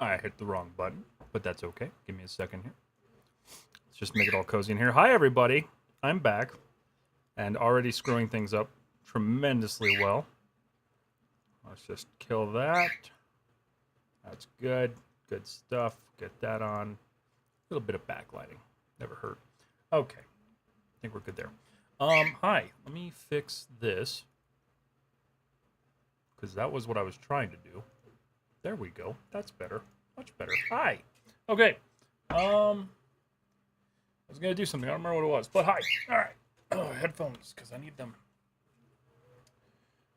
I hit the wrong button, but that's okay. Give me a second here. Let's just make it all cozy in here. Hi, everybody. I'm back and already screwing things up tremendously well. Let's just kill that. That's good. Good stuff. Get that on. A little bit of backlighting. Never hurt. Okay. I think we're good there. Hi. Let me fix this. Because that was what I was trying to do. There we go. That's better. Much better. Hi. Okay. I was going to do something. I don't remember what it was. But hi. All right. Oh, headphones, because I need them.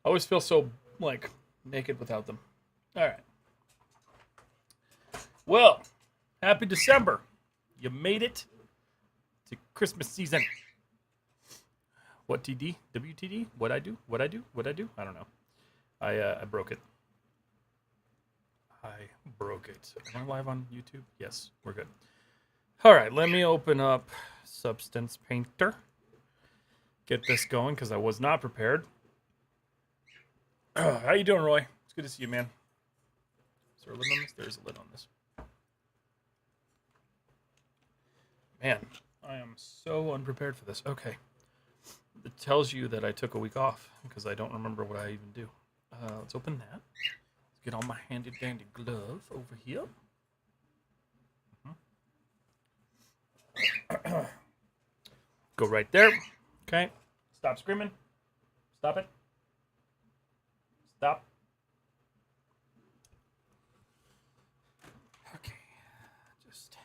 I always feel so, like, naked without them. All right. Well, happy December. You made it to Christmas season. What TD? WTD? What I do? What I do? What I do? I don't know. I broke it. I broke it. Am I live on YouTube? Yes, we're good. All right, let me open up Substance Painter. Get this going because I was not prepared. How you doing, Roy? It's good to see you, man. Is there a lid on this? There's a lid on this. Man, I am so unprepared for this. Okay. It tells you that I took a week off because I don't remember what I even do. Let's open that. Let's get on my handy dandy glove over here. Go right there. Okay. Stop screaming. Stop it. Stop. Okay. Just.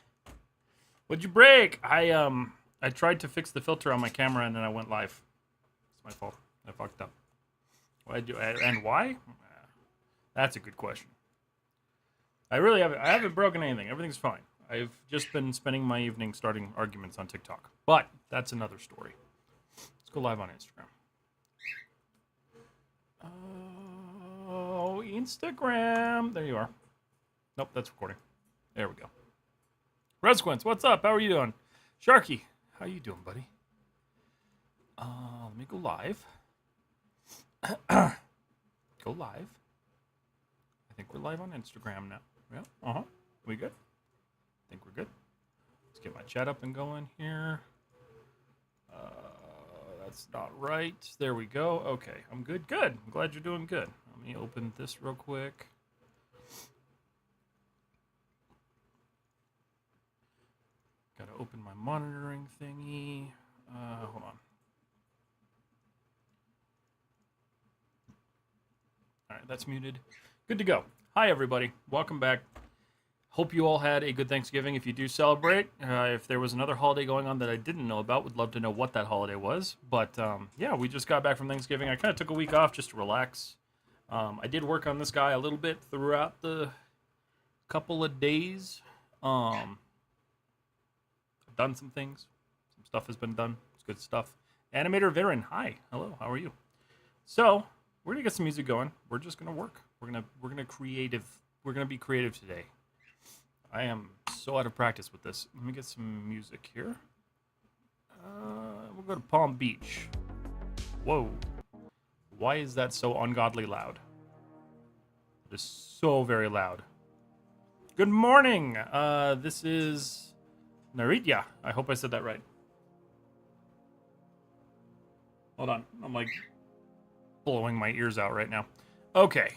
What'd you break? I tried to fix the filter on my camera and then I went live. It's my fault. I fucked up. Why do and why? That's a good question. I haven't broken anything. Everything's fine. I've just been spending my evening starting arguments on TikTok. But that's another story. Let's go live on Instagram. Oh, Instagram. There you are. Nope, that's recording. There we go. Resquince, what's up? How are you doing? Sharky, how you doing, buddy? Let me go live. Go live. I think we're live on Instagram now. Yeah, We good? I think we're good. Let's get my chat up and going here. That's not right. There we go. Okay, I'm good. Good. I'm glad you're doing good. Let me open this real quick. Gotta open my monitoring thingy. Hold on. All right, that's muted. Good to go. Hi, everybody. Welcome back. Hope you all had a good Thanksgiving. If you do celebrate, if there was another holiday going on that I didn't know about, would love to know what that holiday was. But yeah, we just got back from Thanksgiving. I kind of took a week off just to relax. I did work on this guy a little bit throughout the couple of days. I've done some things. Some stuff has been done. It's good stuff. Animator Viren, hi. Hello, how are you? So, we're gonna get some music going. We're just gonna work. We're gonna be creative today. I am so out of practice with this. Let me get some music here. We'll go to Palm Beach. Whoa. Why is that so ungodly loud? It is so very loud. Good morning. This is Naridya. I hope I said that right. Hold on. I'm like blowing my ears out right now. Okay.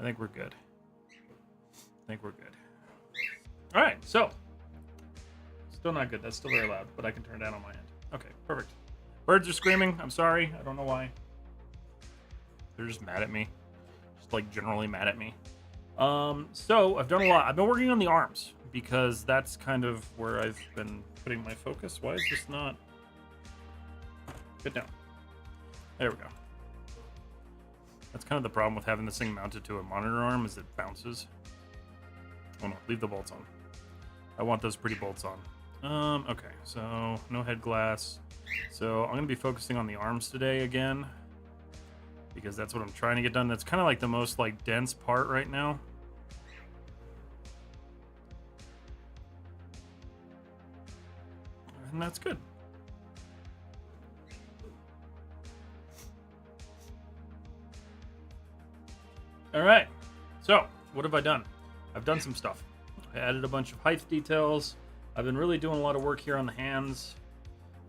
I think we're good. All right, so still not good. That's still very loud, but I can turn it down on my end. Okay, perfect. Birds are screaming. I'm sorry. I don't know why. They're just mad at me. Just like generally mad at me. So I've done a lot. I've been working on the arms because that's kind of where I've been putting my focus. Why is this not? Get down. There we go. That's kind of the problem with having this thing mounted to a monitor arm is it bounces. Oh no, leave the bolts on. I want those pretty bolts on. Okay, so no head glass. So I'm gonna be focusing on the arms today again because that's what I'm trying to get done. That's kind of like the most like dense part right now. And that's good. All right, so what have I done? I've done some stuff. I added a bunch of height details. I've been really doing a lot of work here on the hands.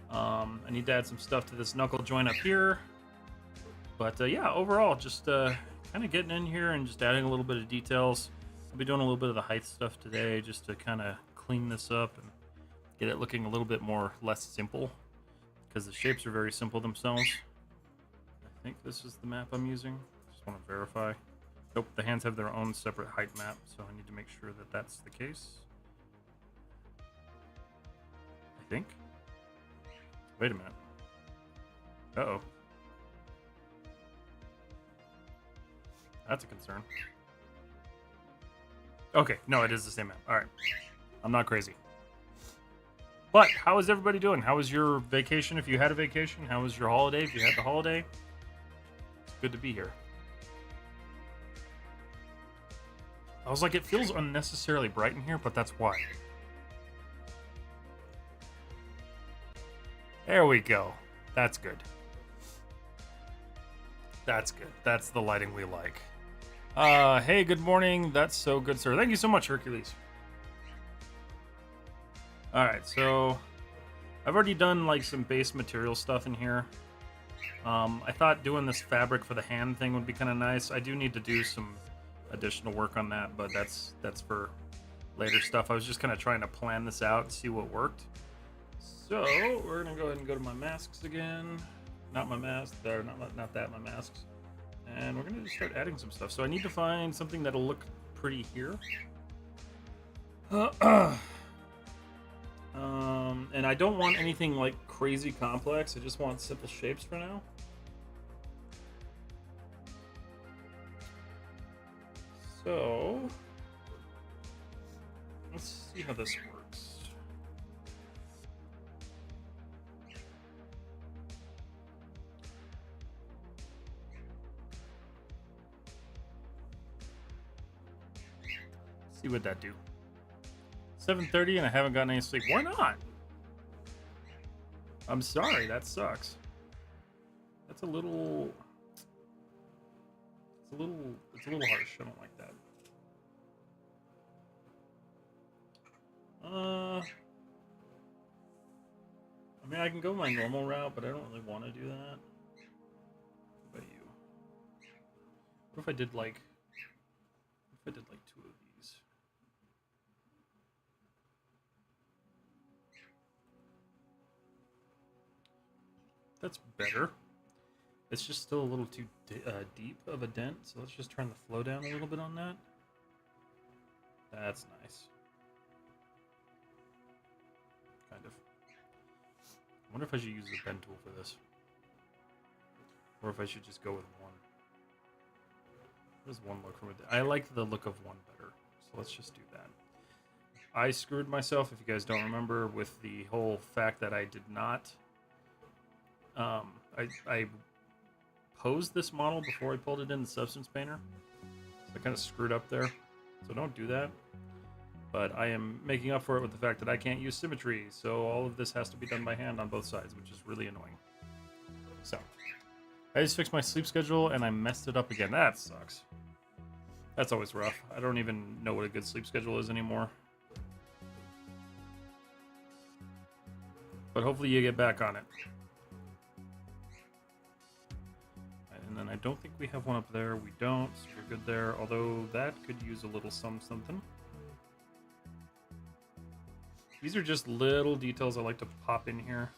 I need to add some stuff to this knuckle joint up here. But yeah, overall, just kind of getting in here and just adding a little bit of details. I'll be doing a little bit of the height stuff today just to kind of clean this up and get it looking a little bit more less simple because the shapes are very simple themselves. I think this is the map I'm using. Just want to verify. Nope, the hands have their own separate height map, so I need to make sure that that's the case. I think. Wait a minute. Uh-oh. That's a concern. Okay, no, it is the same map. All right. I'm not crazy. But how is everybody doing? How was your vacation if you had a vacation? How was your holiday if you had the holiday? It's good to be here. I was like, it feels unnecessarily bright in here, but that's why. There we go. That's good. That's good. That's the lighting we like. Hey, good morning. That's so good, sir. Thank you so much, Hercules. All right, so I've already done like some base material stuff in here. I thought doing this fabric for the hand thing would be kind of nice. I do need to do some additional work on that, but that's for later stuff. I was just kind of trying to plan this out and see what worked. So we're gonna go ahead and go to my masks again. Not my mask, or not that, my masks. And we're gonna just start adding some stuff. So I need to find something that'll look pretty here. And I don't want anything like crazy complex. I just want simple shapes for now. So let's see how this works. See what that do. 7:30 and I haven't gotten any sleep. Why not? I'm sorry, that sucks. That's a little harsh. I don't like that. I mean, I can go my normal route, but I don't really want to do that. What about you? What if I did like two of these? That's better. It's just still a little too deep of a dent, so let's just turn the flow down a little bit on that. That's nice. Kind of. I wonder if I should use the pen tool for this. Or if I should just go with one. How does one look from it? I like the look of one better, so let's just do that. I screwed myself, if you guys don't remember, with the whole fact that I did not... I posed this model before I pulled it in the Substance Painter. So I kind of screwed up there. So don't do that. But I am making up for it with the fact that I can't use symmetry. So all of this has to be done by hand on both sides, which is really annoying. So I just fixed my sleep schedule and I messed it up again. That sucks. That's always rough. I don't even know what a good sleep schedule is anymore. But hopefully you get back on it. And then I don't think we have one up there. We don't, so we're good there. Although that could use a little something. These are just little details I like to pop in here.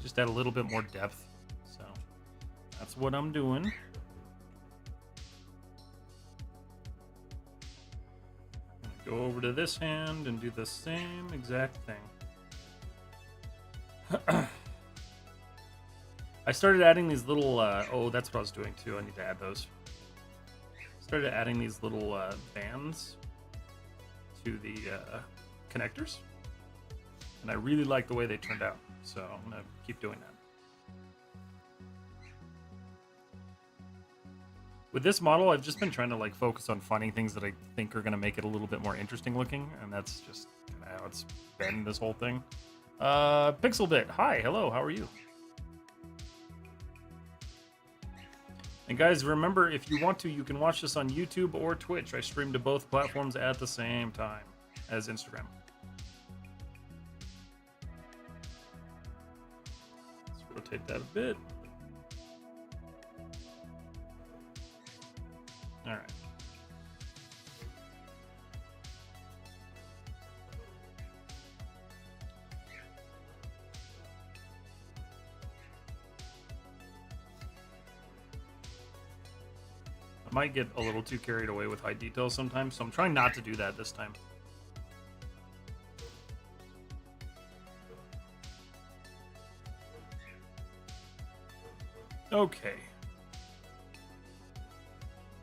Just add a little bit more depth. So that's what I'm doing. Go over to this hand and do the same exact thing. I started adding these little, oh, that's what I was doing too. I need to add those. Started adding these little bands to the connectors. And I really like the way they turned out. So I'm going to keep doing that. With this model, I've just been trying to like focus on finding things that I think are going to make it a little bit more interesting looking, and that's just how it's been this whole thing. Pixelbit, hi, hello, how are you? And guys, remember, if you want to, you can watch this on YouTube or Twitch. I stream to both platforms at the same time as Instagram. Let's rotate that a bit. All right. I might get a little too carried away with high details sometimes, so I'm trying not to do that this time. Okay.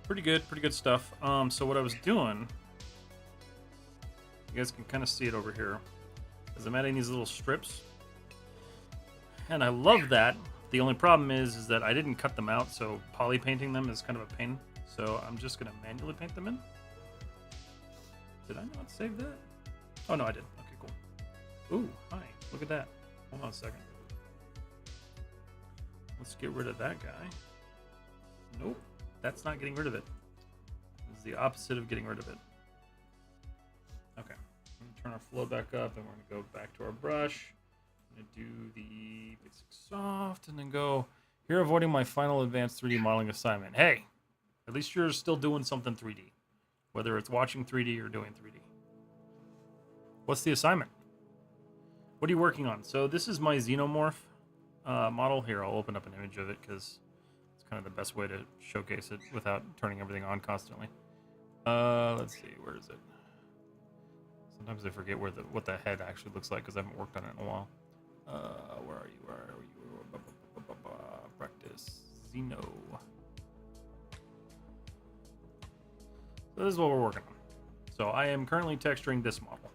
Pretty good stuff. So what I was doing, you guys can kind of see it over here, is I'm adding these little strips, and I love that. The only problem is that I didn't cut them out, so poly painting them is kind of a pain. So I'm just gonna manually paint them in. Did I not save that? Oh no, I did. Okay, cool. Ooh, hi. Look at that. Hold on a second. Let's get rid of that guy. Nope. That's not getting rid of it. It's the opposite of getting rid of it. Okay. I'm gonna turn our flow back up, and we're gonna go back to our brush. I'm gonna do the basic soft, and then go here. Avoiding my final advanced 3D modeling assignment. Hey, at least you're still doing something 3D, whether it's watching 3D or doing 3D. What's the assignment? What are you working on? So this is my Xenomorph model. Here, I'll open up an image of it because kind of the best way to showcase it without turning everything on constantly. Let's see, where is it? Sometimes I forget what the head actually looks like because I haven't worked on it in a while. Where are you? Where are you? Practice Xeno. So this is what we're working on. So I am currently texturing this model.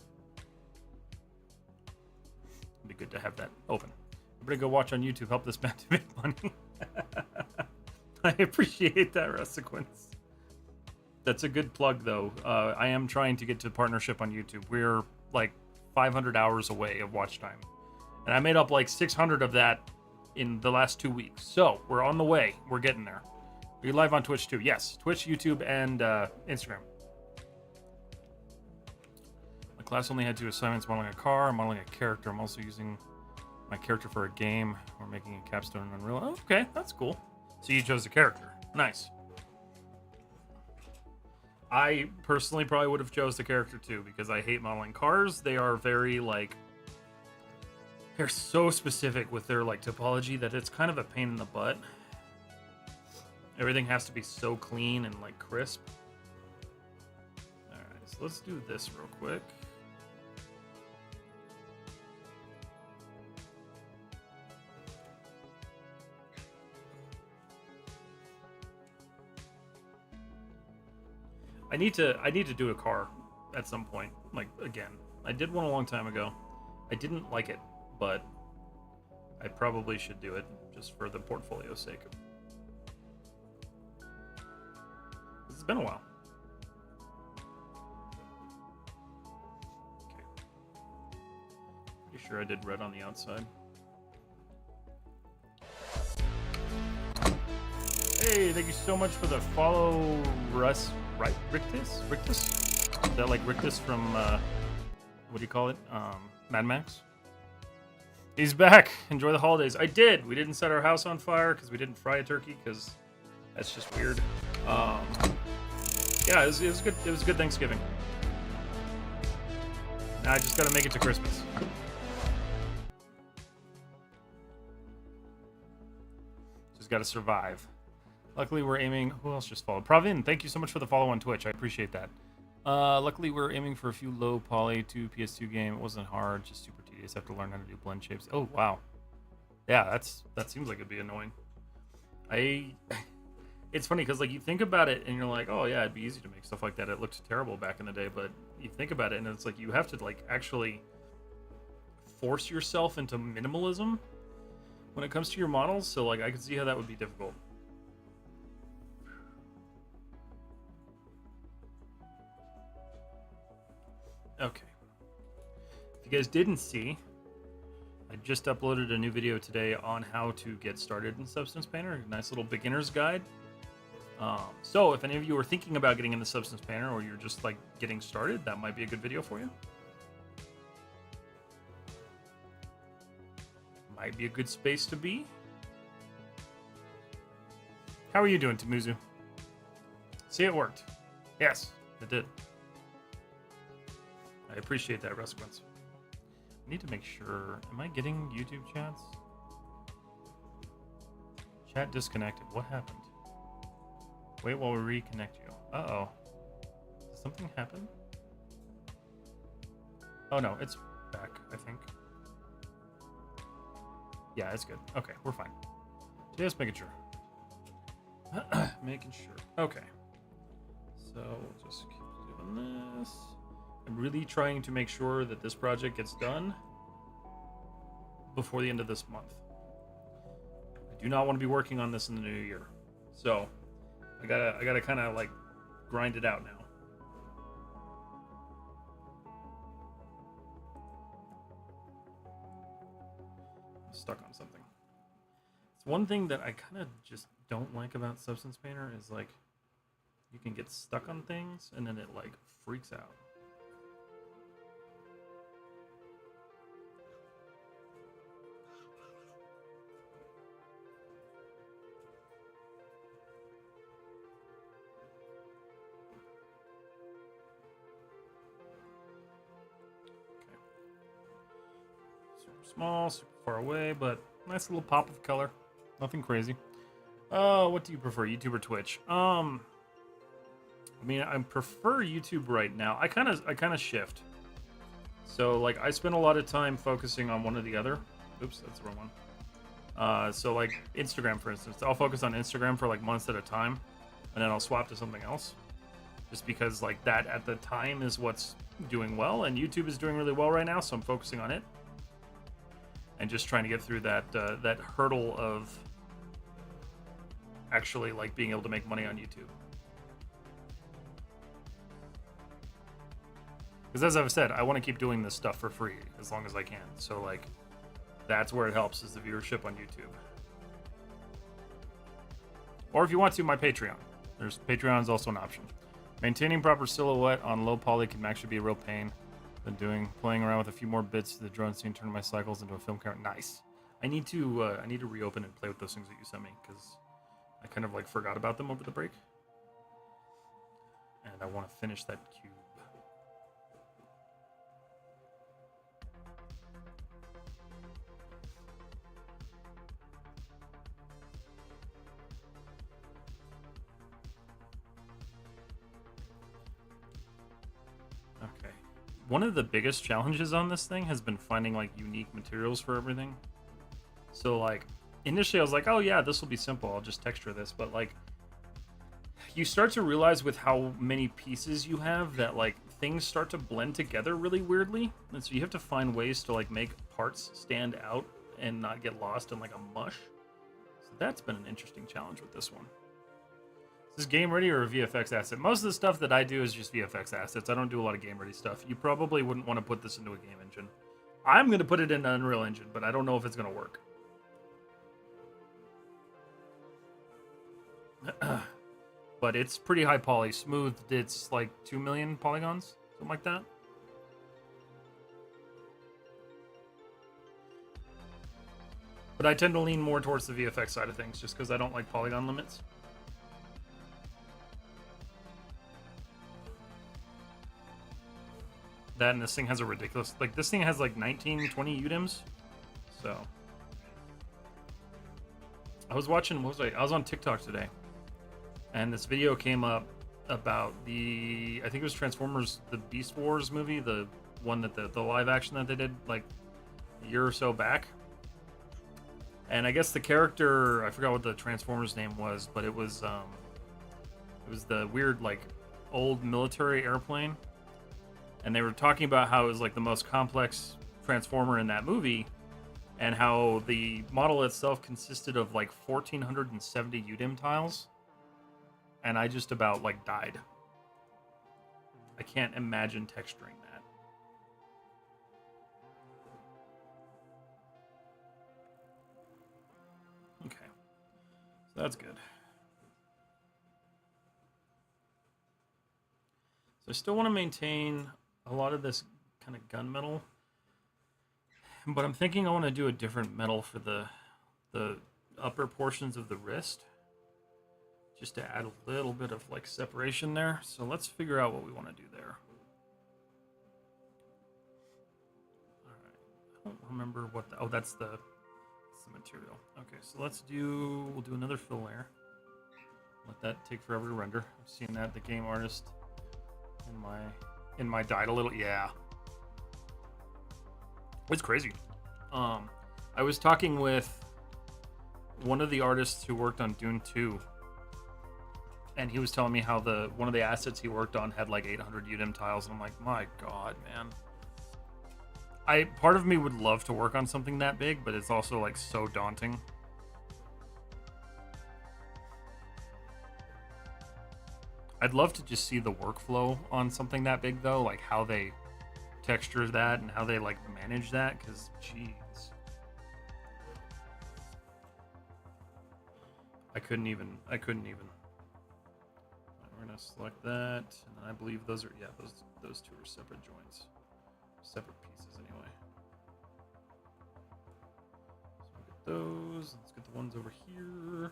It'd be good to have that open. Everybody go watch on YouTube. Help this man to make money. I appreciate that, Sequence. That's a good plug, though. I am trying to get to partnership on YouTube. We're like 500 hours away of watch time. And I made up like 600 of that in the last 2 weeks. So we're on the way. We're getting there. Are you live on Twitch too? Yes. Twitch, YouTube, and Instagram. My class only had 2 assignments: modeling a car and modeling a character. I'm also using my character for a game. We're making a capstone in Unreal. Oh, okay, that's cool. So you chose a character. Nice. I personally probably would have chose the character too because I hate modeling cars. They are very like, they're so specific with their like topology that it's kind of a pain in the butt. Everything has to be so clean and like crisp. All right, so let's do this real quick. I need to do a car at some point. Like again, I did one a long time ago. I didn't like it, but I probably should do it just for the portfolio's sake. It's been a while. Okay. Pretty sure I did red on the outside. Hey, thank you so much for the follow, Russ. Right, Rictus? Is that like Rictus from, what do you call it? Mad Max? He's back. Enjoy the holidays. I did. We didn't set our house on fire because we didn't fry a turkey because that's just weird. Yeah, it was good. It was a good Thanksgiving. Now I just gotta make it to Christmas. Just gotta survive. Luckily, we're aiming... Who else just followed? Pravin, thank you so much for the follow on Twitch. I appreciate that. Luckily, we're aiming for a few low poly 2 PS2 game. It wasn't hard, just super tedious. Have to learn how to do blend shapes. Oh, wow. Yeah, that seems like it'd be annoying. It's funny because like you think about it and you're like, oh yeah, it'd be easy to make stuff like that. It looked terrible back in the day, but you think about it and it's like you have to like actually force yourself into minimalism when it comes to your models. So like I could see how that would be difficult. Okay. If you guys didn't see, I just uploaded a new video today on how to get started in Substance Painter. A nice little beginner's guide. So if any of you are thinking about getting into Substance Painter or you're just like getting started, that might be a good video for you. Might be a good space to be. How are you doing, Tamuzu? See, it worked. Yes, it did. I appreciate that, Rusquins. I need to make sure. Am I getting YouTube chats? Chat disconnected. What happened? Wait while we reconnect you. Uh-oh. Did something happen? Oh no, it's back, I think. Yeah, it's good. Okay, we're fine. Just making sure. Making sure. Okay. So, we'll just keep doing this. I'm really trying to make sure that this project gets done before the end of this month. I do not want to be working on this in the new year. So, I gotta kind of like grind it out now. I'm stuck on something. It's one thing that I kind of just don't like about Substance Painter is like you can get stuck on things and then it like freaks out. Small, super far away, but nice little pop of color. Nothing crazy. What do you prefer, YouTube or Twitch? I mean, I prefer YouTube right now. I kind of shift. So like, I spend a lot of time focusing on one or the other. Oops, that's the wrong one. So like Instagram, for instance, I'll focus on Instagram for like months at a time, and then I'll swap to something else, just because like that at the time is what's doing well, and YouTube is doing really well right now, so I'm focusing on it. And just trying to get through that that hurdle of actually like being able to make money on YouTube. Because as I've said, I want to keep doing this stuff for free as long as I can. So like, that's where it helps, is the viewership on YouTube. Or if you want to, my Patreon. Patreon is also an option. Maintaining proper silhouette on low poly can actually be a real pain. Been playing around with a few more bits to the drone scene, turning my cycles into a film camera. Nice. I need to reopen and play with those things that you sent me because I kind of like forgot about them over the break, and I want to finish that cube. Okay. One of the biggest challenges on this thing has been finding like unique materials for everything. So like initially I was like, oh yeah, this will be simple, I'll just texture this, but like you start to realize with how many pieces you have that like things start to blend together really weirdly, and so you have to find ways to like make parts stand out and not get lost in like a mush. So that's been an interesting challenge with this one. Is this game ready or a VFX asset? Most of the stuff that I do is just VFX assets. I don't do a lot of game ready stuff. You probably wouldn't want to put this into a game engine. I'm going to put it in an Unreal Engine, but I don't know if it's going to work. But it's pretty high poly. Smooth, it's like 2 million polygons, something like that. But I tend to lean more towards the VFX side of things just because I don't like polygon limits. That and this thing has a ridiculous... Like, this thing has like 19, 20 UDIMs. So... I was watching... What was I was on TikTok today. And this video came up about the... I think it was Transformers, the Beast Wars movie. The one that the live action that they did like a year or so back. And I guess the character... I forgot what the Transformers name was. But it was the weird like old military airplane. And they were talking about how it was like the most complex Transformer in that movie, and how the model itself consisted of like 1,470 UDIM tiles. And I just about like died. I can't imagine texturing that. Okay, so that's good. So I still want to maintain a lot of this kind of gunmetal, but I'm thinking I want to do a different metal for the upper portions of the wrist, just to add a little bit of like separation there. So let's figure out what we want to do there. All right, I don't remember what the, oh, that's the material. Okay, so we'll do another fill layer. Let that take forever to render. I've seen that the game artist in my died a little. Yeah, it's crazy. I was talking with one of the artists who worked on Dune 2, and he was telling me how one of the assets he worked on had like 800 UDIM tiles, and I'm like, my god, man. Part of me would love to work on something that big, but it's also like so daunting. I'd love to just see the workflow on something that big, though, like how they texture that and how they like manage that, because jeez, I couldn't even. We're gonna select that, and I believe those are, yeah, those two are separate joints, separate pieces anyway. So we'll get those. Let's get the ones over here.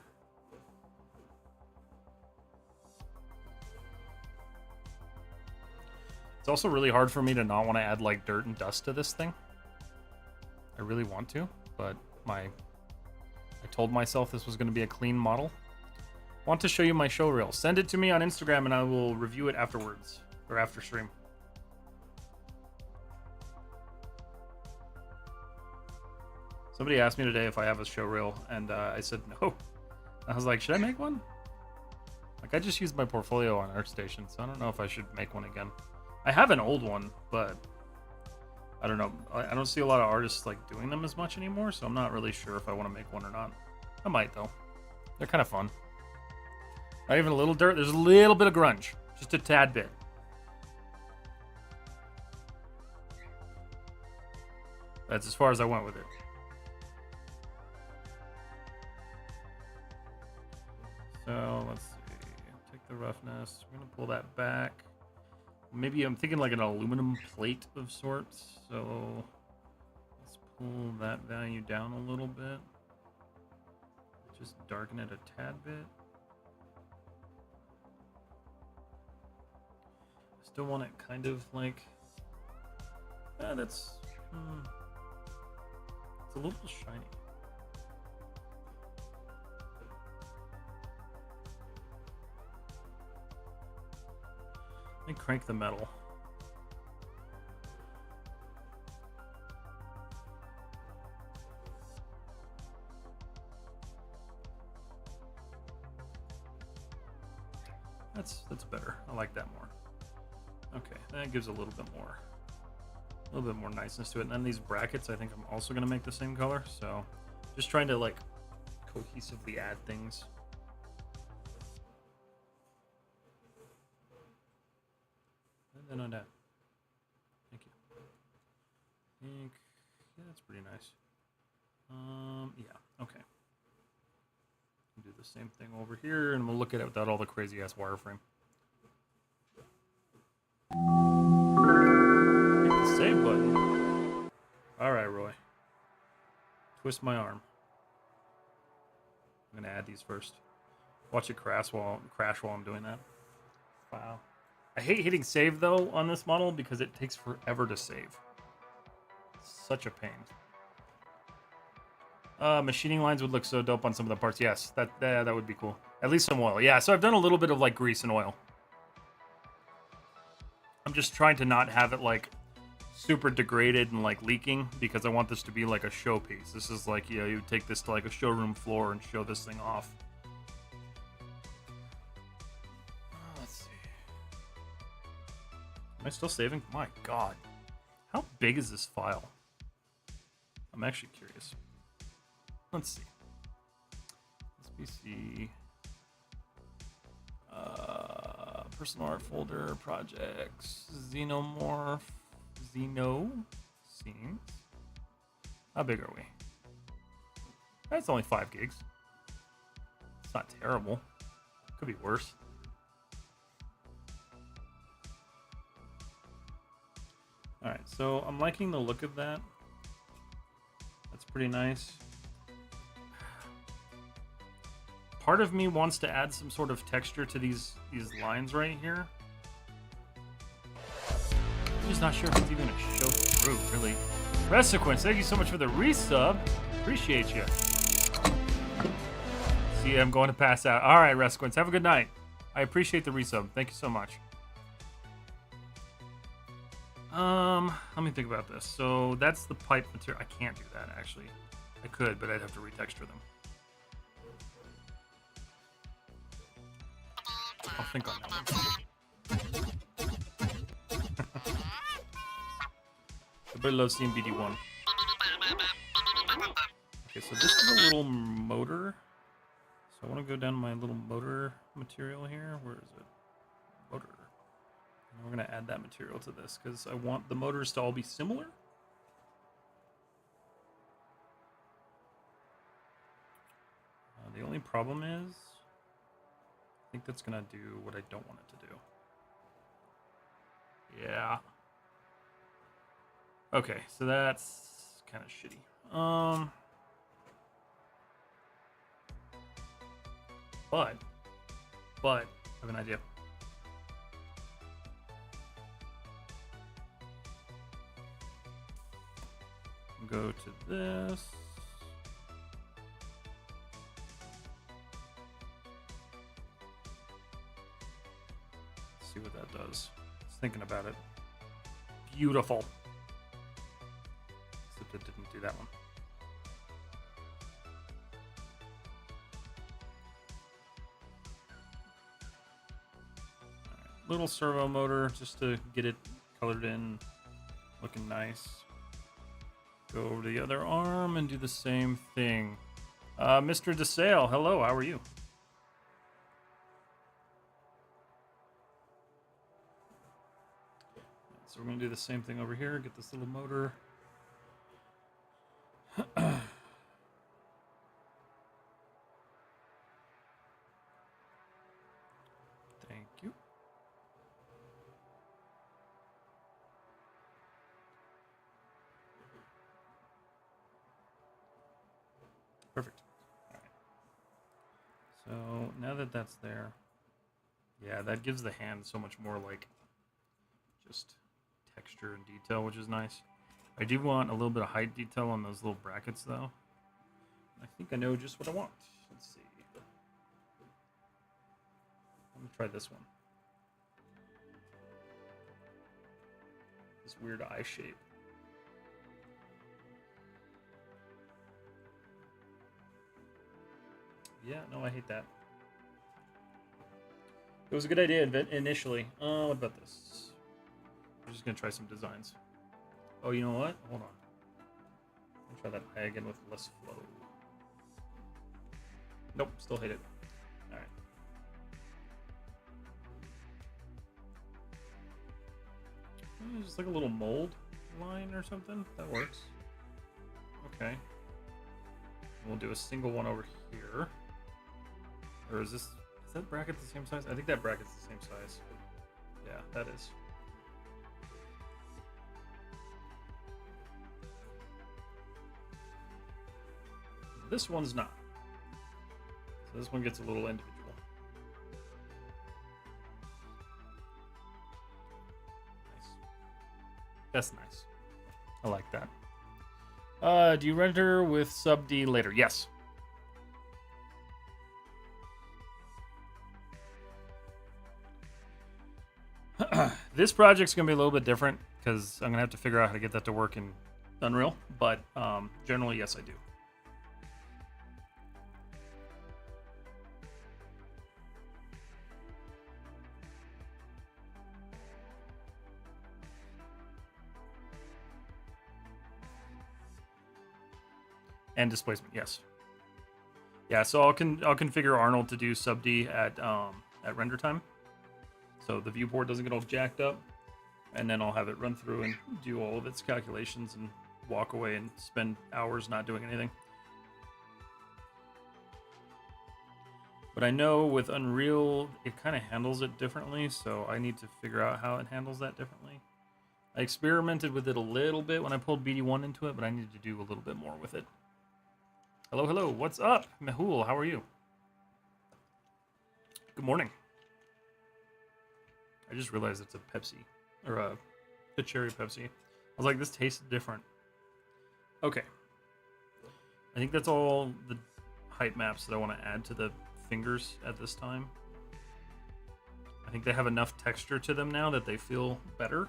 It's also really hard for me to not want to add like dirt and dust to this thing. I really want to, but I told myself this was going to be a clean model. Want to show you my show reel. Send it to me on Instagram and I will review it afterwards, or after stream. Somebody asked me today if I have a show reel, and I said no. I was like, should I make one? Like, I just used my portfolio on ArtStation, so I don't know if I should make one again. I have an old one, but I don't know. I don't see a lot of artists like doing them as much anymore, so I'm not really sure if I want to make one or not. I might, though. They're kind of fun. Not even a little dirt. There's a little bit of grunge. Just a tad bit. That's as far as I went with it. So, let's see. Take the roughness. We're going to pull that back. Maybe I'm thinking like an aluminum plate of sorts. So, let's pull that value down a little bit. Just darken it a tad bit. Still want it kind of like, that's, it's a little shiny. Let me crank the metal. That's better. I like that more. Okay, that gives a little bit more niceness to it. And then these brackets, I think I'm also going to make the same color. So just trying to like cohesively add things. And then on that. Thank you. Yeah, that's pretty nice. Yeah, okay. Do the same thing over here, and we'll look at it without all the crazy ass wireframe. Hit the save button. All right, Roy. Twist my arm. I'm gonna add these first. Watch it crash while I'm doing that. Wow. I hate hitting save though on this model because it takes forever to save. Such a pain. Machining lines would look so dope on some of the parts. Yes, that would be cool. At least some oil. Yeah, so I've done a little bit of like grease and oil. I'm just trying to not have it like super degraded and like leaking because I want this to be like a showpiece. This is like, you know, you take this to like a showroom floor and show this thing off. Let's see. Am I still saving? My God. How big is this file? I'm actually curious. Let's see. SBC. Personal art folder, projects, Xenomorph, Xeno scenes. How big are we? That's only 5 gigs. It's not terrible. Could be worse. Alright, so I'm liking the look of that. That's pretty nice. Part of me wants to add some sort of texture to these lines right here. I'm just not sure if it's even gonna show through, really. Resequence, thank you so much for the resub. Appreciate you. See, I'm going to pass out. All right, Resequence, have a good night. I appreciate the resub. Thank you so much. Let me think about this. So that's the pipe material. I can't do that actually. I could, but I'd have to retexture them. I'll think on that one. Everybody loves seeing BD1. Okay, so this is a little motor. So I want to go down my little motor material here. Where is it? Motor. And we're going to add that material to this because I want the motors to all be similar. The only problem is, I think that's going to do what I don't want it to do. Yeah. Okay, so that's kind of shitty. But I have an idea. Go to this. See what that does. Just thinking about it. Beautiful. Except it didn't do that one. Right. Little servo motor just to get it colored in, looking nice. Go over to the other arm and do the same thing. Mr. DeSale, hello, how are you? So we're going to do the same thing over here. Get this little motor. Thank you. Perfect. All right. So now that that's there, yeah, that gives the hand so much more like just texture and detail, which is nice. I do want a little bit of height detail on those little brackets though. I think I know just what I want. Let's see. Let me try this one. This weird eye shape. Yeah, no, I hate that. It was a good idea initially. What about this? I'm just gonna try some designs. Oh, you know what? Hold on. I'll try that eye again with less flow. Nope, still hate it. All right. Just like a little mold line or something. That works. Okay. We'll do a single one over here. Or is that bracket the same size? I think that bracket's the same size. Yeah, that is. This one's not. This one gets a little individual. Nice. That's nice. I like that. Do you render with sub D later? Yes. This project's gonna be a little bit different because I'm gonna have to figure out how to get that to work in Unreal. But generally, yes, I do. And displacement, yes. Yeah, so I'll configure Arnold to do sub D at render time, so the viewport doesn't get all jacked up, and then I'll have it run through and do all of its calculations and walk away and spend hours not doing anything. But I know with Unreal, it kind of handles it differently, so I need to figure out how it handles that differently. I experimented with it a little bit when I pulled BD1 into it, but I need to do a little bit more with it. Hello, hello. What's up? Mehul, how are you? Good morning. I just realized it's a Pepsi. Or a cherry Pepsi. I was like, this tastes different. Okay. I think that's all the height maps that I want to add to the fingers at this time. I think they have enough texture to them now that they feel better.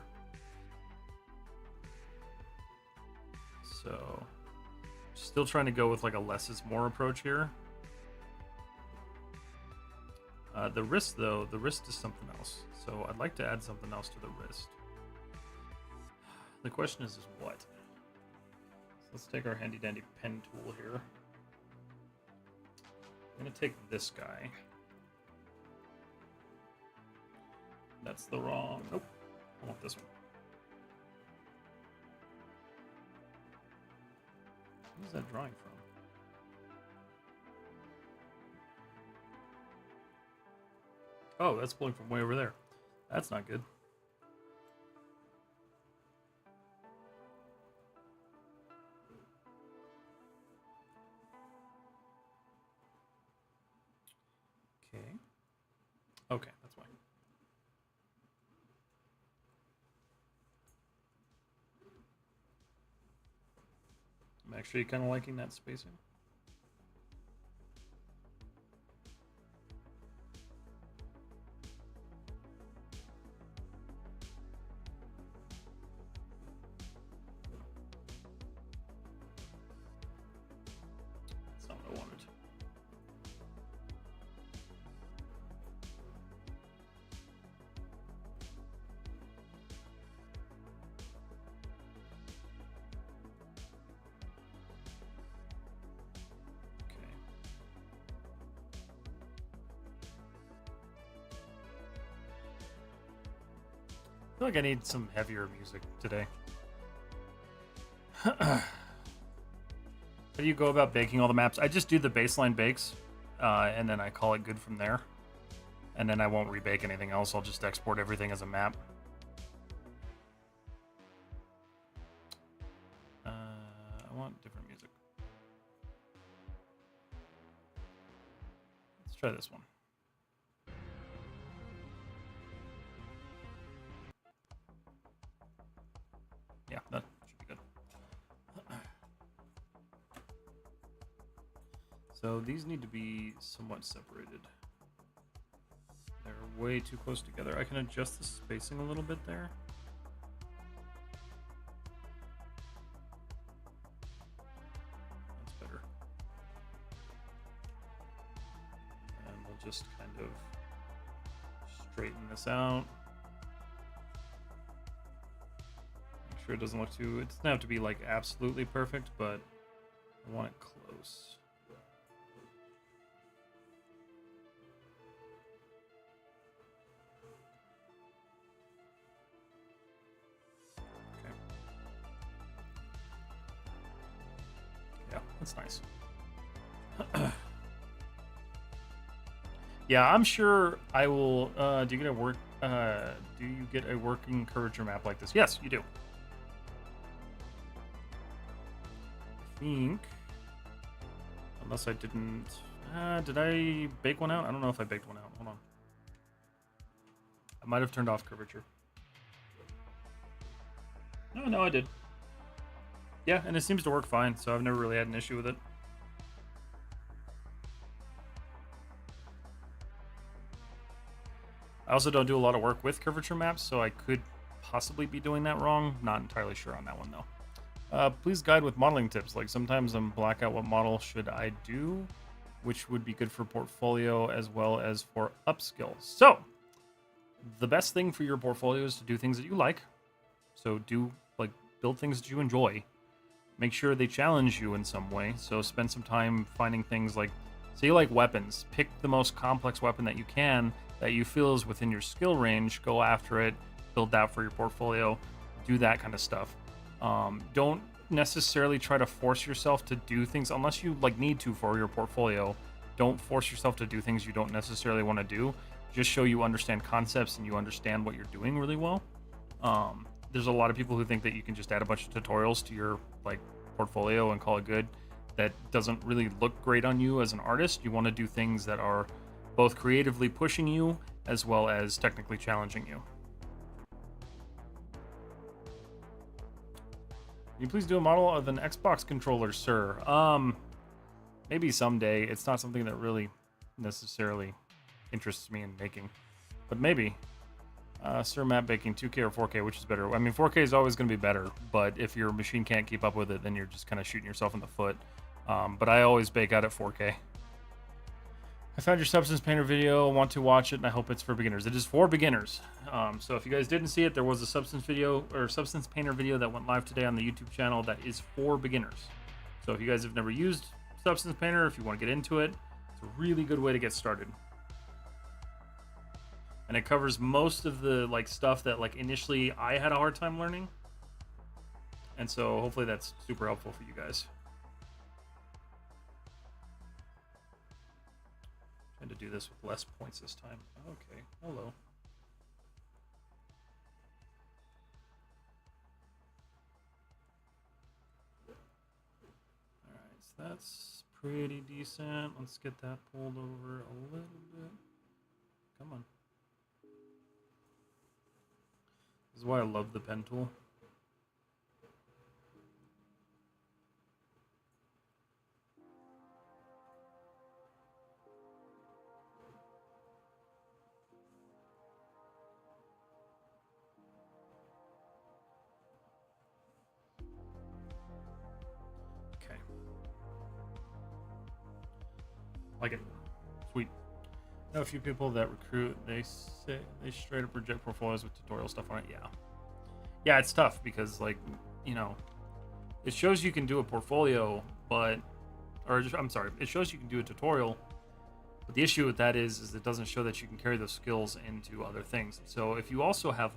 So... still trying to go with like a less is more approach here. The wrist, though, the wrist is something else. So I'd like to add something else to the wrist. The question is what? So let's take our handy dandy pen tool here. I'm gonna take this guy. That's the wrong. Nope. I want this one. Where's that drawing from? Oh, that's pulling from way over there. That's not good. Okay. Okay, that's fine. I'm actually kind of liking that spacing. That's not what I wanted. I feel like I need some heavier music today. How do you go about baking all the maps? I just do the baseline bakes, and then I call it good from there. And then I won't rebake anything else. I'll just export everything as a map. I want different music. Let's try this one. Yeah, that should be good. So these need to be somewhat separated. They're way too close together. I can adjust the spacing a little bit there. That's better. And we'll just kind of straighten this out. It doesn't look too, it doesn't have to be like absolutely perfect, but I want it close. Okay. Yeah, that's nice. Yeah, I'm sure I will. Do you get a working curvature map like this? Yes, you do. I think, unless I didn't, Did I bake one out? I don't know if I baked one out. Hold on. I might have turned off curvature. No, I did. Yeah, and it seems to work fine, so I've never really had an issue with it. I also don't do a lot of work with curvature maps, so I could possibly be doing that wrong. Not entirely sure on that one, though. Please guide with modeling tips. Like, sometimes I'm black out what model should I do, which would be good for portfolio as well as for upskills. So, the best thing for your portfolio is to do things that you like. So build things that you enjoy. Make sure they challenge you in some way. So spend some time finding things like, say you like weapons. Pick the most complex weapon that you can, that you feel is within your skill range. Go after it. Build that for your portfolio. Do that kind of stuff. Don't necessarily try to force yourself to do things unless you need to for your portfolio. Don't force yourself to do things you don't necessarily want to do. Just show you understand concepts and you understand what you're doing really well. There's a lot of people who think that you can just add a bunch of tutorials to your portfolio and call it good. That doesn't really look great on you as an artist. You want to do things that are both creatively pushing you as well as technically challenging you. Can you please do a model of an Xbox controller, sir? Maybe someday. It's not something that really necessarily interests me in making, but maybe. Sir, map baking 2K or 4K, which is better? I mean, 4K is always going to be better, but if your machine can't keep up with it, then you're just kind of shooting yourself in the foot. But I always bake out at 4K. I found your Substance Painter video, want to watch it, and I hope it's for beginners. It is for beginners. So if you guys didn't see it, there was a Substance Painter video that went live today on the YouTube channel that is for beginners. So if you guys have never used Substance Painter, if you want to get into it, it's a really good way to get started. And it covers most of the stuff that initially I had a hard time learning. And so hopefully that's super helpful for you guys. Trying to do this with less points this time. Okay, hello. Alright, so that's pretty decent. Let's get that pulled over a little bit. Come on. This is why I love the pen tool. Okay. Like it. Sweet. I know a few people that recruit, they say they straight up reject portfolios with tutorial stuff on it. Yeah, it's tough because it shows you can do a portfolio, it shows you can do a tutorial, but the issue with that is it doesn't show that you can carry those skills into other things. So if you also have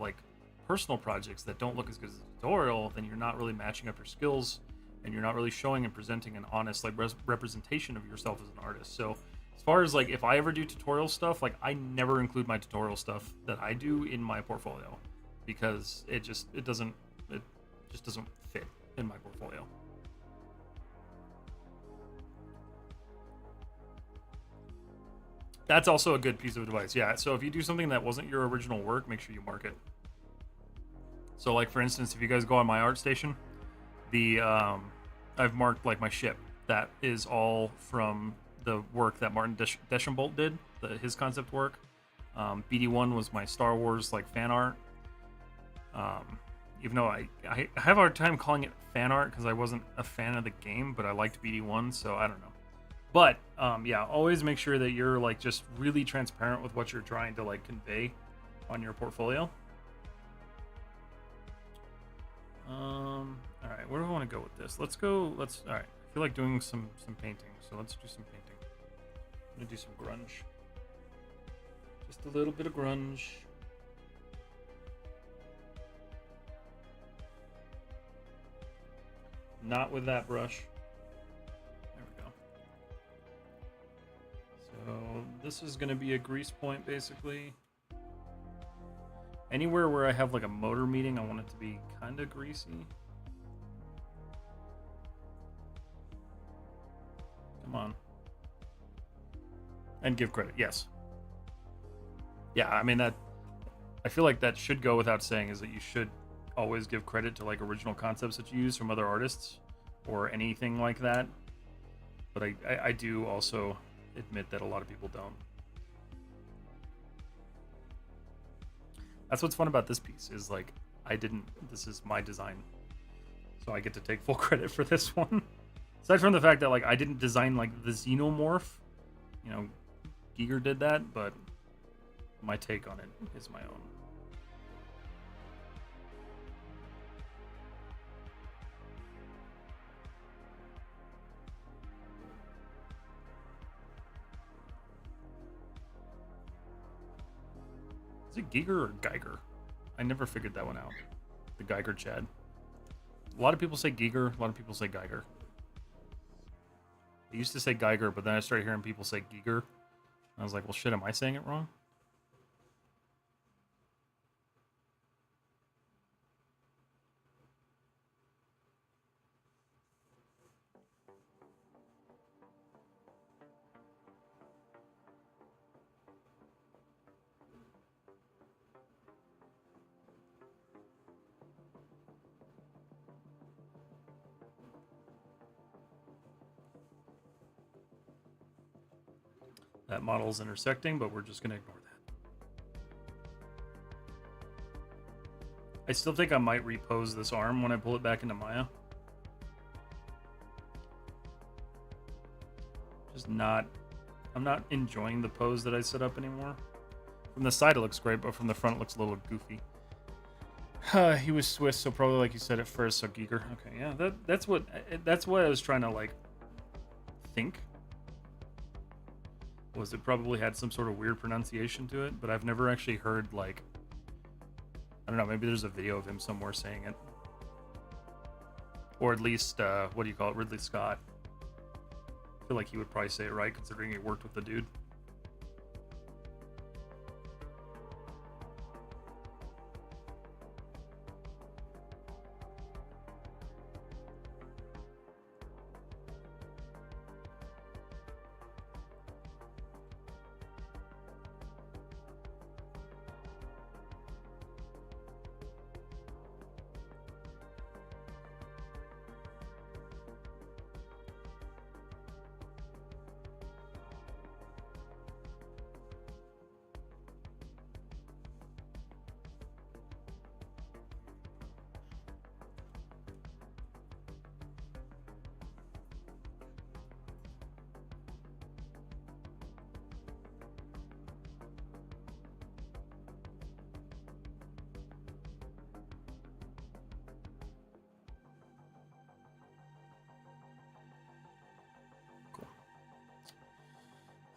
personal projects that don't look as good as a tutorial, then you're not really matching up your skills, and you're not really showing and presenting an honest representation of yourself as an artist. So as far as if I ever do tutorial stuff, I never include my tutorial stuff that I do in my portfolio because it just doesn't fit in my portfolio. That's also a good piece of advice. Yeah, so if you do something that wasn't your original work, make sure you mark it. So for instance, if you guys go on my ArtStation, I've marked my ship. That is all from the work that Martin Deschambault did, his concept work. BD1 was my Star Wars fan art. Even though I have a hard time calling it fan art because I wasn't a fan of the game, but I liked BD1, so I don't know. But yeah, always make sure that you're just really transparent with what you're trying to convey on your portfolio. All right, where do I want to go with this? All right, I feel like doing some painting, so let's do some painting. I'm gonna do some grunge. Just a little bit of grunge. Not with that brush. There we go. So this is gonna be a grease point basically. Anywhere where I have a motor meeting, I want it to be kind of greasy. Come on. And give credit, yes. Yeah, I mean that. I feel like that should go without saying, is that you should always give credit to like original concepts that you use from other artists or anything like that. But I do also admit that a lot of people don't. That's what's fun about this piece, is like this is my design, so I get to take full credit for this one. Aside from the fact that like I didn't design like the Xenomorph, you know, Giger did that, but my take on it is my own. Is it Giger or Geiger? I never figured that one out. The Geiger Chad. A lot of people say Giger, a lot of people say Geiger. I used to say Geiger, but then I started hearing people say Giger. I was like, well, shit, am I saying it wrong? That model's intersecting, but we're just going to ignore that. I still think I might repose this arm when I pull it back into Maya. I'm not enjoying the pose that I set up anymore. From the side it looks great, but from the front it looks a little goofy. He was Swiss, so probably like you said at first, so Giger. Okay, yeah, that's what I was trying to like think. Was it probably had some sort of weird pronunciation to it, but I've never actually heard like, I don't know, maybe there's a video of him somewhere saying it. Or at least, what do you call it, Ridley Scott. I feel like he would probably say it right, considering he worked with the dude.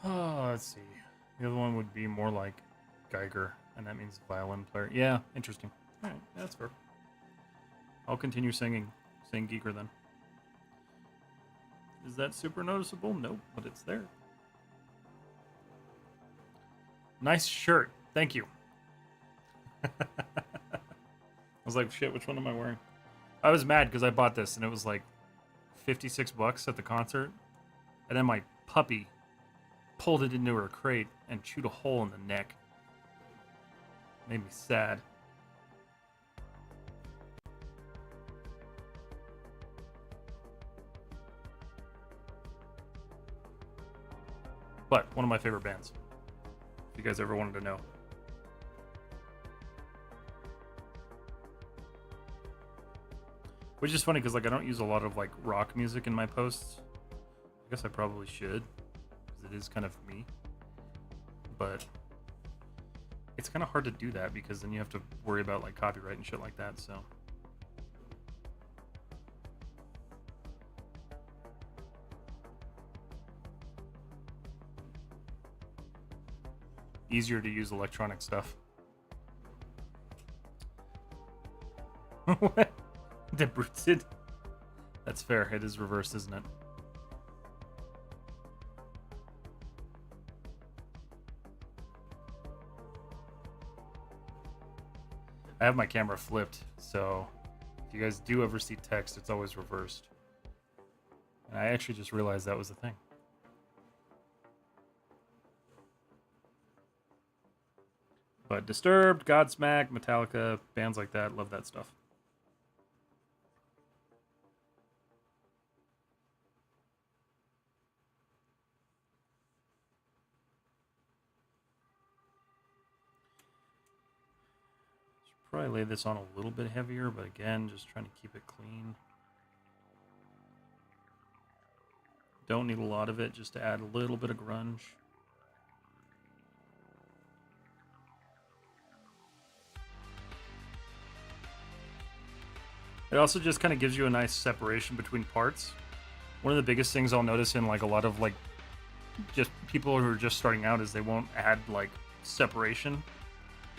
Oh, let's see. The other one would be more like Geiger, and that means violin player. Yeah, interesting. All right, that's fair. I'll continue saying Giger then. Is that super noticeable? Nope, but it's there. Nice shirt. Thank you. I was like, shit, which one am I wearing? I was mad because I bought this and it was like $56 at the concert. And then my puppy pulled it into her crate and chewed a hole in the neck. Made me sad. But one of my favorite bands, if you guys ever wanted to know. Which is funny because like I don't use a lot of like rock music in my posts. I guess I probably should, because it is kind of me. But it's kind of hard to do that because then you have to worry about like copyright and shit like that, so. Easier to use electronic stuff. What? Debrooted? That's fair. It is reversed, isn't it? I have my camera flipped, so if you guys do ever see text, it's always reversed. And I actually just realized that was a thing. But Disturbed, Godsmack, Metallica, bands like that, love that stuff. Should probably lay this on a little bit heavier, but again, just trying to keep it clean. Don't need a lot of it, just to add a little bit of grunge. It also just kind of gives you a nice separation between parts. One of the biggest things I'll notice in like a lot of like just people who are just starting out is they won't add like separation.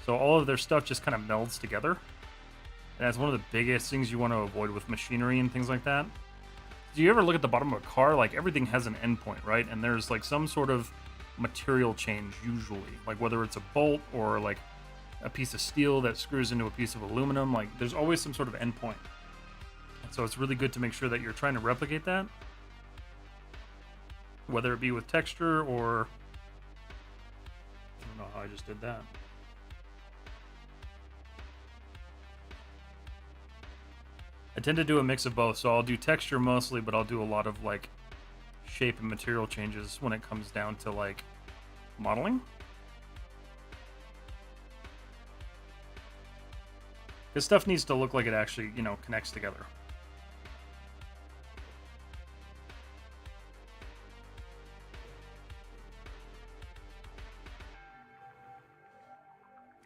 So all of their stuff just kind of melds together. And that's one of the biggest things you want to avoid with machinery and things like that. Do you ever look at the bottom of a car? Like everything has an endpoint, right? And there's like some sort of material change usually. Like whether it's a bolt or like a piece of steel that screws into a piece of aluminum. Like there's always some sort of endpoint. So it's really good to make sure that you're trying to replicate that. Whether it be with texture or... I don't know how I just did that. I tend to do a mix of both, so I'll do texture mostly, but I'll do a lot of like shape and material changes when it comes down to like modeling. This stuff needs to look like it actually, you know, connects together.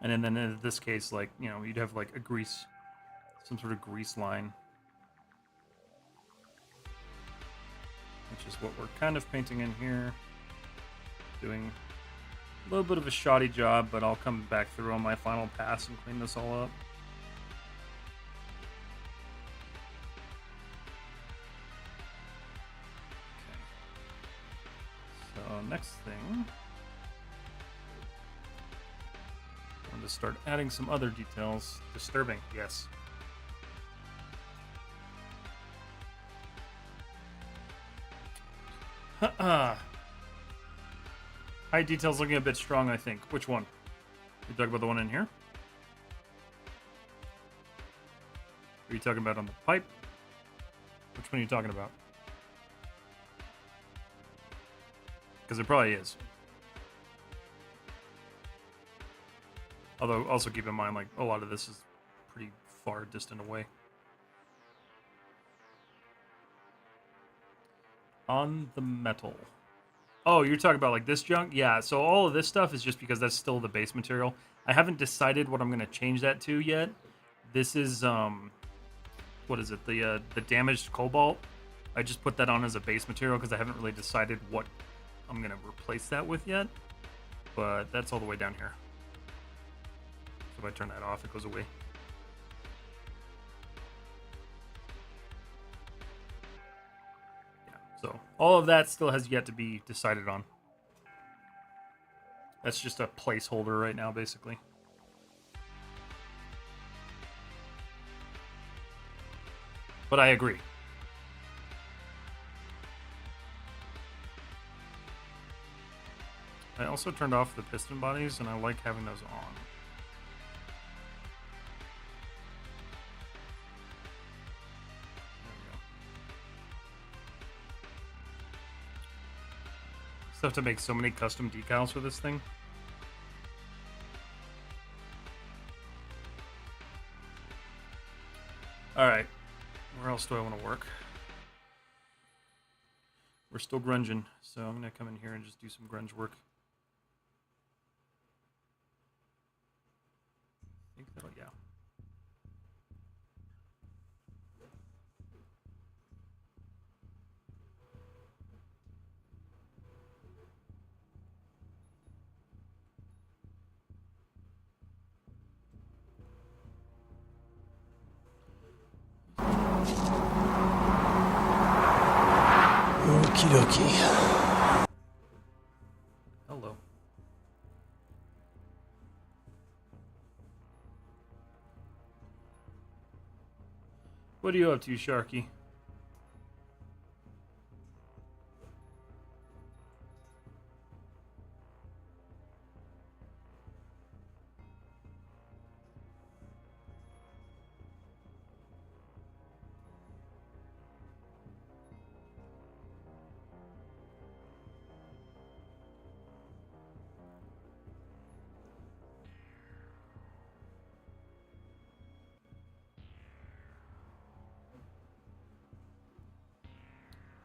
And then in this case, like, you know, you'd have like a grease, some sort of grease line. Which is what we're kind of painting in here. Doing a little bit of a shoddy job, but I'll come back through on my final pass and clean this all up. Okay. So next thing, I'm going to start adding some other details. Disturbing, yes. High detail's looking a bit strong, I think. Which one? You talking about the one in here? Are you talking about on the pipe? Which one are you talking about? Because it probably is. Although, also keep in mind, like, a lot of this is pretty far distant away. On the metal. Oh, you're talking about, like, this junk? Yeah, so all of this stuff is just because that's still the base material. I haven't decided what I'm going to change that to yet. This is, what is it? The damaged cobalt. I just put that on as a base material because I haven't really decided what I'm going to replace that with yet. But that's all the way down here. So if I turn that off, it goes away. Yeah, so all of that still has yet to be decided on. That's just a placeholder right now, basically. But I agree. I also turned off the piston bodies, and I like having those on. Still have to make so many custom decals for this thing. Alright. Where else do I want to work? We're still grunging, so I'm going to come in here and just do some grunge work. I think that'll, yeah. Okie dokie. Hello. What are you up to, Sharky?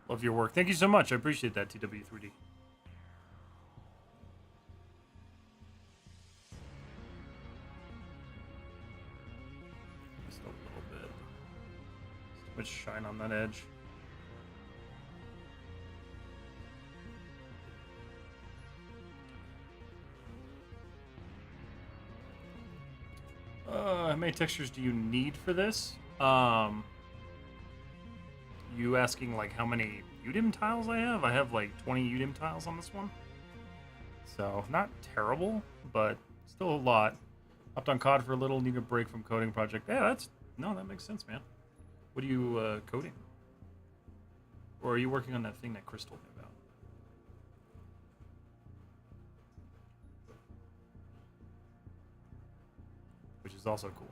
Love your work. Thank you so much. I appreciate that, TW3D. Just a little bit. Too much shine on that edge. How many textures do you need for this? You asking like how many UDIM tiles I have? I have like 20 UDIM tiles on this one. So not terrible, but still a lot. Hopped on COD for a little, need a break from coding project. Yeah, that makes sense, man. What are you coding? Or are you working on that thing that Chris told me about? Which is also cool.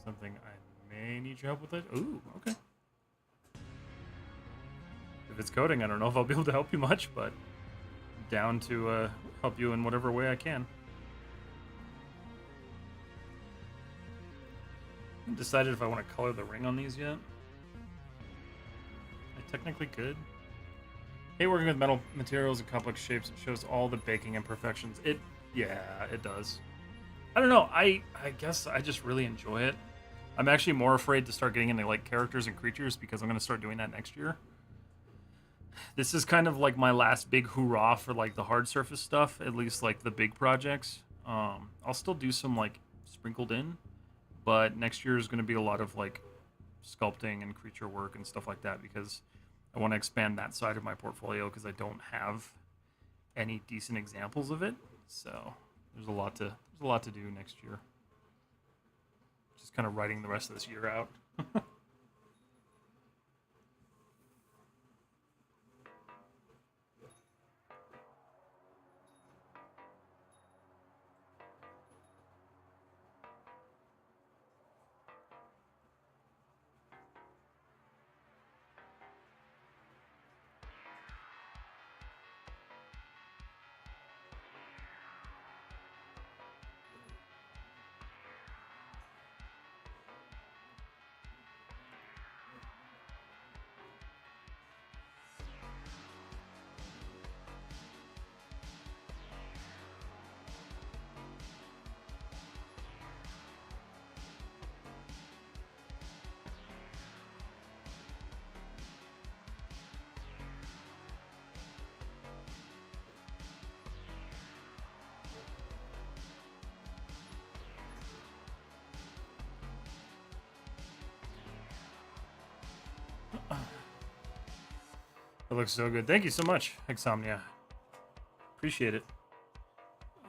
Something I may need your help with it. Ooh, okay. If it's coding, I don't know if I'll be able to help you much, but down to help you in whatever way I can. I haven't decided if I want to color the ring on these yet. I technically could. Hate working with metal materials and complex shapes. It shows all the baking imperfections. Yeah, it does. I don't know. I guess I just really enjoy it. I'm actually more afraid to start getting into like characters and creatures because I'm going to start doing that next year. This is kind of like my last big hoorah for like the hard surface stuff, at least like the big projects. I'll still do some like sprinkled in, but next year is going to be a lot of like sculpting and creature work and stuff like that because I want to expand that side of my portfolio because I don't have any decent examples of it. So there's a lot to do next year. Just kind of writing the rest of this year out. It looks so good. Thank you so much, Exomnia. Appreciate it.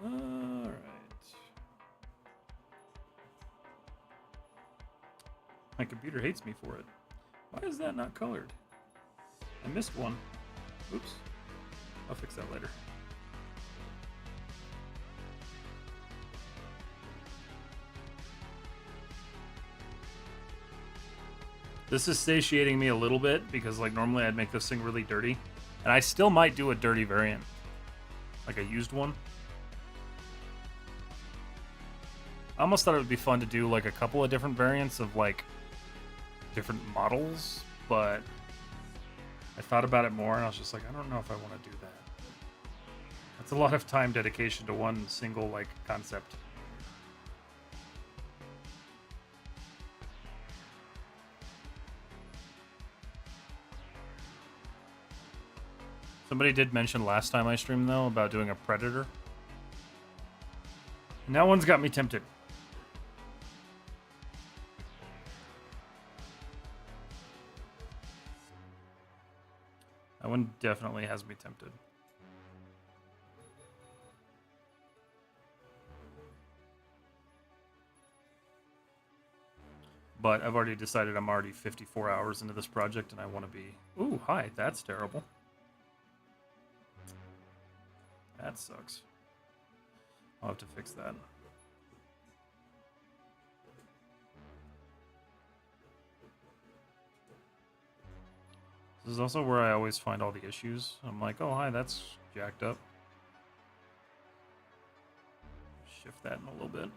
Alright. My computer hates me for it. Why is that not colored? I missed one. Oops. I'll fix that later. This is satiating me a little bit because like normally I'd make this thing really dirty. And I still might do a dirty variant. Like a used one. I almost thought it would be fun to do like a couple of different variants of like different models, but I thought about it more and I was just like, I don't know if I want to do that. That's a lot of time dedication to one single like concept. Somebody did mention last time I streamed, though, about doing a Predator. And that one's got me tempted. That one definitely has me tempted. But I've already decided I'm already 54 hours into this project and I want to be... Ooh, hi, that's terrible. That sucks. I'll have to fix that. This is also where I always find all the issues. I'm like, oh, hi, that's jacked up. Shift that in a little bit.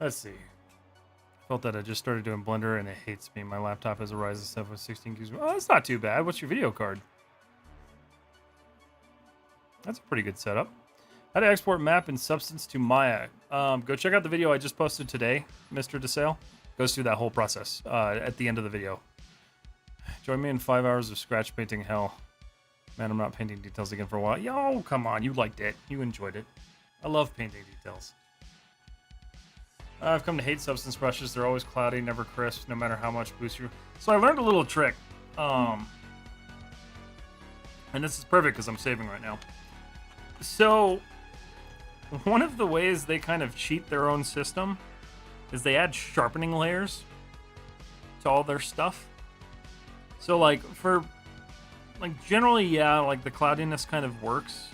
Let's see. Felt that I just started doing Blender and it hates me. My laptop has a Ryzen 7 with 16 gigs. Oh, that's not too bad. What's your video card? That's a pretty good setup. How to export map and substance to Maya. Go check out the video I just posted today, Mr. DeSale. Goes through that whole process at the end of the video. Join me in 5 hours of scratch painting hell. Man, I'm not painting details again for a while. Yo, come on. You liked it. You enjoyed it. I love painting details. I've come to hate substance brushes. They're always cloudy, never crisp, no matter how much boost you. So I learned a little trick. And this is perfect because I'm saving right now. So one of the ways they kind of cheat their own system is they add sharpening layers to all their stuff. So like generally, yeah, like the cloudiness kind of works.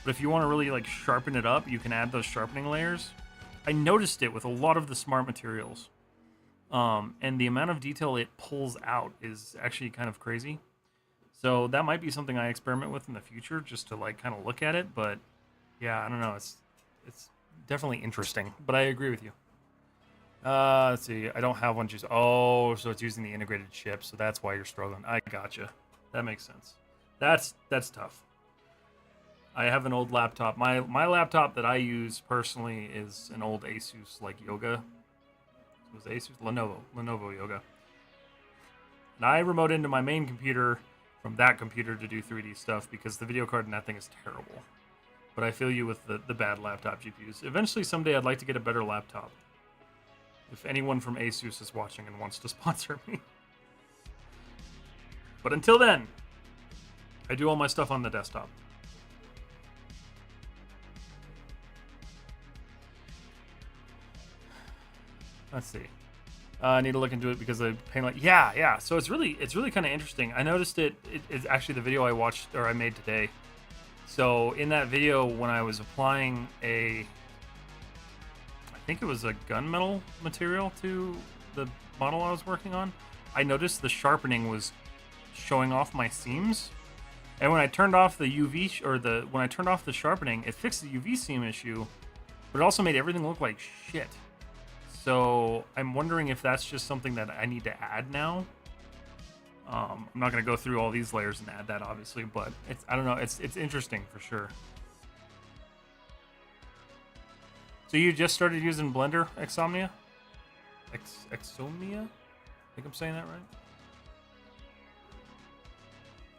But if you want to really like sharpen it up, you can add those sharpening layers. I noticed it with a lot of the smart materials. And the amount of detail it pulls out is actually kind of crazy. So that might be something I experiment with in the future just to like kind of look at it. But yeah, I don't know. It's definitely interesting. But I agree with you. Let's see. I don't have one just... Oh, so it's using the integrated chip. So that's why you're struggling. I gotcha. That makes sense. That's tough. I have an old laptop. My laptop that I use personally is an old Asus like Yoga. It was Asus Lenovo Yoga. And I remote into my main computer from that computer to do 3D stuff because the video card in that thing is terrible. But I feel you with the bad laptop GPUs. Eventually, someday, I'd like to get a better laptop. If anyone from Asus is watching and wants to sponsor me. But until then, I do all my stuff on the desktop. Let's see. I need to look into it because I paint like yeah. So it's really kind of interesting. I noticed it's actually the video I watched or I made today. So in that video, when I was applying I think it was a gunmetal material to the model I was working on, I noticed the sharpening was showing off my seams. And when I turned off the UV when I turned off the sharpening, it fixed the UV seam issue, but it also made everything look like shit. So I'm wondering if that's just something that I need to add now. I'm not going to go through all these layers and add that, obviously, but I don't know. It's interesting for sure. So you just started using Blender, Exomnia? Exomnia? I think I'm saying that right.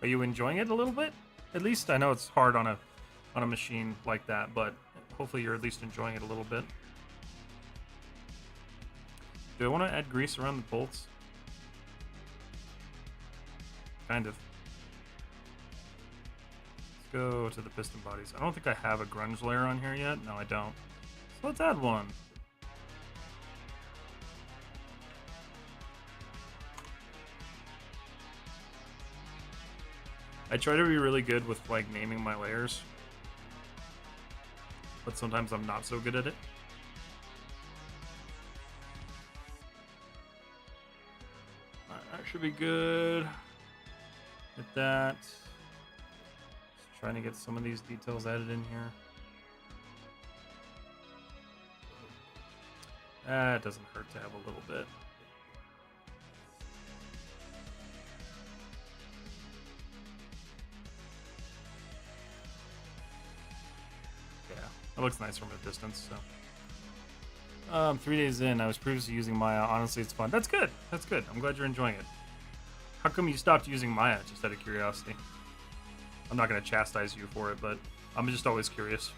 Are you enjoying it a little bit? At least I know it's hard on a machine like that, but hopefully you're at least enjoying it a little bit. Do I want to add grease around the bolts? Kind of. Let's go to the piston bodies. I don't think I have a grunge layer on here yet. No, I don't. So let's add one. I try to be really good with like naming my layers, but sometimes I'm not so good at it. That should be good. Hit that. Just trying to get some of these details added in here. It doesn't hurt to have a little bit. Yeah, it looks nice from a distance. So, 3 days in, I was previously using Maya. Honestly, it's fun. That's good. That's good. I'm glad you're enjoying it. How come you stopped using Maya? Just out of curiosity. I'm not going to chastise you for it, but I'm just always curious.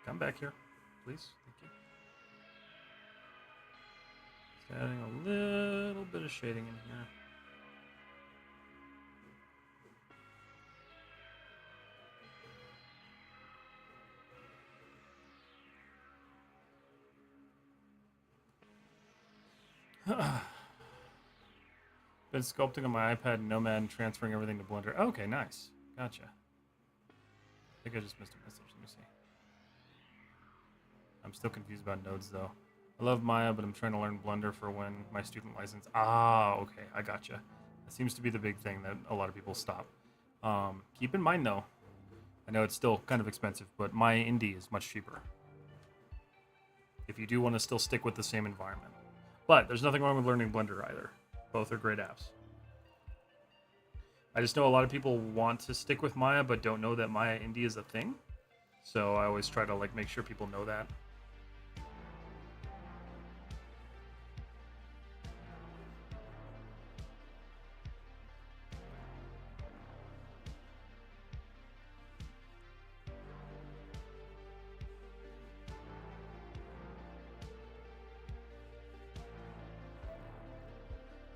Come back here, please. Thank you. Just adding a little bit of shading in here. Been sculpting on my iPad Nomad and transferring everything to Blender. Okay, nice. Gotcha. I think I just missed a message. Let me see. I'm still confused about nodes, though. I love Maya, but I'm trying to learn Blender for when my student license. Ah, okay, I gotcha. That seems to be the big thing that a lot of people stop. Keep in mind though, I know it's still kind of expensive, but Maya Indie is much cheaper. If you do want to still stick with the same environment. But there's nothing wrong with learning Blender either. Both are great apps. I just know a lot of people want to stick with Maya, but don't know that Maya Indie is a thing. So I always try to like make sure people know that.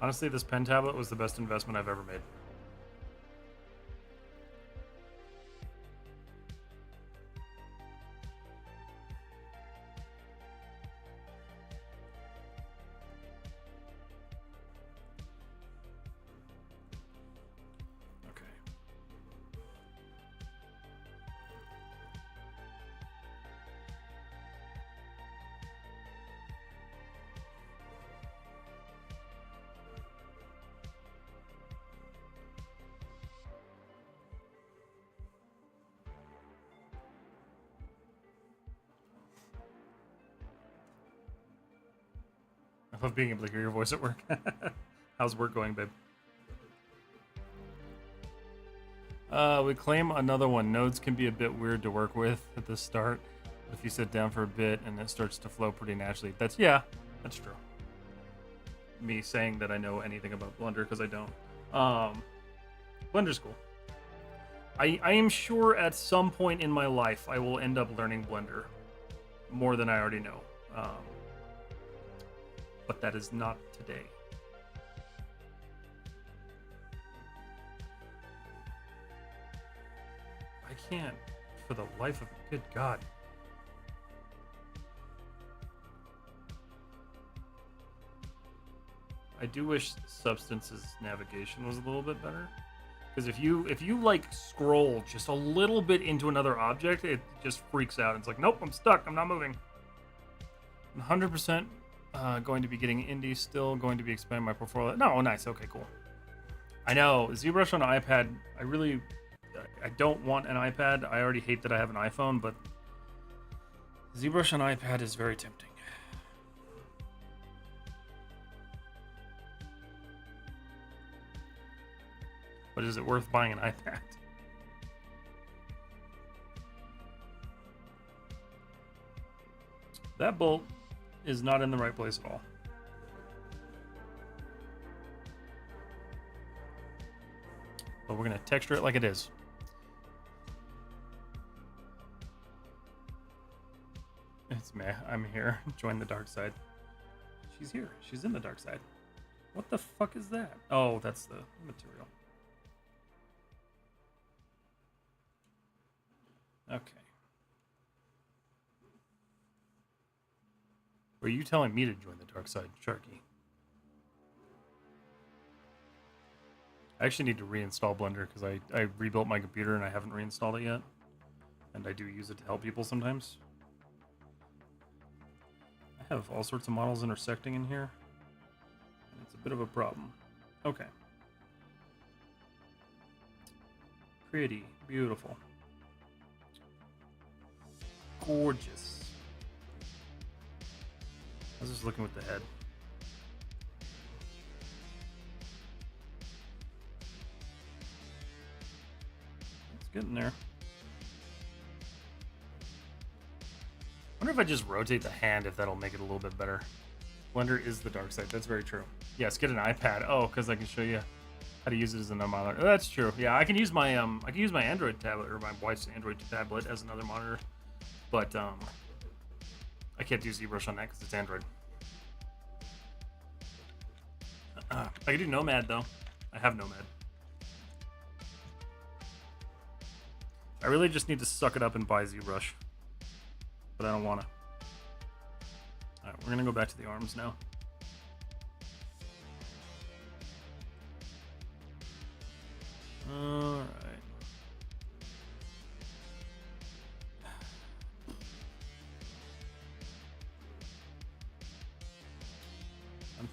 Honestly, this pen tablet was the best investment I've ever made. Okay. I love being able to hear your voice at work. How's work going, babe? We claim another one. Nodes can be a bit weird to work with at the start. If you sit down for a bit and it starts to flow pretty naturally. That's true. Me saying that I know anything about Blender because I don't. Blender's cool. I am sure at some point in my life I will end up learning Blender more than I already know. But that is not today. I can't, for the life of good God. I do wish Substance's navigation was a little bit better. Because if you like scroll just a little bit into another object, it just freaks out. It's like, nope, I'm stuck. I'm not moving. I'm 100% going to be getting indie. Still going to be expanding my portfolio. No, nice. Okay, cool. I know ZBrush on iPad. I don't want an iPad. I already hate that I have an iPhone, but ZBrush on iPad is very tempting. But is it worth buying an iPad? That bolt is not in the right place at all. But we're going to texture it like it is. It's meh. I'm here. Join the dark side. She's here. She's in the dark side. What the fuck is that? Oh, that's the material. Okay. Were you telling me to join the dark side, Sharky? I actually need to reinstall Blender because I rebuilt my computer and I haven't reinstalled it yet. And I do use it to help people sometimes. I have all sorts of models intersecting in here. And it's a bit of a problem. Okay. Pretty. Beautiful. Gorgeous. I was just looking with the head. It's getting there. I wonder if I just rotate the hand, if that'll make it a little bit better. Blender is the dark side. That's very true. Yes, get an iPad. Oh, because I can show you how to use it as another monitor. Oh, that's true. Yeah, I can use my Android tablet or my wife's Android tablet as another monitor, but I can't do ZBrush on that because it's Android. I can do Nomad though. I have Nomad. I really just need to suck it up and buy ZBrush, but I don't want to. All right, we're gonna go back to the arms now. All right.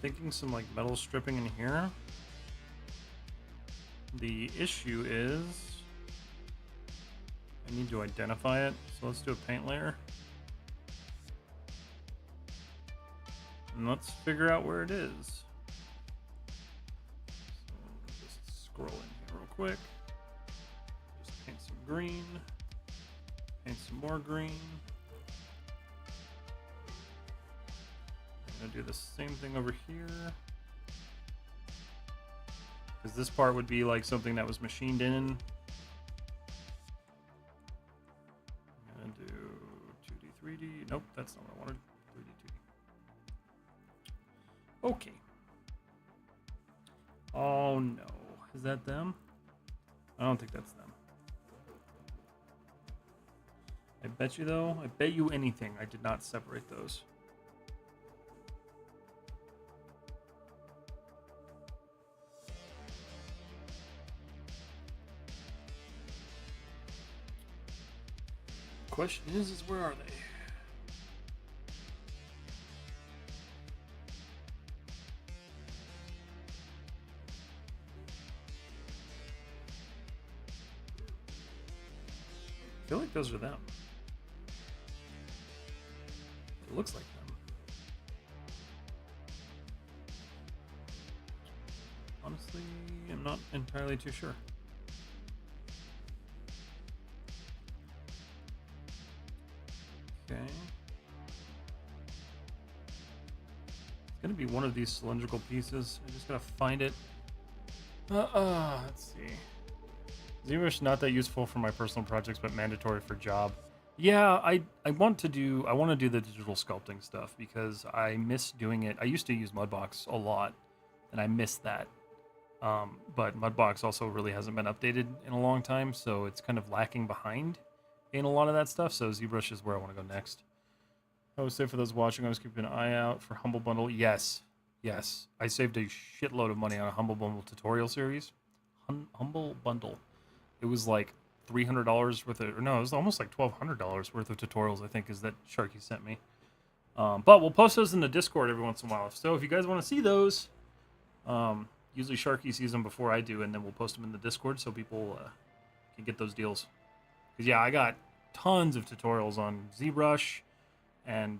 thinking some like metal stripping in here. The issue is I need to identify it, so let's do a paint layer. And let's figure out where it is. So just scroll in here real quick. Just paint some green. Paint some more green. I'm gonna do the same thing over here. Because this part would be like something that was machined in. I'm gonna do 2D, 3D. Nope, that's not what I wanted. 3D, 2D. Okay. Oh no. Is that them? I don't think that's them. I bet you though, I bet you anything, I did not separate those. Question is where are they? I feel like those are them. It looks like them. Honestly, I'm not entirely too sure. Okay. It's gonna be one of these cylindrical pieces. I just gotta find it. Let's see. ZBrush not that useful for my personal projects, but mandatory for job. Yeah, I want to do the digital sculpting stuff because I miss doing it. I used to use Mudbox a lot, and I miss that. But Mudbox also really hasn't been updated in a long time, so it's kind of lacking behind in a lot of that stuff. So ZBrush is where I want to go next. I would say for those watching, I was keeping an eye out for Humble Bundle. Yes. I saved a shitload of money on a Humble Bundle tutorial series. Humble Bundle. It was like $300 worth of, or no, it was almost like $1,200 worth of tutorials, I think, is that Sharky sent me. But we'll post those in the Discord every once in a while. So if you guys want to see those, usually Sharky sees them before I do, and then we'll post them in the Discord so people can get those deals. Because, yeah, I got tons of tutorials on ZBrush and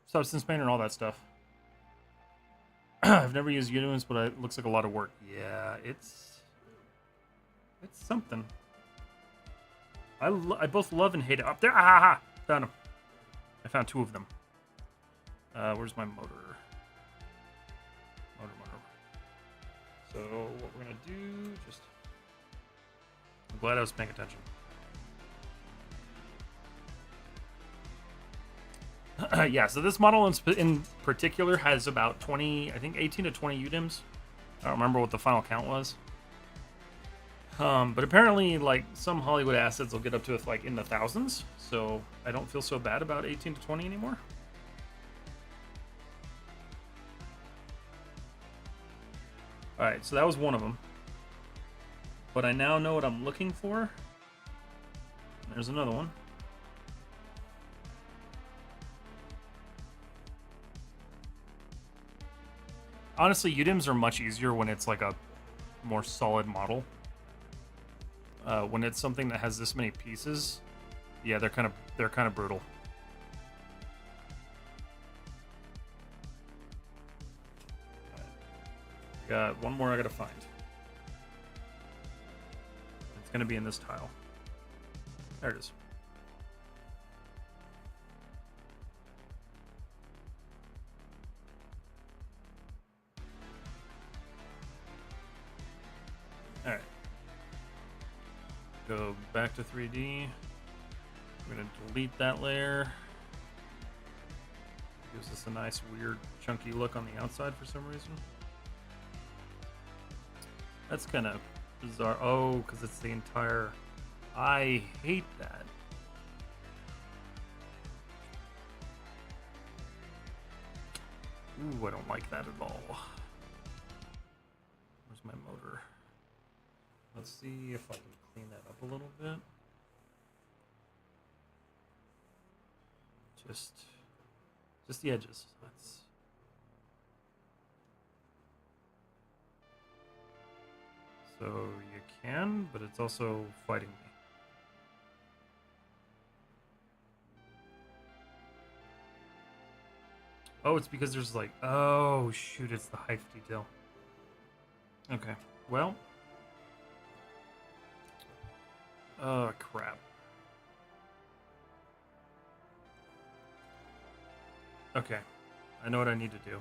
Substance Painter and all that stuff. I've never used Uniments, but it looks like a lot of work. Yeah, it's something. I both love and hate it. Up there! Ah! Found them. I found two of them. Where's my motor? Motor. So what we're gonna do, I'm glad I was paying attention. Yeah, so this model in particular has about 20, I think 18 to 20 UDIMs. I don't remember what the final count was. But apparently, like, some Hollywood assets will get up to like in the thousands, so I don't feel so bad about 18 to 20 anymore. Alright, so that was one of them. But I now know what I'm looking for. There's another one. Honestly, UDIMs are much easier when it's like a more solid model. When it's something that has this many pieces, yeah, they're kind of brutal. Got one more I gotta find. It's gonna be in this tile. There it is. Alright. Go back to 3D. I'm gonna delete that layer. Gives us a nice, weird, chunky look on the outside for some reason. That's kind of bizarre. Oh, because it's the entire... I hate that. Ooh, I don't like that at all. Where's my motor? Let's see if I can clean that up a little bit. Just the edges. So you can, but it's also fighting me. Oh, it's because there's like... Oh, shoot, it's the height detail. Okay, well... Oh, crap. Okay, I know what I need to do.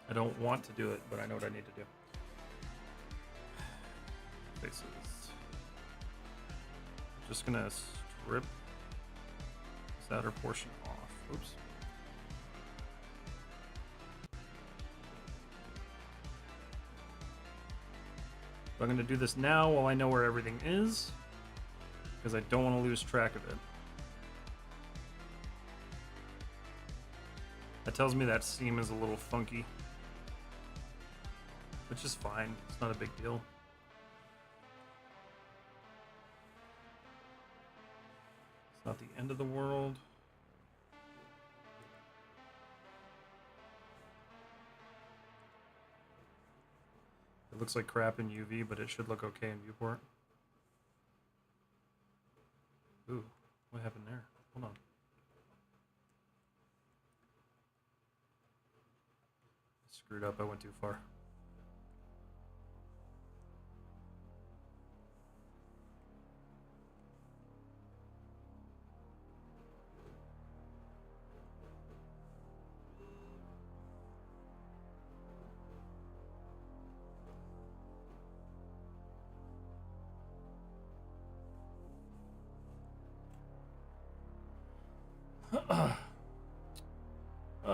I don't want to do it, but I know what I need to do. Faces. Just gonna strip this outer portion off. Oops. I'm gonna do this now while I know where everything is, because I don't want to lose track of it. That tells me that seam is a little funky, which is fine. It's not a big deal. It's not the end of the world. It looks like crap in UV, but it should look okay in viewport. Ooh, what happened there? Hold on. Screwed up, I went too far.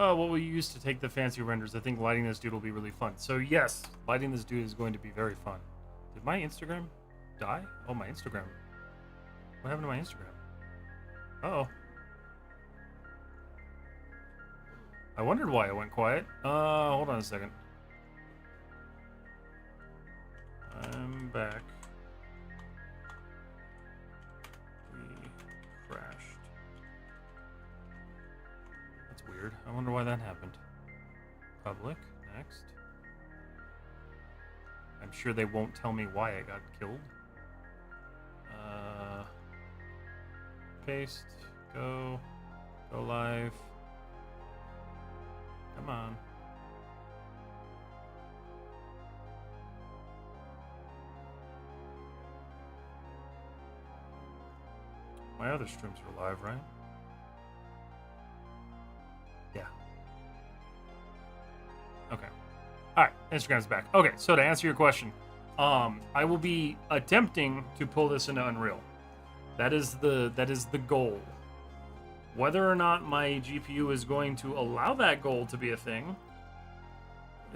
What will you use to take the fancy renders? I think lighting this dude will be really fun. So yes, lighting this dude is going to be very fun. Did my Instagram die? Oh, my Instagram. What happened to my Instagram? Uh-oh. I wondered why it went quiet. Hold on a second. I'm back. We crashed. Weird. I wonder why that happened. Public. Next. I'm sure they won't tell me why I got killed. Paste. Go. Go live. Come on. My other streams are live, right? Yeah. Okay. All right. Instagram's back. Okay. So to answer your question, I will be attempting to pull this into Unreal. That is the goal. Whether or not my GPU is going to allow that goal to be a thing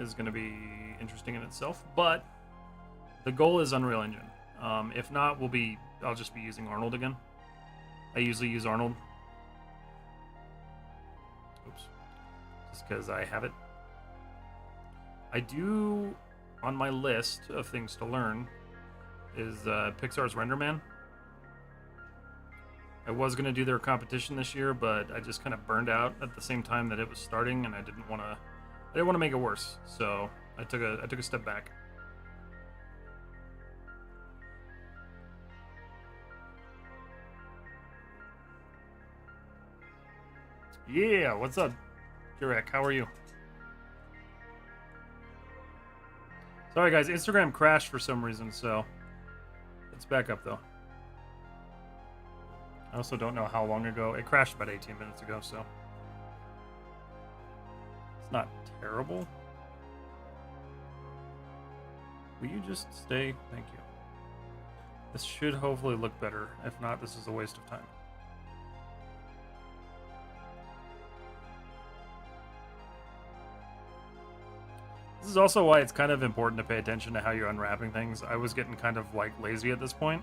is going to be interesting in itself. But the goal is Unreal Engine. If not, I'll just be using Arnold again. I usually use Arnold. Oops. Just because I have it. I do, on my list of things to learn, is Pixar's RenderMan. I was going to do their competition this year, but I just kind of burned out at the same time that it was starting, and I didn't want to make it worse. So I took a step back. Yeah, what's up, Jurek? How are you? Sorry, guys. Instagram crashed for some reason, so it's back up, though. I also don't know how long ago. It crashed about 18 minutes ago, so it's not terrible. Will you just stay? Thank you. This should hopefully look better. If not, this is a waste of time. This is also why it's kind of important to pay attention to how you're unwrapping things. I was getting kind of like lazy at this point.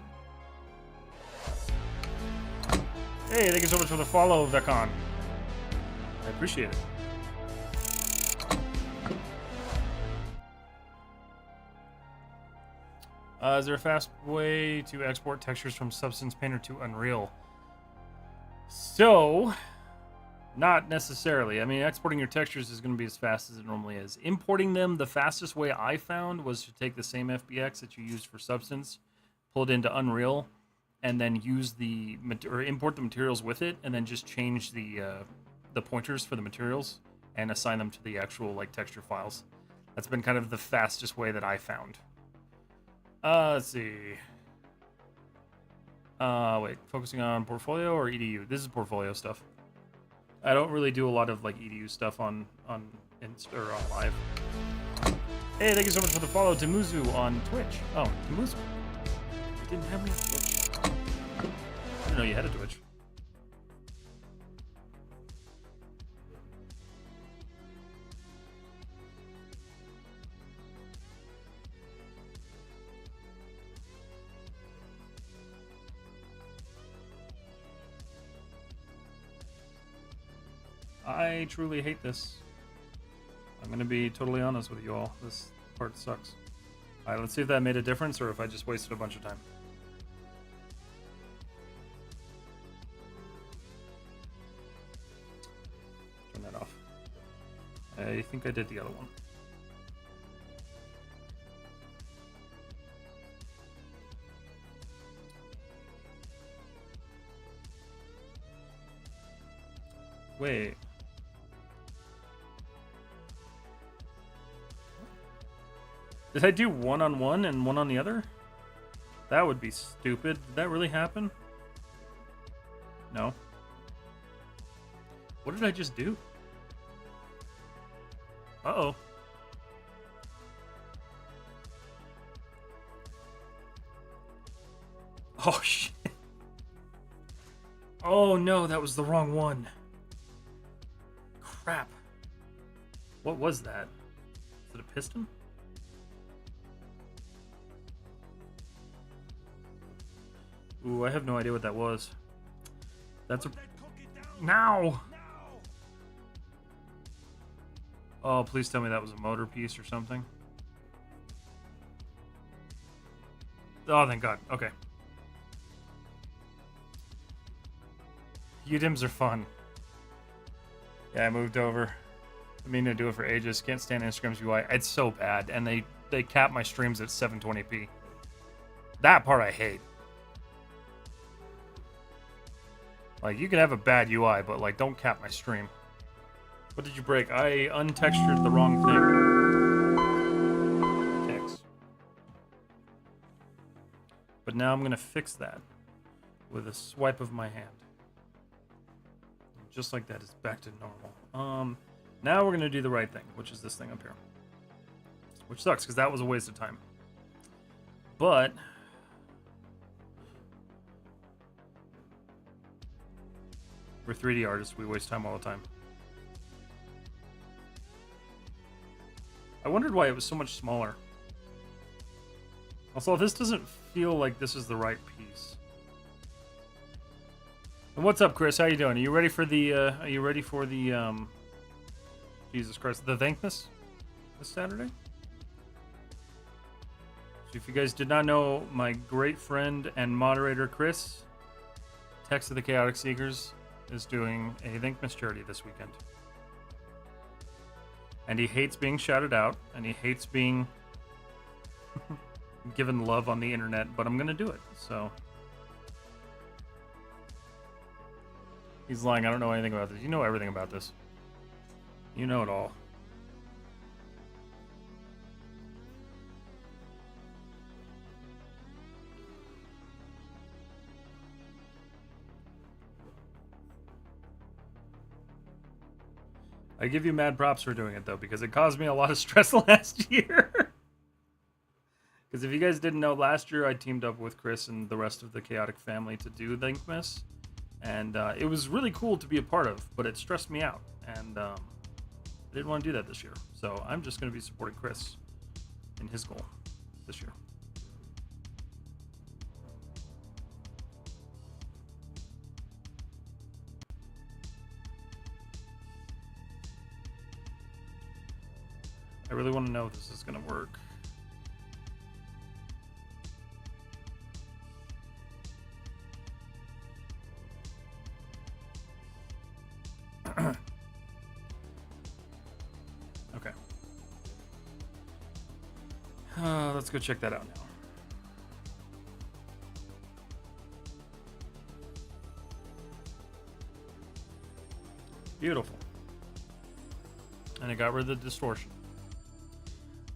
Hey, thank you so much for the follow, Vecon. I appreciate it. Is there a fast way to export textures from Substance Painter to Unreal? So, Not necessarily. I mean, exporting your textures is going to be as fast as it normally is. Importing them, the fastest way I found was to take the same FBX that you used for Substance, pull it into Unreal, and then use or import the materials with it, and then just change the pointers for the materials and assign them to the actual like texture files. That's been kind of the fastest way that I found. Let's see. Wait, focusing on portfolio or EDU? This is portfolio stuff. I don't really do a lot of like EDU stuff on Insta or on live. Hey, thank you so much for the follow, Timuzu on Twitch. Oh, Timuzu. You didn't have me on Twitch. I didn't know you had a Twitch. I truly hate this. I'm gonna be totally honest with you all. This part sucks. Alright, let's see if that made a difference or if I just wasted a bunch of time. Turn that off. I think I did the other one. Wait. Did I do one on one and one on the other? That would be stupid. Did that really happen? No. What did I just do? Uh-oh. Oh, shit. Oh, no, that was the wrong one. Crap. What was that? Is it a piston? Ooh, I have no idea what that was. That's a... Now! Oh, please tell me that was a motor piece or something. Oh, thank God. Okay. UDIMs are fun. Yeah, I moved over. I mean to do it for ages. Can't stand Instagram's UI. It's so bad. And they cap my streams at 720p. That part I hate. Like, you can have a bad UI, but, like, don't cap my stream. What did you break? I untextured the wrong thing. Text. But now I'm going to fix that with a swipe of my hand. Just like that, it's back to normal. Now we're going to do the right thing, which is this thing up here. Which sucks, because that was a waste of time. But... we're 3D artists, we waste time all the time. I wondered why it was so much smaller. Also, this doesn't feel like this is the right piece. And what's up, Chris? How you doing? Are you ready for the, Jesus Christ, the Thankmas this Saturday? So if you guys did not know, my great friend and moderator, Chris, Text of the Chaotic Seekers, is doing a Thankmas charity this weekend. And he hates being shouted out, and he hates being given love on the internet, but I'm gonna do it, so. He's lying, I don't know anything about this. You know everything about this. You know it all. I give you mad props for doing it, though, because it caused me a lot of stress last year. Because if you guys didn't know, last year I teamed up with Chris and the rest of the Chaotic family to do Thankmas. And it was really cool to be a part of, but it stressed me out. And I didn't want to do that this year. So I'm just going to be supporting Chris in his goal this year. I really want to know if this is going to work. let's go check that out now. Beautiful. And it got rid of the distortion.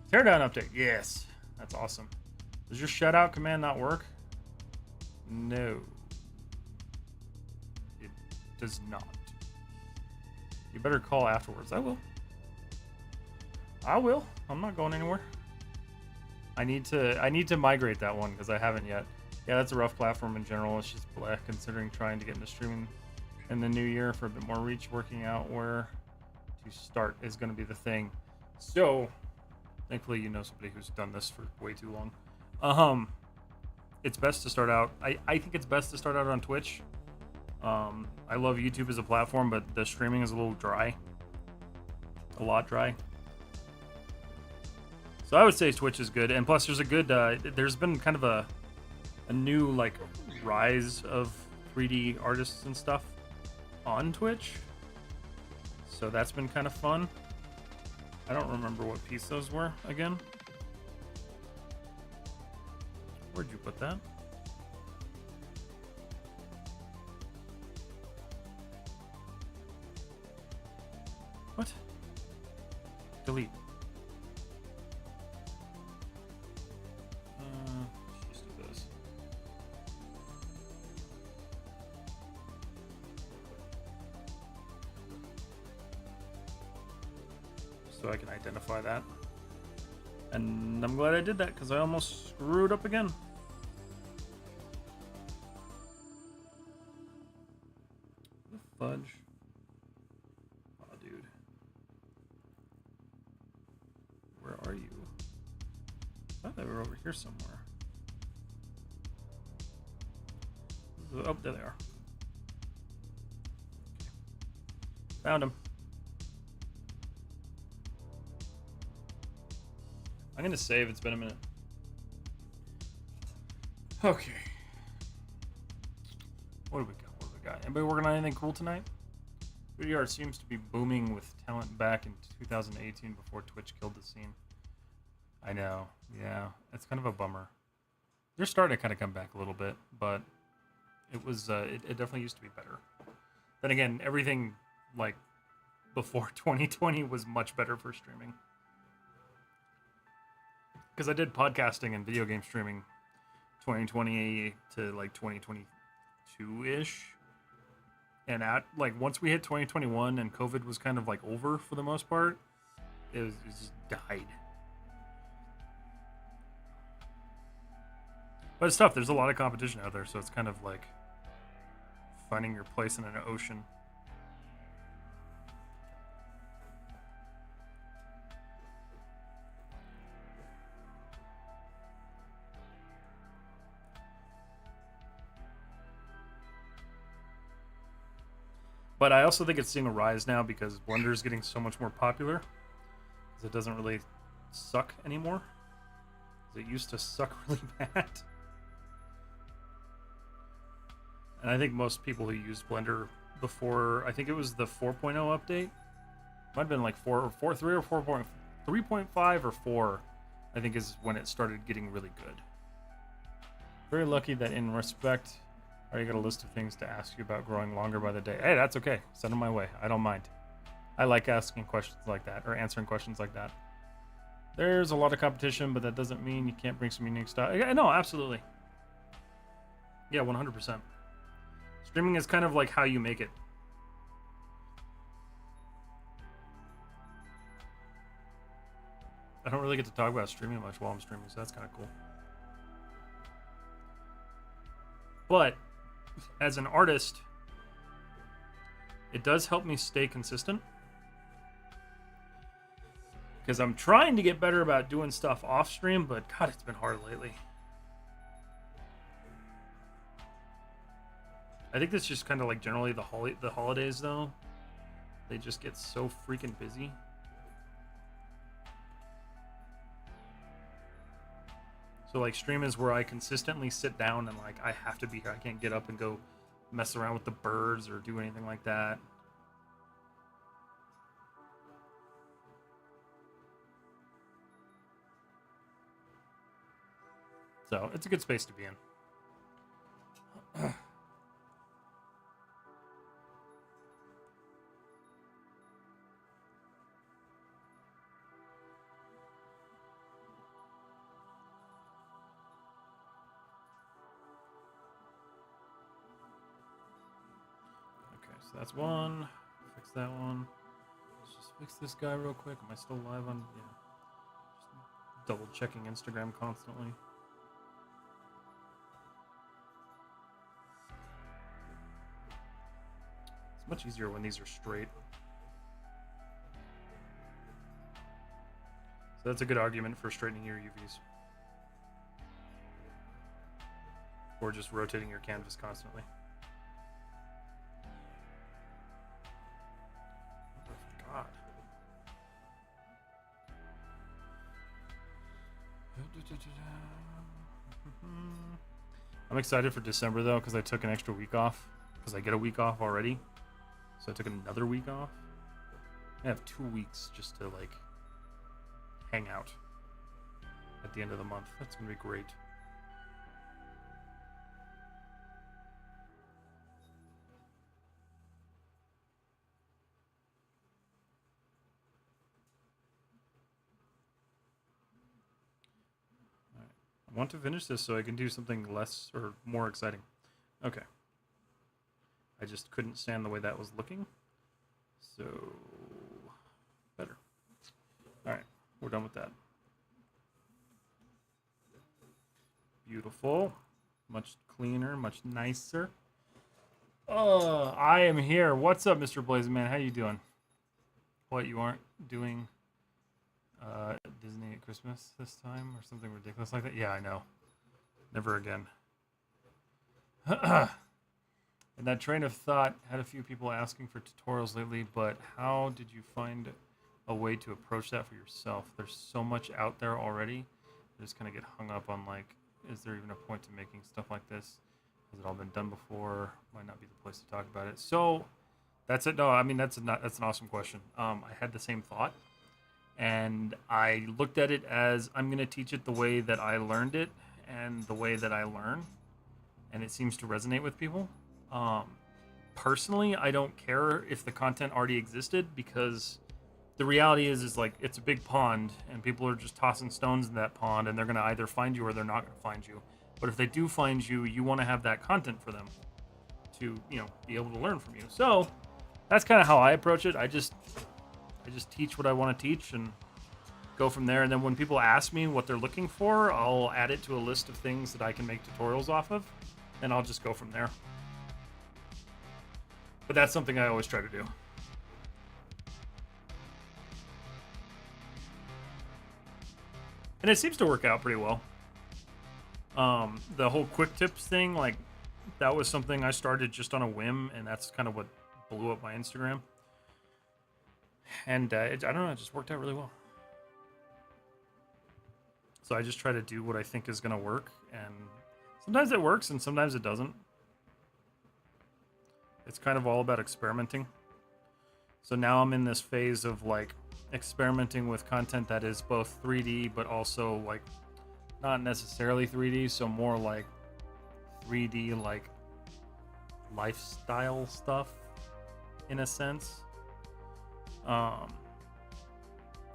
Teardown update. Yes. That's awesome. Does your shutout command not work? No. It does not. You better call afterwards. I will. I will. I'm not going anywhere. I need to migrate that one because I haven't yet. Yeah, that's a rough platform in general. It's just black considering trying to get into streaming in the new year for a bit more reach. Working out where to start is going to be the thing. So, thankfully, you know somebody who's done this for way too long. It's best to start out. I think it's best to start out on Twitch. I love YouTube as a platform, but the streaming is a little dry. A lot dry. So I would say Twitch is good, and plus there's a good. There's been kind of a new like rise of 3D artists and stuff on Twitch. So that's been kind of fun. I don't remember what piece those were again. Where'd you put that? What? Delete. Let's just do this. So I can identify that. And I'm glad I did that because I almost screwed up again. The fudge. Oh, dude. Where are you? I thought they were over here somewhere. Oh, there they are. Okay. Found them. I'm gonna save. It's been a minute. Okay. What do we got? What do we got? Anybody working on anything cool tonight? Video art seems to be booming with talent back in 2018 before Twitch killed the scene. I know. Yeah, it's kind of a bummer. They're starting to kind of come back a little bit, but it was it definitely used to be better. Then again, everything like before 2020 was much better for streaming. Because I did podcasting and video game streaming 2020 to like 2022-ish. And at like once we hit 2021 and COVID was kind of like over for the most part, it just died. But it's tough. There's a lot of competition out there, so it's kind of like finding your place in an ocean. But I also think it's seeing a rise now because Blender is getting so much more popular. Because it doesn't really suck anymore. It used to suck really bad. And I think most people who used Blender before, I think it was the 4.0 update. Might have been like 3 or 3.5 or 4, I think is when it started getting really good. Very lucky that in respect, I already got a list of things to ask you about growing longer by the day. Hey, that's okay. Send them my way. I don't mind. I like asking questions like that or answering questions like that. There's a lot of competition, but that doesn't mean you can't bring some unique style. No, absolutely. Yeah, 100%. Streaming is kind of like how you make it. I don't really get to talk about streaming much while I'm streaming, so that's kind of cool. But as an artist, it does help me stay consistent. Because I'm trying to get better about doing stuff off stream, but God, it's been hard lately. I think that's just kind of like generally the holidays, though. They just get so freaking busy. So like stream is where I consistently sit down and like I have to be here. I can't get up and go mess around with the birds or do anything like that. So it's a good space to be in. So that's one. Fix that one. Let's just fix this guy real quick. Am I still live on? Yeah. Just double checking Instagram constantly. It's much easier when these are straight. So that's a good argument for straightening your UVs. Or just rotating your canvas constantly. God. I'm excited for December though, because I took an extra week off. Because I get a week off already. So I took another week off. I have 2 weeks just to like hang out at the end of the month. That's gonna be great. I want to finish this so I can do something less or more exciting. Okay. I just couldn't stand the way that was looking. So, better. Alright, we're done with that. Beautiful. Much cleaner, much nicer. Oh, I am here. What's up, Mr. Blazeman? How you doing? What, you aren't doing Disney at Christmas this time or something ridiculous like that? Yeah, I know. Never again. And that train of thought had a few people asking for tutorials lately, but how did you find a way to approach that for yourself? There's so much out there already. I just kind of get hung up on like, is there even a point to making stuff like this? Has it all been done before? Might not be the place to talk about it. So that's it. No, I mean, that's an awesome question. I had the same thought. And I looked at it as I'm going to teach it the way that I learned it and the way that I learn. And it seems to resonate with people. Personally, I don't care if the content already existed because the reality is like it's a big pond and people are just tossing stones in that pond and they're going to either find you or they're not going to find you. But if they do find you, you want to have that content for them to, you know, be able to learn from you. So that's kind of how I approach it. I just teach what I want to teach and go from there. And then when people ask me what they're looking for, I'll add it to a list of things that I can make tutorials off of, and I'll just go from there. But that's something I always try to do. And it seems to work out pretty well. The whole quick tips thing, like, that was something I started just on a whim, and that's kind of what blew up my Instagram. And I don't know, it just worked out really well. So I just try to do what I think is going to work, and sometimes it works and sometimes it doesn't. It's kind of all about experimenting. So now I'm in this phase of like experimenting with content that is both 3D but also like not necessarily 3D, so more like 3D like lifestyle stuff in a sense.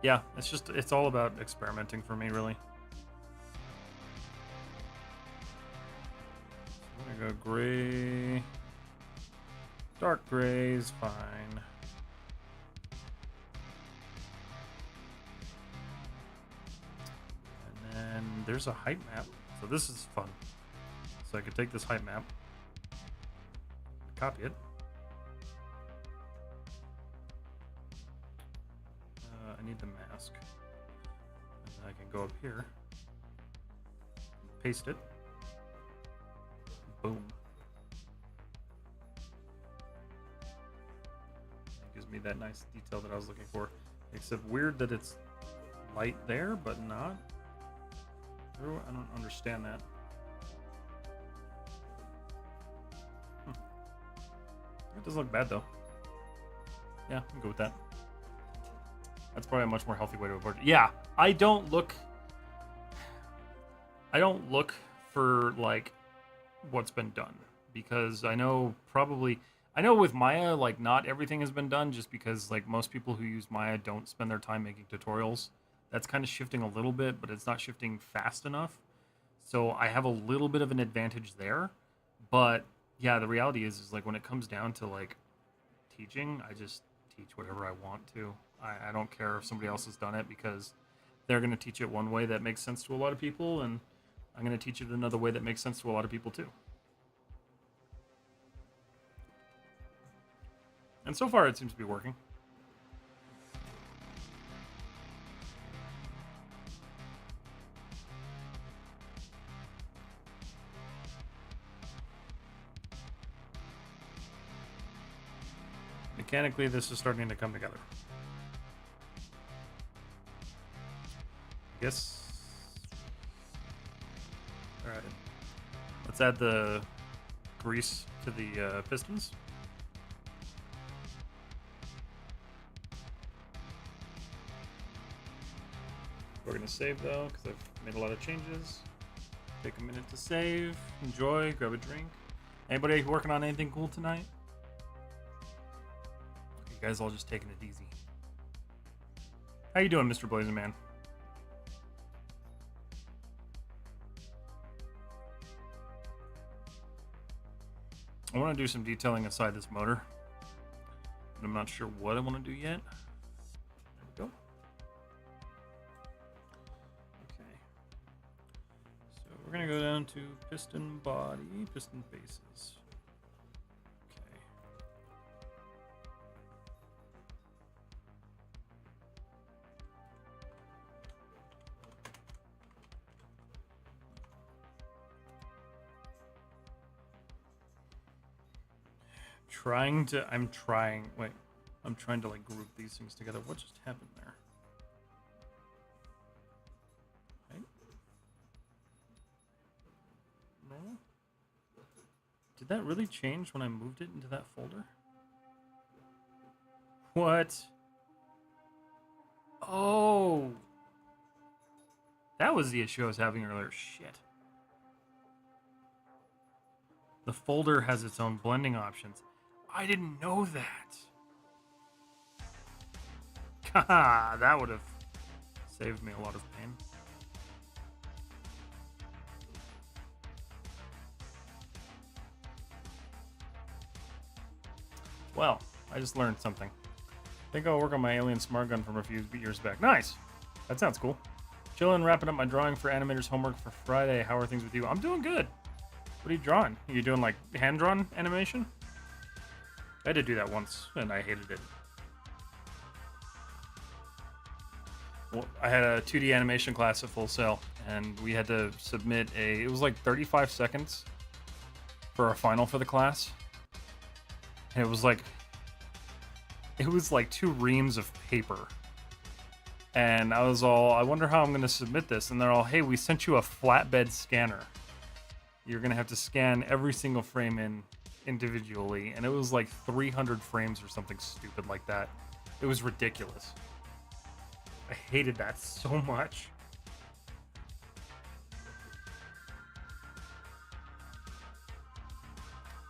Yeah, it's all about experimenting for me, really. I'm gonna go gray. Dark gray is fine. And then there's a height map. So this is fun. So I could take this height map, copy it. I need the mask. And then I can go up here, paste it. Boom. Gives me that nice detail that I was looking for. Except weird that it's light there, but not. I don't understand that. It doesn't look bad though. Yeah, I can go with that. That's probably a much more healthy way to approach it. Yeah, I don't I don't look for like what's been done because I know with Maya like not everything has been done just because like most people who use Maya don't spend their time making tutorials. That's kind of shifting a little bit, but it's not shifting fast enough. So I have a little bit of an advantage there. But yeah, the reality is like when it comes down to like teaching, I just teach whatever I want to. I don't care if somebody else has done it because they're going to teach it one way that makes sense to a lot of people, and I'm going to teach it another way that makes sense to a lot of people too. And so far, it seems to be working. Mechanically, this is starting to come together. I guess. All right. Let's add the grease to the pistons. We're going to save though, because I've made a lot of changes. Take a minute to save, enjoy, grab a drink. Anybody working on anything cool tonight? You guys all just taking it easy. How you doing, Mr. Blazing Man? I want to do some detailing inside this motor, but I'm not sure what I want to do yet. There we go. We're going to go down to piston body, piston faces. Okay. I'm trying to like group these things together. What just happened there? Did that really change when I moved it into that folder? What? Oh. That was the issue I was having earlier. Shit. The folder has its own blending options. I didn't know that. Haha, that would have saved me a lot of pain. Well, I just learned something. I think I'll work on my alien smart gun from a few years back. Nice! That sounds cool. Chillin', wrapping up my drawing for animator's homework for Friday. How are things with you? I'm doing good. What are you drawing? Are you doing like hand-drawn animation? I had to do that once, and I hated it. Well, I had a 2D animation class at Full Sail, and we had to submit it was like 35 seconds for a final for the class. And it was like 2 reams of paper. And I was all, I wonder how I'm going to submit this. And they're all, hey, we sent you a flatbed scanner. You're going to have to scan every single frame in individually. And it was like 300 frames or something stupid like that. It was ridiculous. I hated that so much.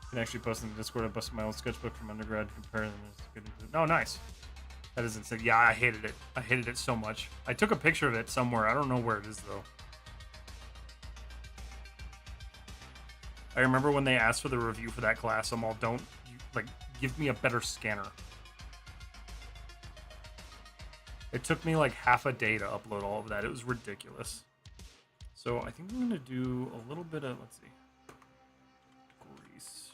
I can actually post in the Discord. I busted my old sketchbook from undergrad. Compare them. Oh, nice. That isn't said. Yeah, I hated it. I hated it so much. I took a picture of it somewhere. I don't know where it is though. I remember when they asked for the review for that class. I'm all, don't like give me a better scanner. It took me like half a day to upload all of that. It was ridiculous. So I think I'm gonna do a little bit of, let's see, grease.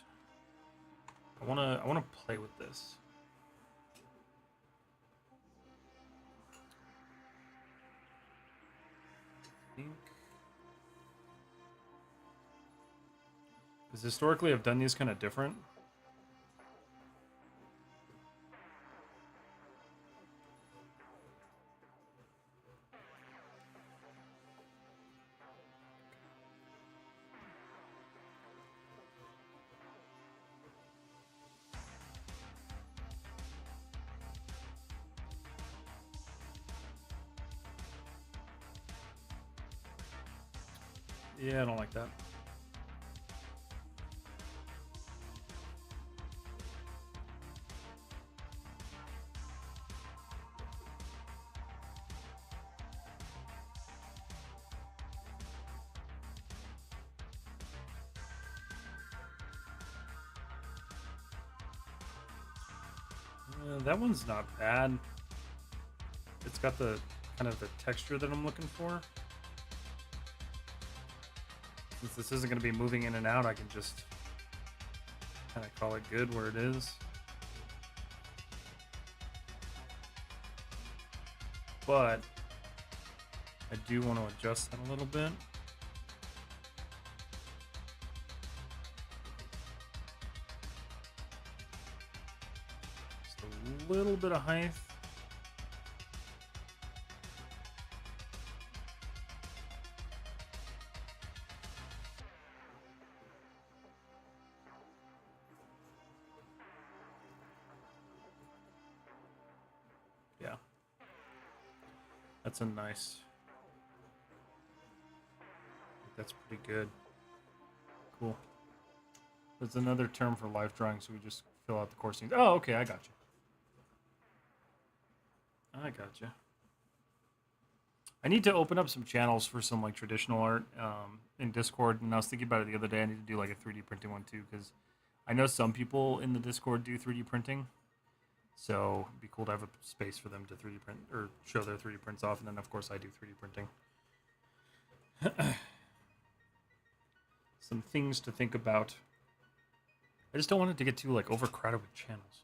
I wanna play with this. Because historically I've done these kind of different. Yeah, I don't like that. That one's not bad. It's got the kind of the texture that I'm looking for. Since this isn't going to be moving in and out, I can just kind of call it good where it is. But I do want to adjust that a little bit. Just a little bit of height. Yeah. That's a nice. That's pretty good. Cool. There's another term for life drawing, so we just fill out the core scenes. Oh, okay, I got you. I got you. I need to open up some channels for some like traditional art in Discord, and I was thinking about it the other day. I need to do like a 3D printing one too, because I know some people in the Discord do 3D printing, so it'd be cool to have a space for them to 3D print or show their 3D prints off, and then of course I do 3D printing. Some things to think about. I just don't want it to get too like overcrowded with channels.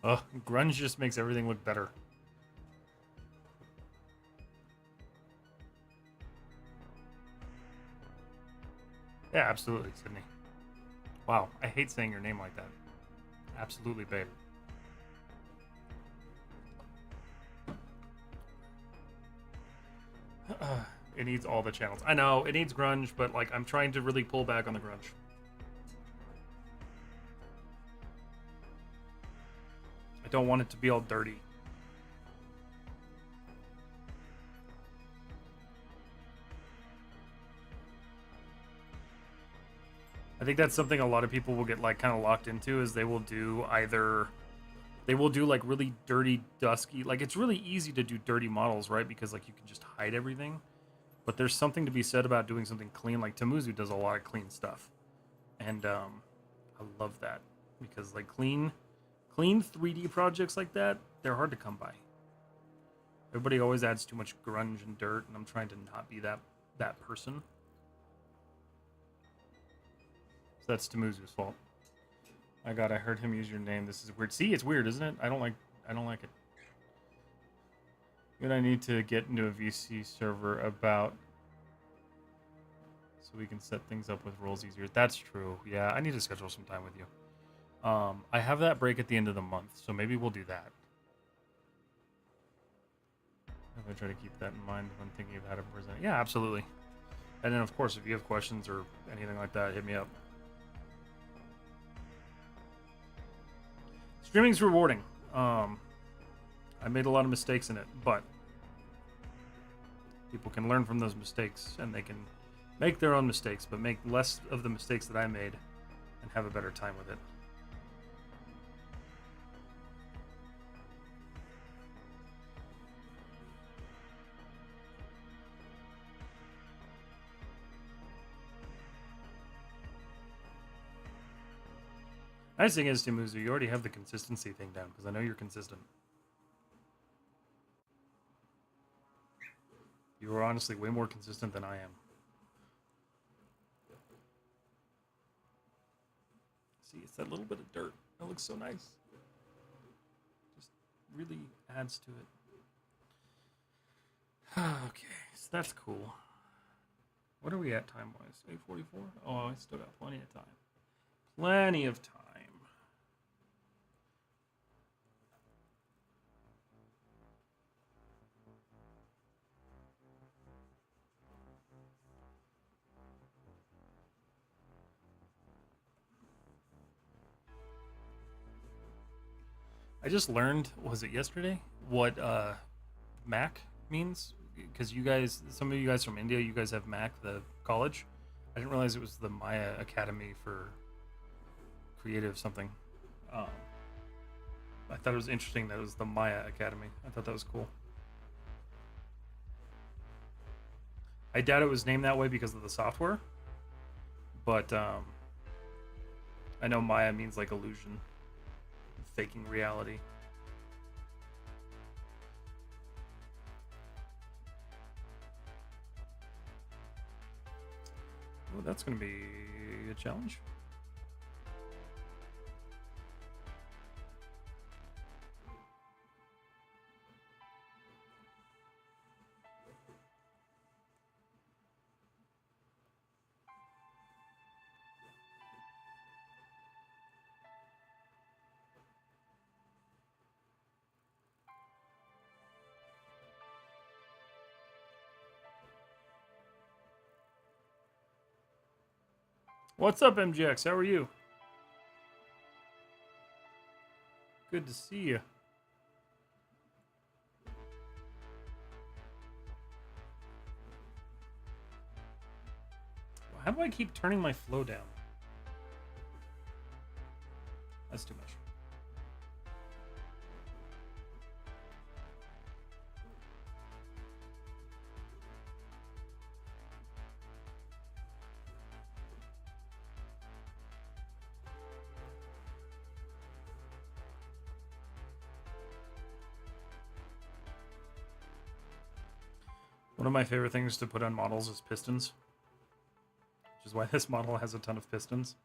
Ugh, grunge just makes everything look better. Yeah, absolutely, Sydney. Wow, I hate saying your name like that. Absolutely, babe. It needs all the channels. I know, it needs grunge, but like I'm trying to really pull back on the grunge. I don't want it to be all dirty. I think that's something a lot of people will get like kind of locked into is they will do like really dirty, dusky. Like it's really easy to do dirty models, right? Because like you can just hide everything. But there's something to be said about doing something clean. Like Tamuzu does a lot of clean stuff, and I love that because like clean 3D projects like that, they're hard to come by. Everybody always adds too much grunge and dirt, and I'm trying to not be that person. So that's Tamuzu's fault. I heard him use your name. This is weird. See, it's weird, isn't it? I don't like it. But I need to get into a VC server about so we can set things up with roles easier. That's true. Yeah, I need to schedule some time with you. I have that break at the end of the month, so maybe we'll do that. I'm gonna try to keep that in mind when thinking of how to present. Yeah, absolutely. And then, of course, if you have questions or anything like that, hit me up. Streaming's rewarding. I made a lot of mistakes in it, but people can learn from those mistakes, and they can make their own mistakes, but make less of the mistakes that I made and have a better time with it. Nice thing is, Timuzu, you already have the consistency thing down, because I know you're consistent. You are honestly way more consistent than I am. See, it's that little bit of dirt. That looks so nice. Just really adds to it. Okay, so that's cool. What are we at time-wise? 8:44? Oh, I still got plenty of time. Plenty of time. I just learned, was it yesterday, what Mac means? Because you guys, some of you guys from India, you guys have Mac, the college. I didn't realize it was the Maya Academy for Creative something. Um, I thought it was interesting that it was the Maya Academy. I thought that was cool. I doubt it was named that way because of the software, but I know Maya means like illusion, faking reality. Well, that's going to be a challenge. What's up, MGX? How are you? Good to see you. How do I keep turning my flow down? That's too much. One of my favorite things to put on models is pistons, which is why this model has a ton of pistons.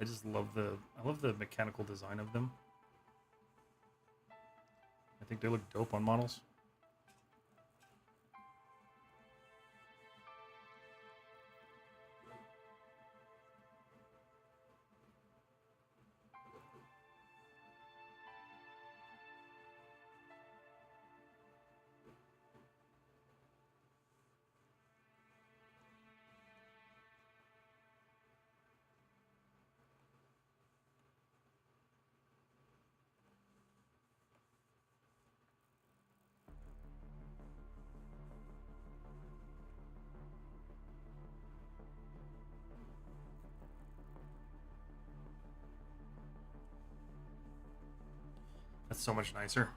I just love the mechanical design of them. I think they look dope on models. That's so much nicer.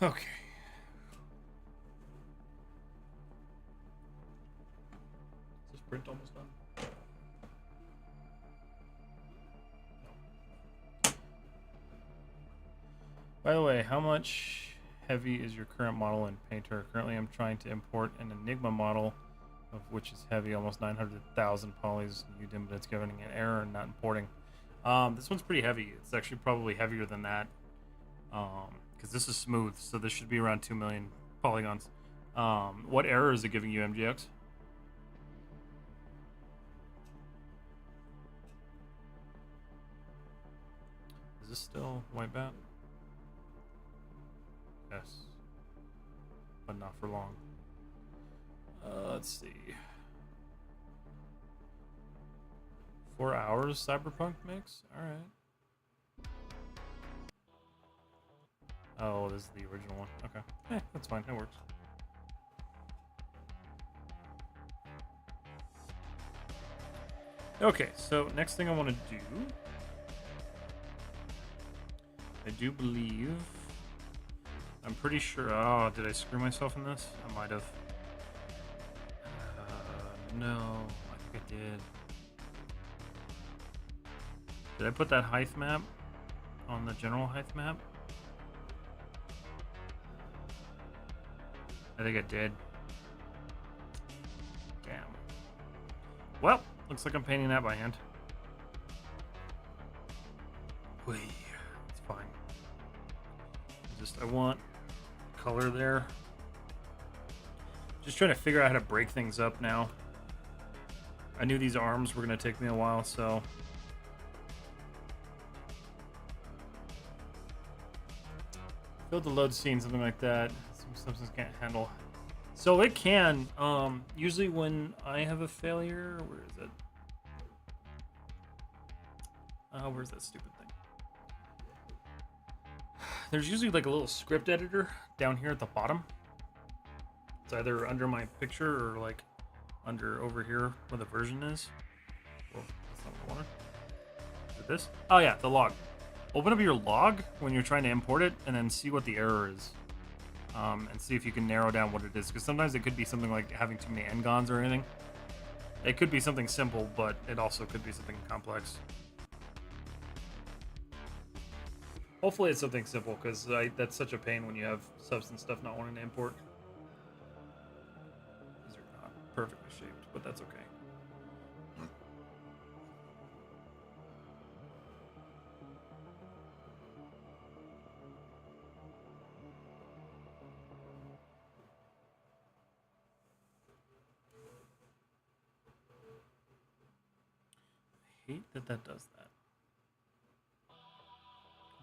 Okay. Is this print almost done? No. By the way, how much heavy is your current model in Painter? Currently, I'm trying to import an Enigma model, of which is heavy, almost 900,000 polys. But it's giving an error and not importing. This one's pretty heavy. It's actually probably heavier than that. Because this is smooth, so this should be around 2 million polygons. What error is it giving you, MGX? Is this still white bat? Yes. But not for long. Let's see. 4 hours cyberpunk mix? Alright. Oh, this is the original one. Okay. That's fine. It works. Okay, so next thing I want to do... I do believe... I'm pretty sure... Oh, did I screw myself in this? I might have. No, I think I did. Did I put that height map on the general height map? I think I did. Damn. Well, looks like I'm painting that by hand. Whee, it's fine. I want color there. Just trying to figure out how to break things up now. I knew these arms were going to take me a while, so... Build the load scene, something like that. Some substance can't handle. So it can. Usually when I have a failure, where is it? Where's that stupid thing? There's usually like a little script editor down here at the bottom. It's either under my picture or like under over here where the version is. Well, that's not what I wanted. Is it this? Oh yeah, the log. Open up your log when you're trying to import it and then see what the error is. And see if you can narrow down what it is. Because sometimes it could be something like having too many n-gons or anything. It could be something simple, but it also could be something complex. Hopefully it's something simple, because that's such a pain when you have substance stuff not wanting to import. These are not perfectly shaped, but that's okay. I hate that that does that.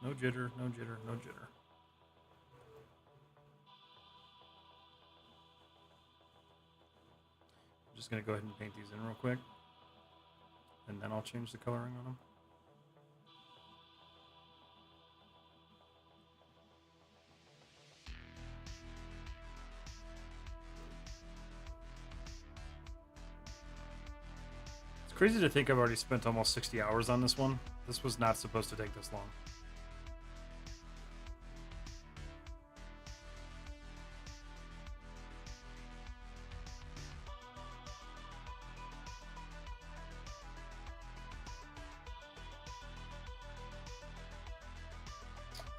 No jitter, no jitter, no jitter. I'm just going to go ahead and paint these in real quick. And then I'll change the coloring on them. It's crazy to think I've already spent almost 60 hours on this one. This was not supposed to take this long.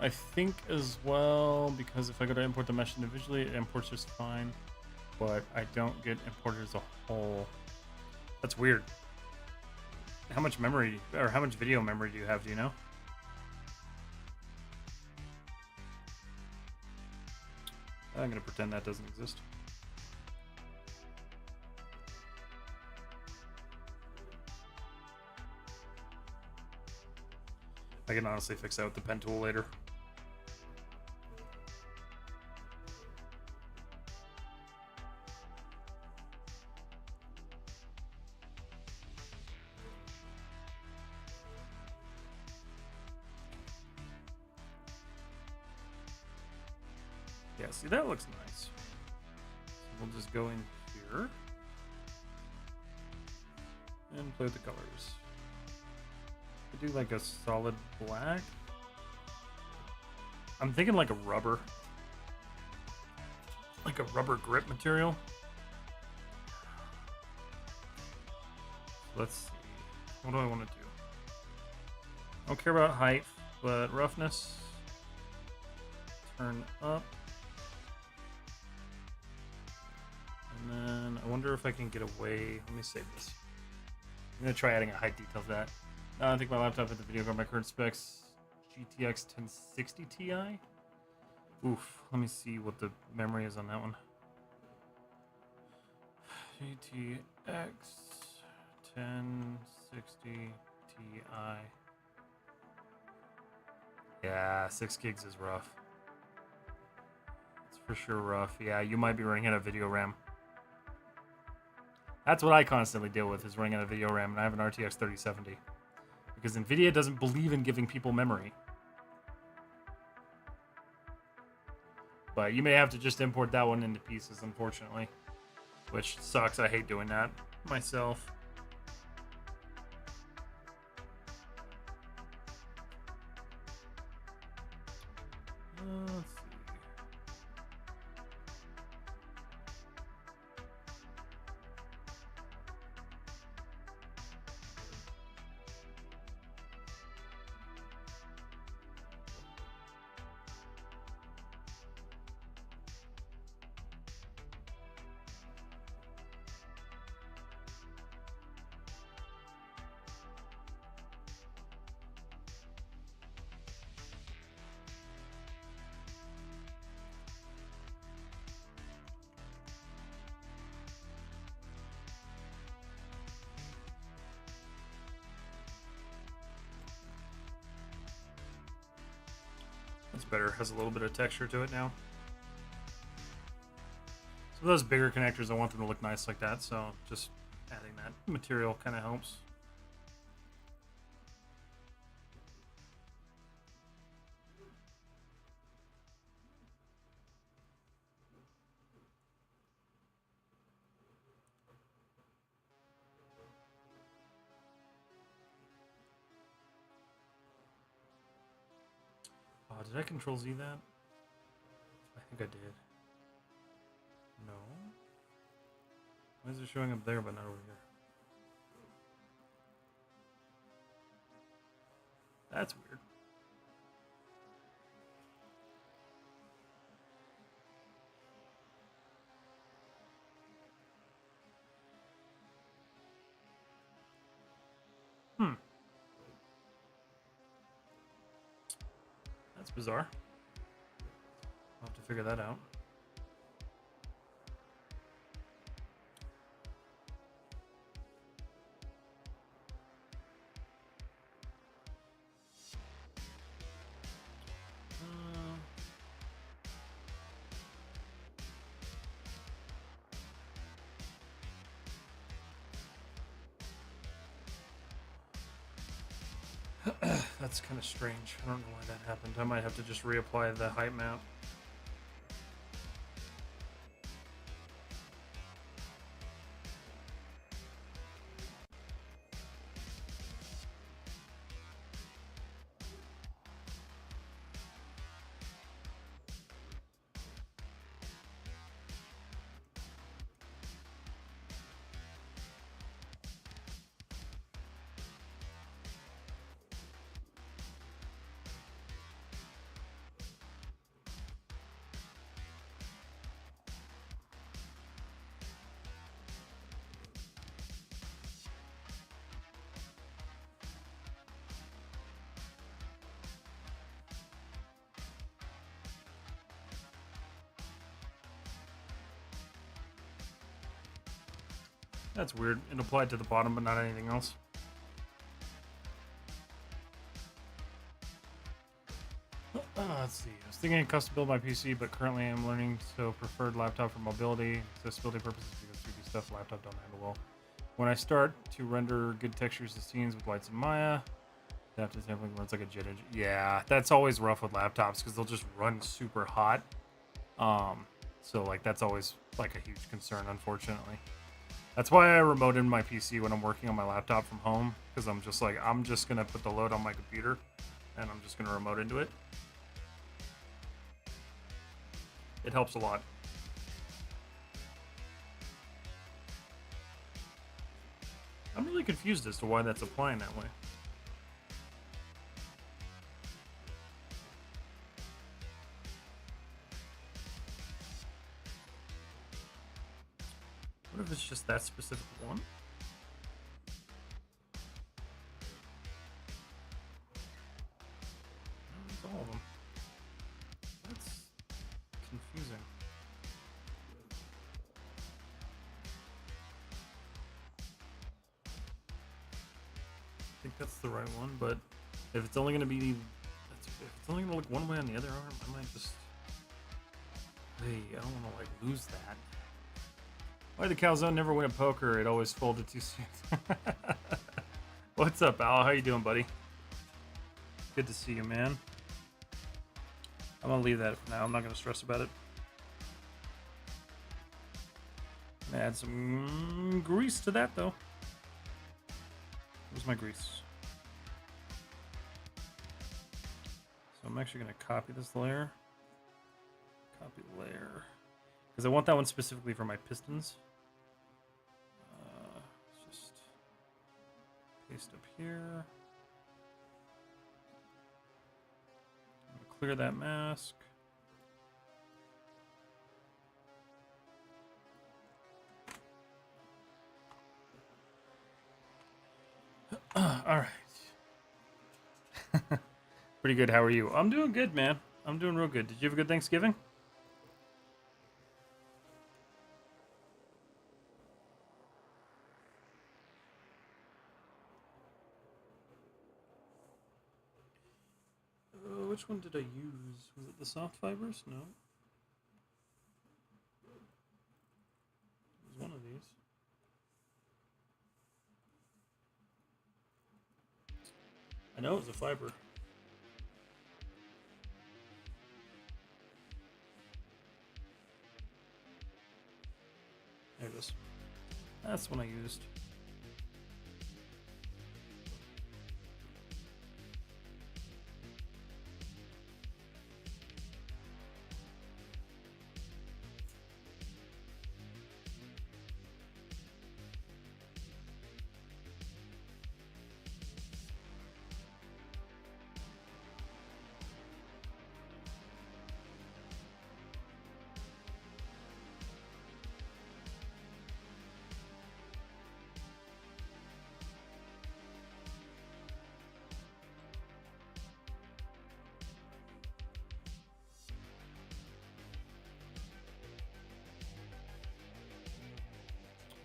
I think as well, because if I go to import the mesh individually, it imports just fine, but I don't get imported as a whole. That's weird. How much memory, or how much video memory do you have, do you know? I'm gonna pretend that doesn't exist. I can honestly fix that with the pen tool later. Yeah, see, that looks nice. So we'll just go in here and play with the colors. I do like a solid black. I'm thinking like a rubber grip material. Let's see. What do I want to do? I don't care about height, but roughness. Turn up. And then I wonder if I can get away. Let me save this. I'm going to try adding a height detail to that. I think my laptop at the video card, my current specs, GTX 1060 Ti. Oof, let me see what the memory is on that one. GTX 1060 Ti. Yeah, 6 gigs is rough. It's for sure rough. Yeah, you might be running out of video RAM. That's what I constantly deal with, is running out of video RAM, and I have an RTX 3070. Because NVIDIA doesn't believe in giving people memory. But you may have to just import that one into pieces, unfortunately. Which sucks, I hate doing that myself. Let's see. That's better. Has a little bit of texture to it now. So those bigger connectors, I want them to look nice like that, so just adding that material kind of helps. Did I control Z that? I think I did. No. Why is it showing up there but not over here? That's weird. That's bizarre. I'll have to figure that out. That's kind of strange. I don't know why that happened. I might have to just reapply the height map. That's weird. It applied to the bottom, but not anything else. Let's see. I was thinking of custom build my PC, but currently I'm learning, so preferred laptop for mobility, accessibility purposes, because 3D stuff laptop don't handle well. When I start to render good textures to scenes with lights and Maya, adaptive sampling runs like a jet engine. Yeah, that's always rough with laptops because they'll just run super hot. So like that's always like a huge concern, unfortunately. That's why I remote in my PC when I'm working on my laptop from home, because I'm just like, I'm just going to put the load on my computer, and I'm just going to remote into it. It helps a lot. I'm really confused as to why that's applying that way. What if it's just that specific one? No, it's all of them. That's confusing. I think that's the right one, but if it's only going to be, if it's only going to look one way on the other arm, I might just, hey, I don't want to like lose that. Why the calzone never win at poker? It always folded too soon. What's up, Al? How you doing, buddy? Good to see you, man. I'm gonna leave that for now. I'm not gonna stress about it. I'm gonna add some grease to that, though. Where's my grease? So I'm actually gonna copy this layer. Copy layer. Because I want that one specifically for my pistons. Let's just paste up here. I'm gonna clear that mask. All right. Pretty good. How are you? I'm doing good, man. I'm doing real good. Did you have a good Thanksgiving? Which one did I use? Was it the soft fibers? No. It was one of these. I know it was a fiber. There it is. That's the one I used.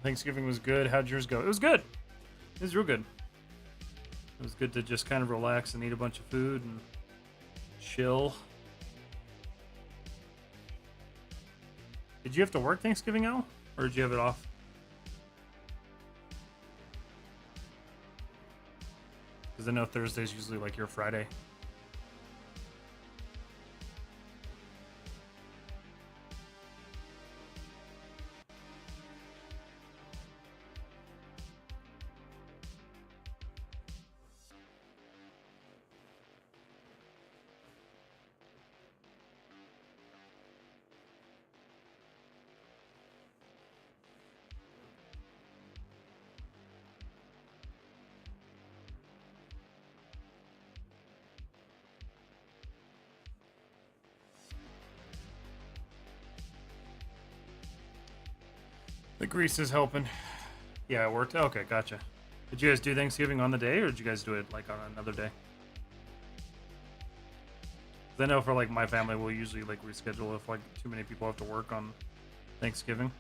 Thanksgiving was good. How'd yours go? It was good. It was real good. It was good to just kind of relax and eat a bunch of food and chill. Did you have to work Thanksgiving, Al? Or did you have it off? Because I know Thursday's usually like your Friday. The grease is helping. Yeah, it worked. Okay, gotcha. Did you guys do Thanksgiving on the day, or did you guys do it like on another day? 'Cause I know for like my family, we'll usually like reschedule if like too many people have to work on Thanksgiving.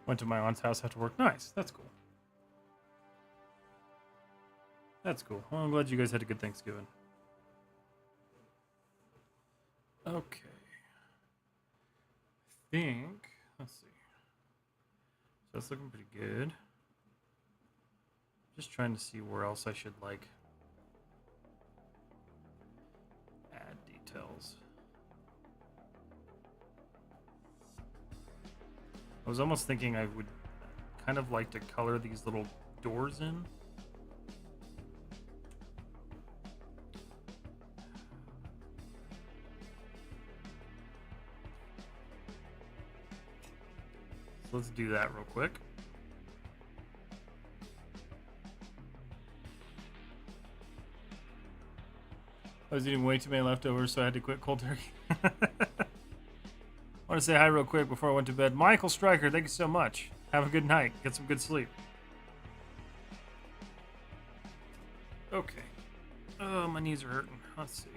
Went to my aunt's house after work. Nice. That's cool. That's cool. Well, I'm glad you guys had a good Thanksgiving. Okay. I think, let's see. So that's looking pretty good. Just trying to see where else I should like add details. I was almost thinking I would kind of like to color these little doors in. So let's do that real quick. I was eating way too many leftovers, so I had to quit cold turkey. I want to say hi real quick before I went to bed. Michael Stryker, thank you so much. Have a good night. Get some good sleep. Okay. Oh, my knees are hurting. Let's see.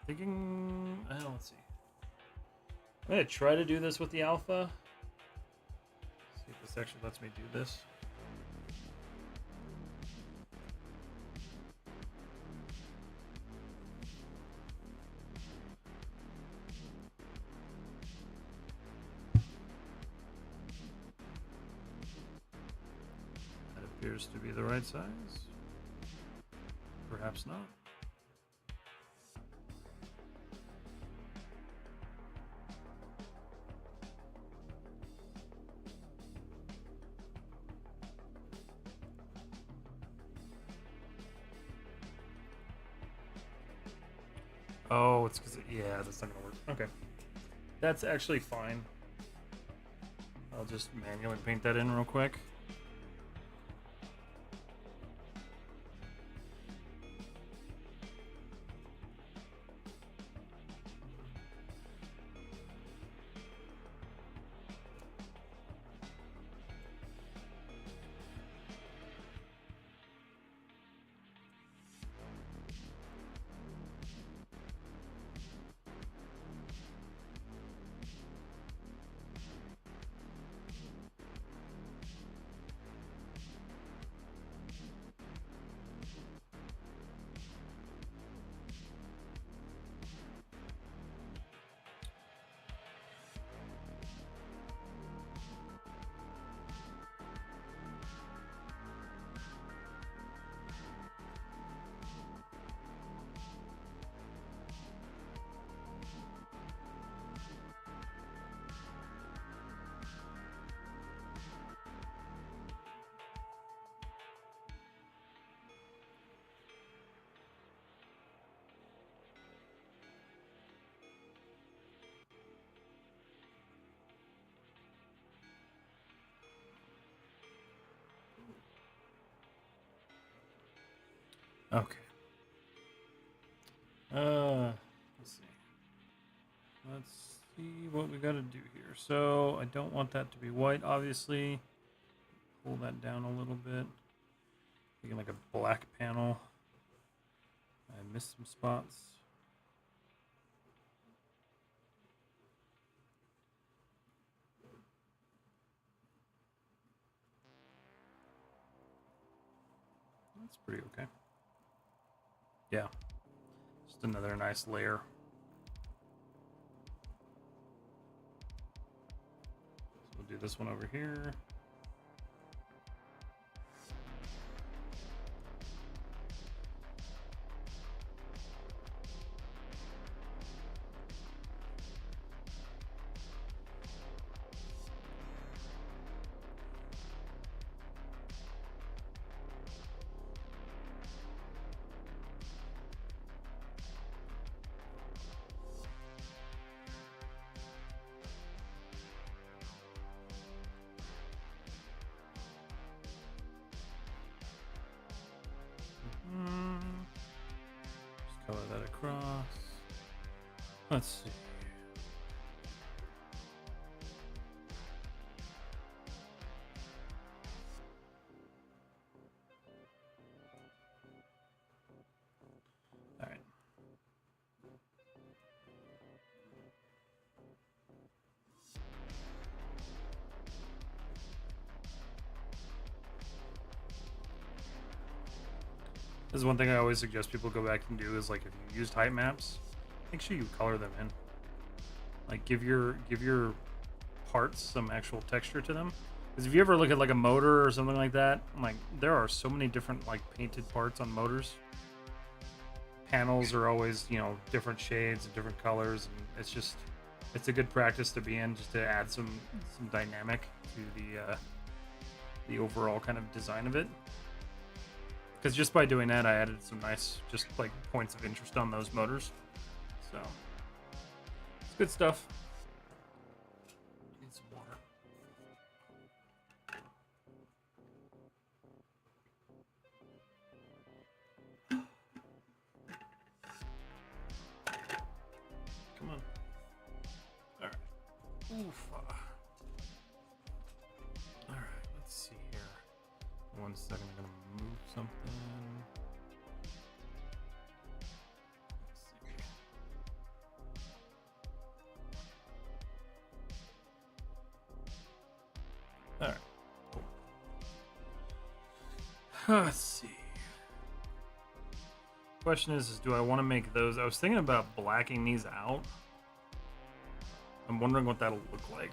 Thinking... let's see. I'm going to try to do this with the alpha. See if this actually lets me do this. Appears to be the right size. Perhaps not. Oh, it's because yeah, that's not gonna work. Okay, that's actually fine. I'll just manually paint that in real quick. Okay. Let's see. Let's see what we got to do here. So I don't want that to be white, obviously. Pull that down a little bit. Making like a black panel. I missed some spots. That's pretty okay. Yeah. Just another nice layer. So we'll do this one over here. Just color that across. Let's see. All right. This is one thing I always suggest people go back and do is like if you used height maps, make sure you color them in. Like give your parts some actual texture to them. Because if you ever look at like a motor or something like that, like there are so many different like painted parts on motors. Panels are always, you know, different shades and different colors, and it's a good practice to be in just to add some dynamic to the overall kind of design of it. Because just by doing that, I added some nice, just like points of interest on those motors. So, it's good stuff. Need some water. Come on. All right. Oof. All right. Let's see here. 1 second. I'm gonna move something. All right. Cool. Let's see. Question is do I want to make those? I was thinking about blacking these out. I'm wondering what that'll look like.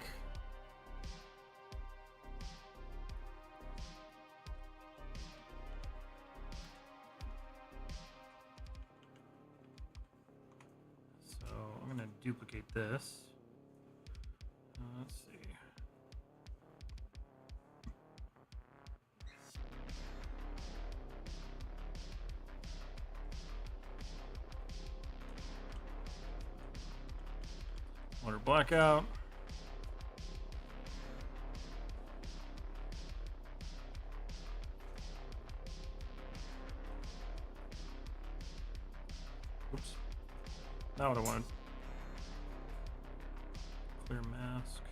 So I'm going to duplicate this. Let's see. Water blackout. Oops. Not what I wanted. Clear mask.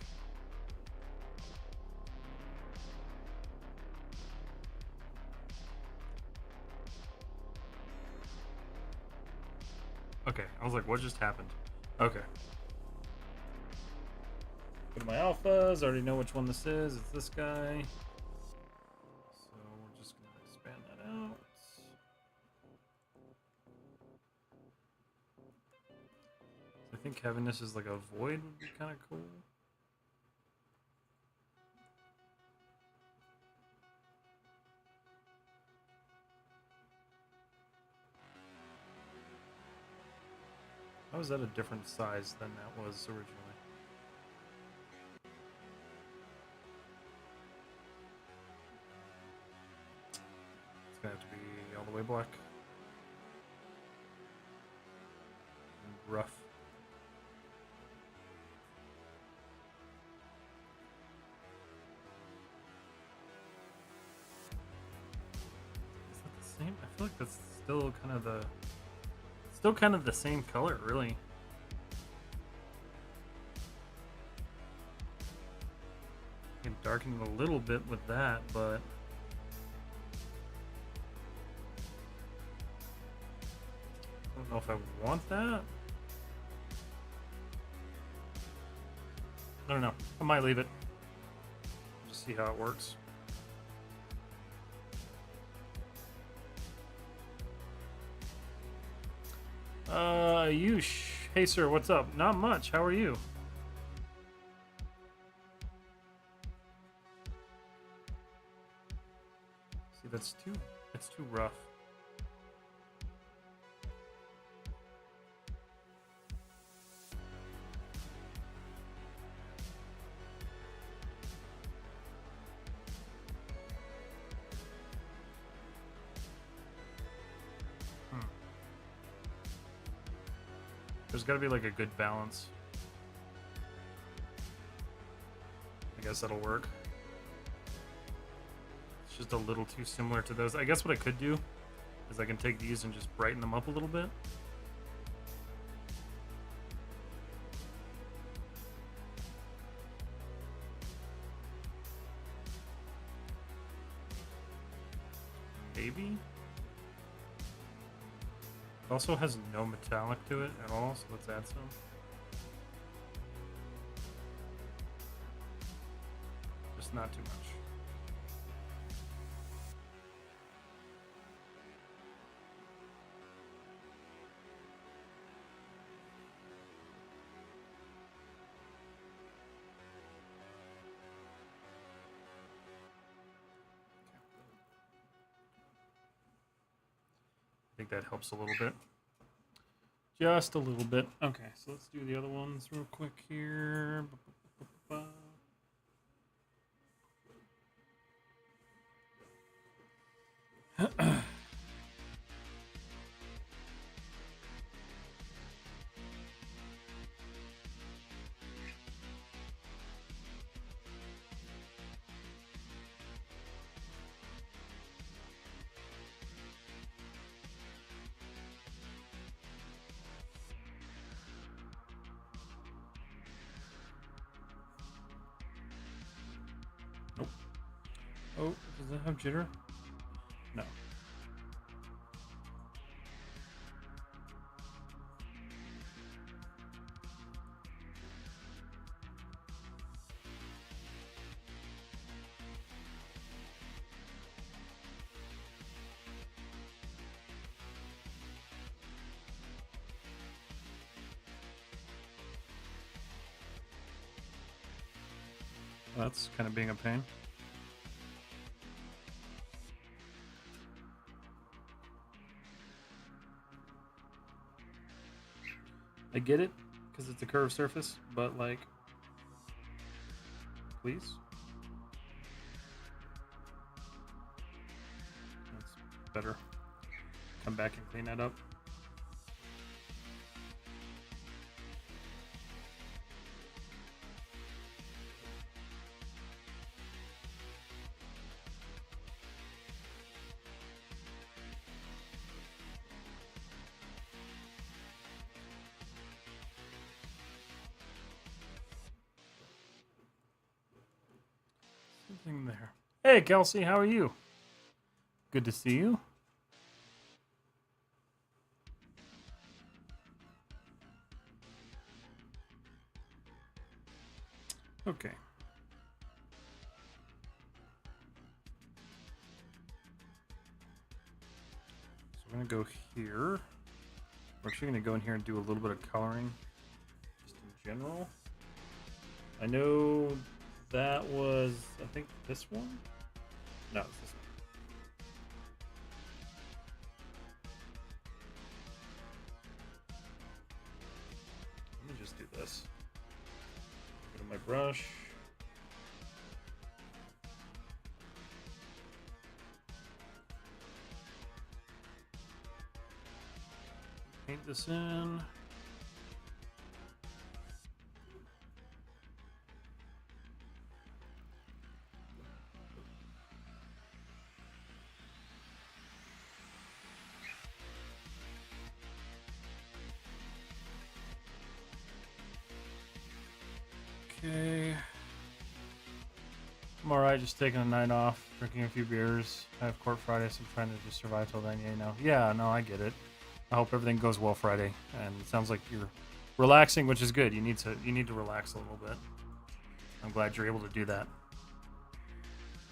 Okay, I was like, what just happened? Okay. Go to my alphas, I already know which one this is. It's this guy. So we're just going to expand that out. I think having this as like a void would be kind of cool. How is that a different size than that was originally? It's gonna have to be all the way black. And rough. Is that the same. I feel like that's still kind of the same color, really. I can darken it a little bit with that, but I don't know if I want that. I don't know. I might leave it. Just see how it works. Yush. Hey, sir, what's up? Not much. How are you? See, that's too rough. There's got to be like a good balance. I guess that'll work. It's just a little too similar to those. I guess what I could do is I can take these and just brighten them up a little bit. Maybe. It also has no metallic to it at all, so let's add some. Just not too much. I think that helps a little bit. Just a little bit. Okay, so let's do the other ones real quick here. Nope. Oh, does that have jitter? No. That's kind of being a pain. I get it, because it's a curved surface, but like, please? That's better. Come back and clean that up. Something there. Hey, Kelsey, how are you? Good to see you. Okay. So we're going to go here. We're actually going to go in here and do a little bit of coloring, just in general. I know that was, I think, this one? No, it's this one. Let me just do this. Go to my brush. Paint this in. Okay. I'm alright, just taking a night off, drinking a few beers. I have court Friday, so I'm trying to just survive till then. Yeah, no, I get it. I hope everything goes well Friday, and it sounds like you're relaxing, which is good. You need to relax a little bit. I'm glad you're able to do that.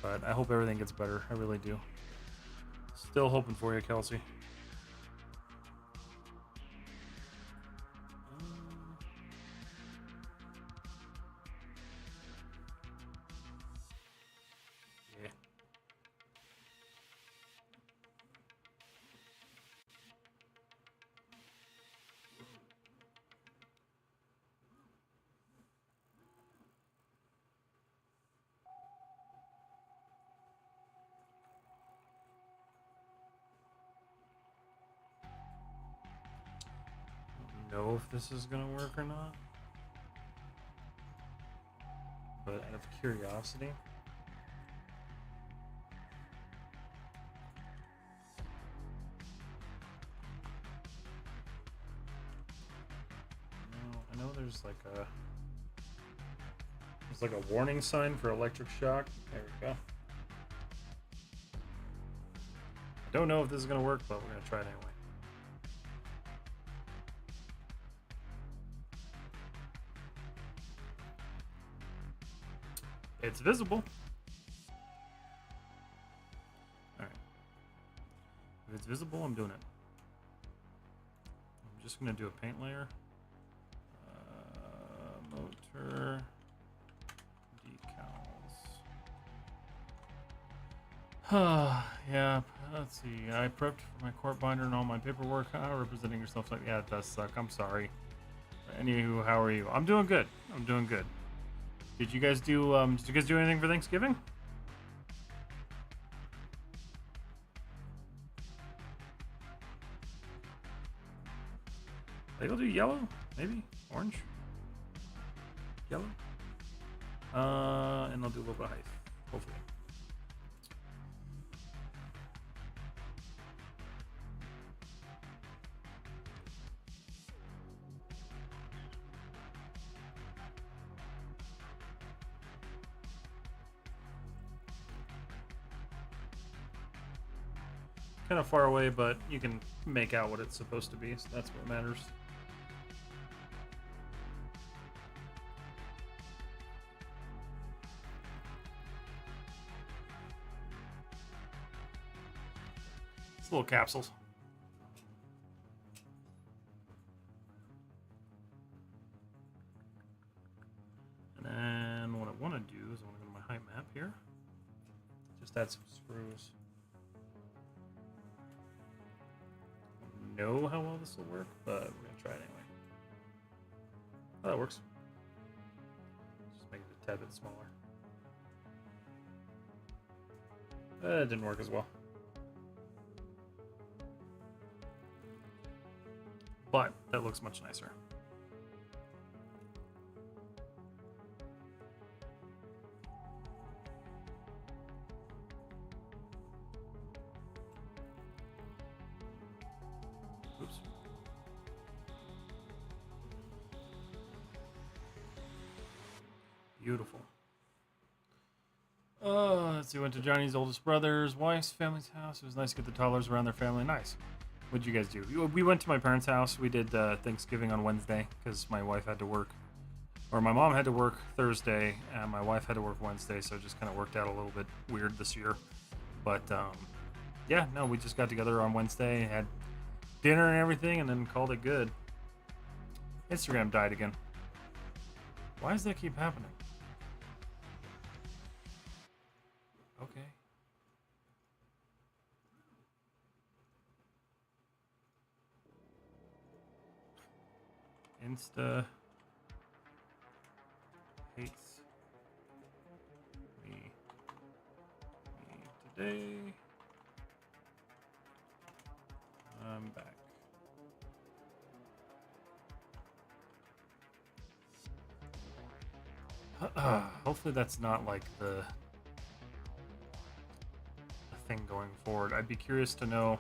But I hope everything gets better. I really do. Still hoping for you, Kelsey. Yeah. I don't know if this is gonna work or not, but out of curiosity. I know there's like a warning sign for electric shock. There we go. I don't know if this is gonna work, but we're gonna try it anyway. It's visible. Alright. If it's visible, I'm doing it. I'm just gonna do a paint layer. Motor. Decals. Yeah, let's see. I prepped for my court binder and all my paperwork. Representing yourself. Like, yeah, it does suck. I'm sorry. Anywho, how are you? I'm doing good. I'm doing good. Did you guys do anything for Thanksgiving? Maybe I'll do yellow, maybe orange, yellow, and I'll do a little bit of height, hopefully. Kind of far away, but you can make out what it's supposed to be, so that's what matters. It's little capsules. And then what I want to do is I want to go to my height map here. Just add some screws. I don't know how well this will work, but we're gonna try it anyway. Oh, that works. Just make it a tad bit smaller. It didn't work as well. But that looks much nicer. Oops. Beautiful. Let's see. Went to Johnny's oldest brother's wife's family's house. It was nice to get the toddlers around their family. Nice. What'd you guys do? We went to my parents' house. We did Thanksgiving on Wednesday because my wife had to work, or my mom had to work Thursday, and my wife had to work Wednesday, so it just kind of worked out a little bit weird this year. But yeah, no, we just got together on Wednesday, had dinner and everything, and then called it good. Instagram died again. Why does that keep happening? Okay. Insta hates me today. I'm back. Hopefully that's not like the thing going forward. I'd be curious to know.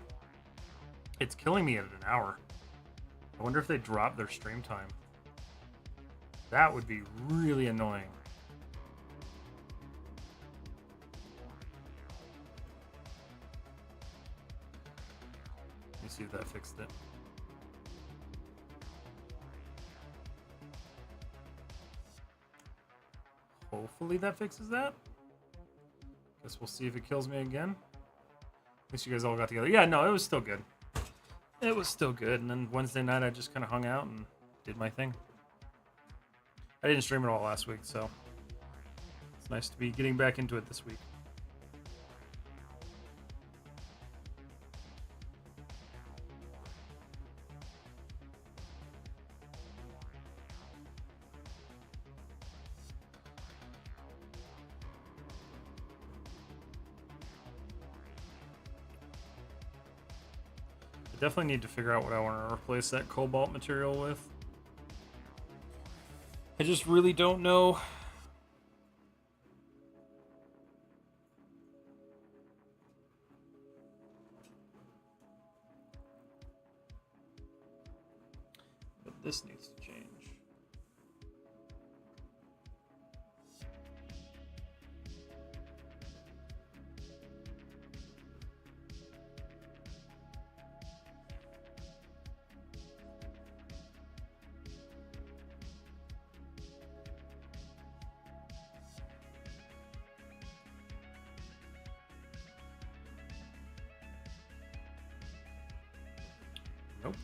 It's killing me at an hour. I wonder if they drop their stream time. That would be really annoying. Let me see if that fixed it. Hopefully that fixes that. Guess we'll see if it kills me again. At least you guys all got together. Yeah, no, it was still good. It was still good. And then Wednesday night, I just kind of hung out and did my thing. I didn't stream it all last week, so it's nice to be getting back into it this week. I definitely need to figure out what I want to replace that cobalt material with. I just really don't know. But this needs to change. Nope.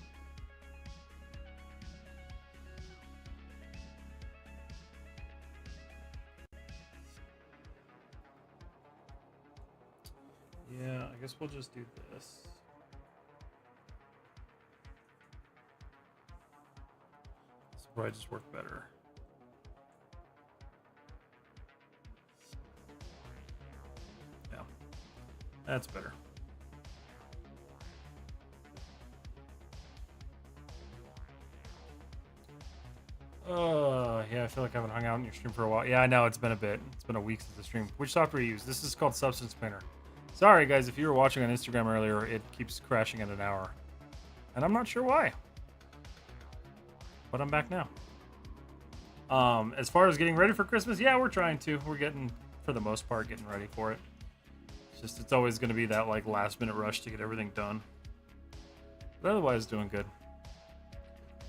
Yeah, I guess we'll just do this. This will probably just work better. Yeah, that's better. Yeah, I feel like I haven't hung out in your stream for a while. Yeah, I know, it's been a bit. It's been a week since the stream. Which software do you use? This is called Substance Painter. Sorry, guys, if you were watching on Instagram earlier, it keeps crashing at an hour. And I'm not sure why. But I'm back now. As far as getting ready for Christmas, yeah, we're trying to. We're getting, for the most part, getting ready for it. It's just, it's always going to be that, like, last-minute rush to get everything done. But otherwise, doing good.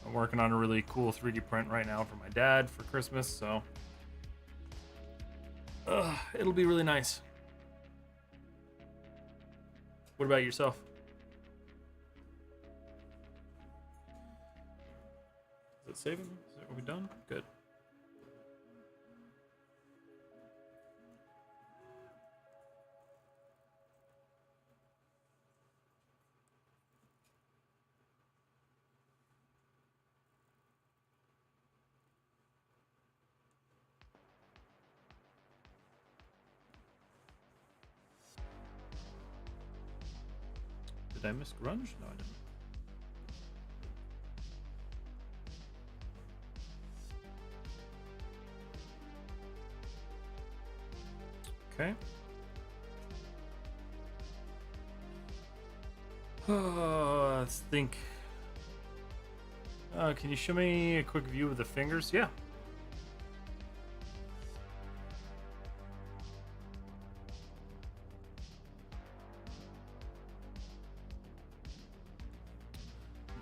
I'm working on a really cool 3D print right now for my dad for Christmas, so it'll be really nice. What about yourself? Is it saving? Are we done? Good. Did I miss grunge? No, I didn't. Okay. Let's think. Can you show me a quick view of the fingers? Yeah.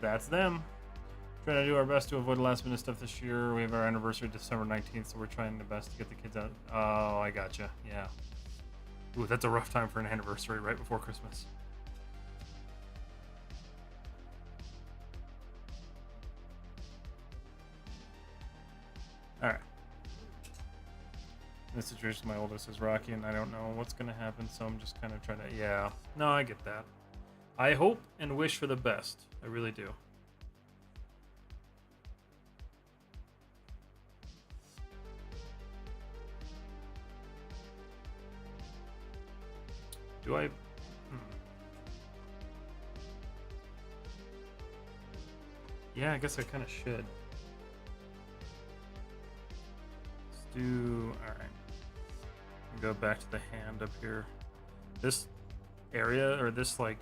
That's them. Trying to do our best to avoid last minute stuff this year. We have our anniversary December 19th, so we're trying the best to get the kids out. Oh, I gotcha. Yeah. Ooh, that's a rough time for an anniversary right before Christmas. Alright. In this situation, my oldest is Rocky, and I don't know what's going to happen, so I'm just kind of trying to... Yeah. No, I get that. I hope and wish for the best. I really do. Do I... Yeah, I guess I kind of should. Let's do... Alright. Go back to the hand up here. This area, or this, like...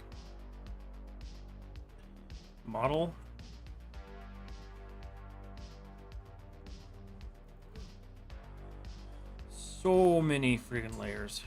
model. So many freaking layers.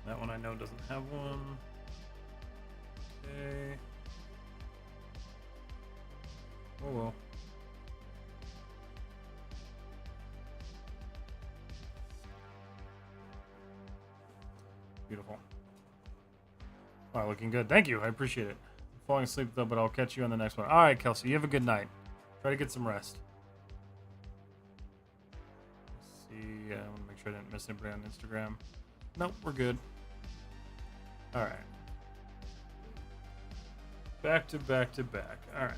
That one I know doesn't have one. Okay. Oh well. Beautiful. Wow, looking good. Thank you. I appreciate it. I'm falling asleep though, but I'll catch you on the next one. All right, Kelsey. You have a good night. Try to get some rest. Let's see. I want to make sure I didn't miss anybody on Instagram. Nope, we're good. All right. Back to back to back. All right.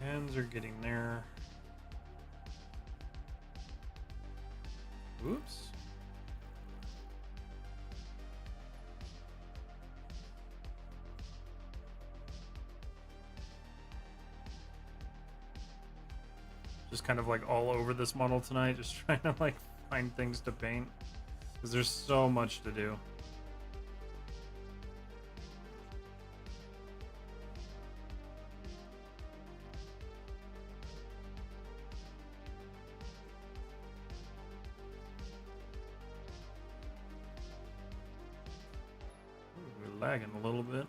Hands are getting there. Oops. Just kind of like all over this model tonight, just trying to like find things to paint because there's so much to do. Ooh, we're lagging a little bit.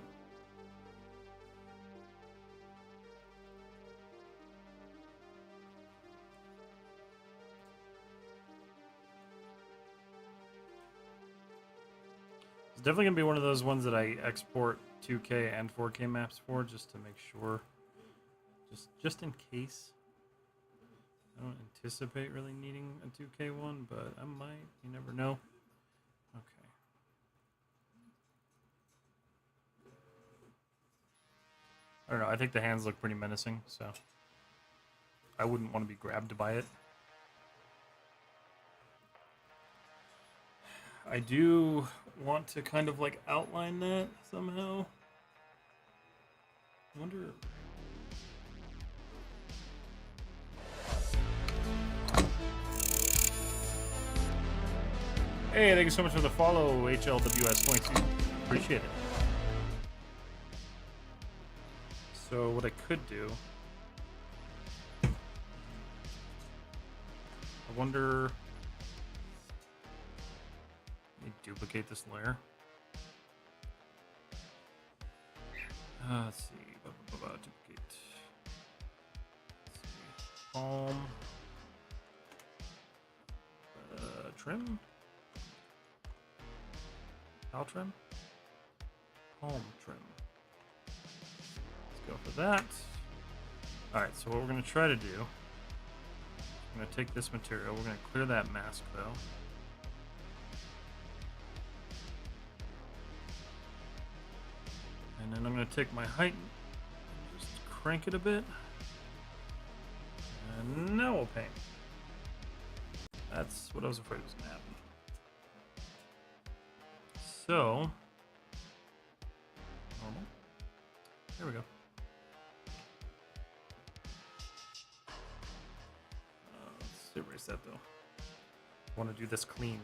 It's definitely gonna be one of those ones that I export 2K and 4K maps for, just to make sure, just in case. I don't anticipate really needing a 2K one, but I might. You never know. Okay. I don't know. I think the hands look pretty menacing, so I wouldn't want to be grabbed by it. I do want to kind of like outline that somehow. I wonder. Hey, thank you so much for the follow, HLWS22. Appreciate it. So what I could do, I wonder. Let me duplicate this layer. Let's see. Duplicate. Let's see. Palm. Trim. Palm trim. Palm trim. Let's go for that. All right. So what we're going to try to do. I'm going to take this material. We're going to clear that mask though. And then I'm going to take my height and just crank it a bit. And now we'll paint. That's what I was afraid was going to happen. So, normal. There we go. Let's erase that though. I want to do this clean.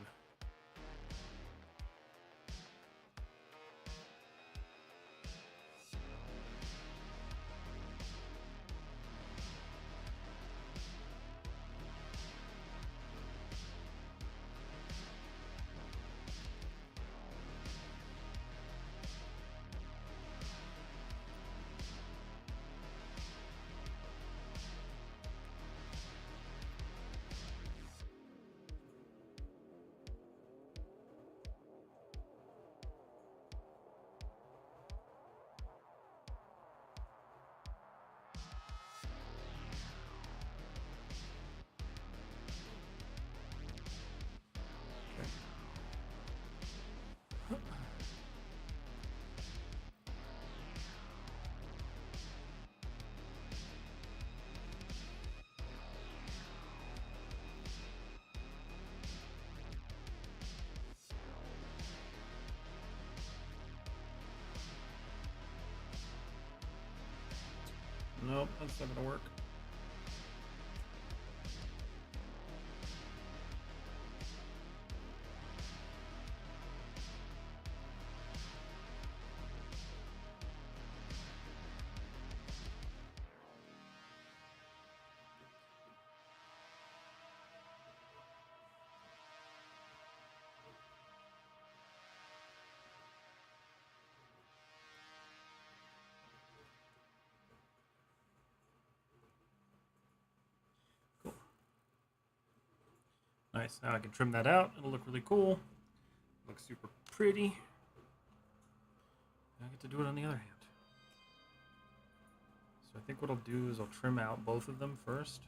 Nope, that's not gonna work. Nice. Now I can trim that out. It'll look really cool. Looks super pretty. I get to do it on the other hand. So I think what I'll do is I'll trim out both of them first.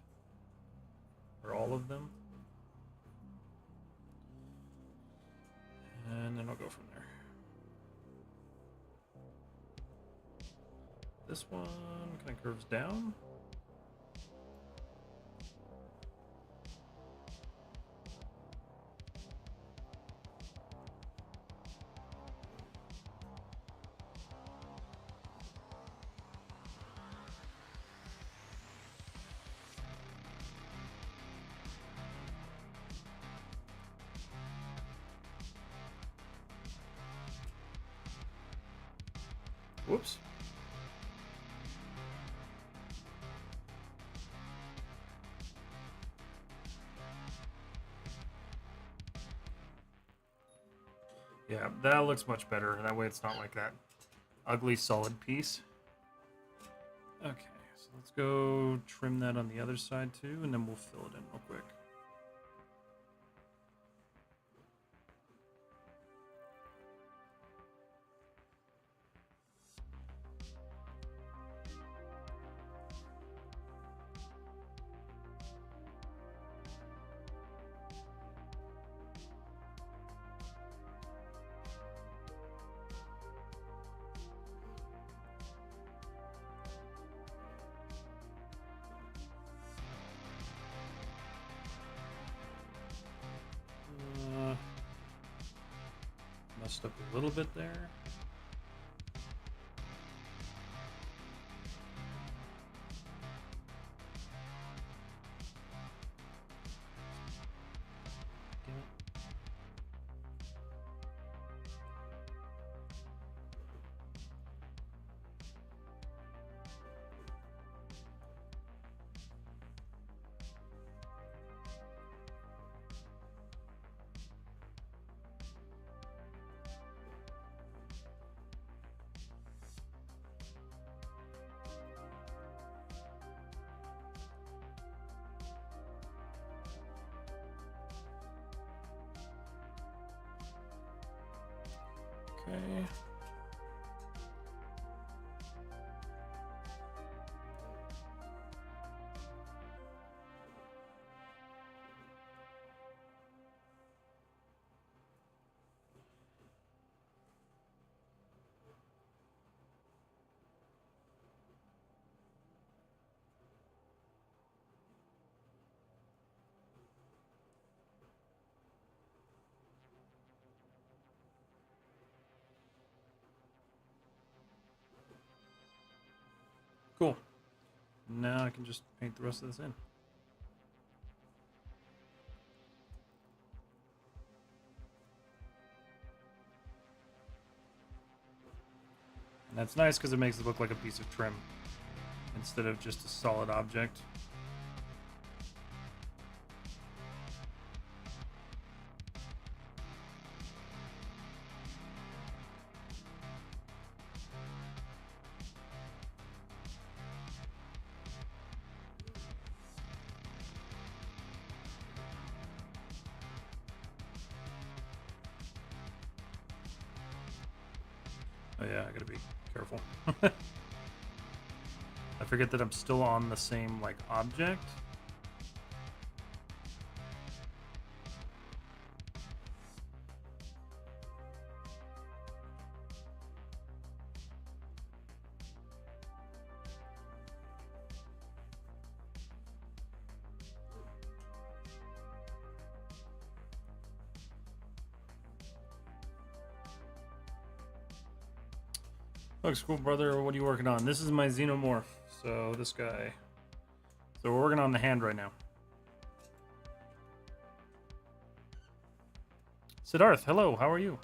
Or all of them. And then I'll go from there. This one kind of curves down. Whoops. Yeah, that looks much better. That way it's not like that ugly solid piece. Okay, so let's go trim that on the other side too, and then we'll fill it in real quick. Messed up a little bit there. Okay. Cool. Now I can just paint the rest of this in. And that's nice because it makes it look like a piece of trim instead of just a solid object. Oh yeah, I gotta be careful. I forget that I'm still on the same, like, object. Looks cool, brother. What are you working on? This is my Xenomorph. So this guy. So we're working on the hand right now. Siddharth, hello, how are you?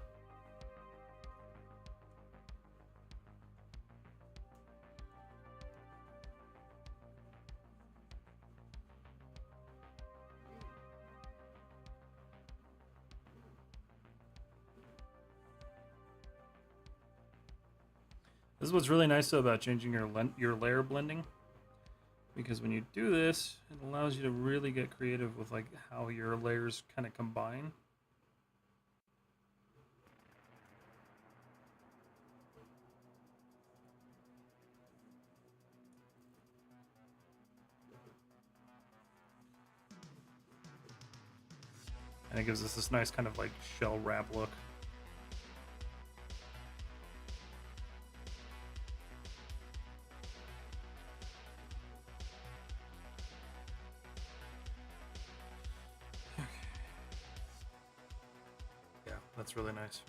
This is what's really nice though about changing your layer blending, because when you do this, it allows you to really get creative with like how your layers kind of combine. And it gives us this nice kind of like shell wrap look. Yeah, that's really nice.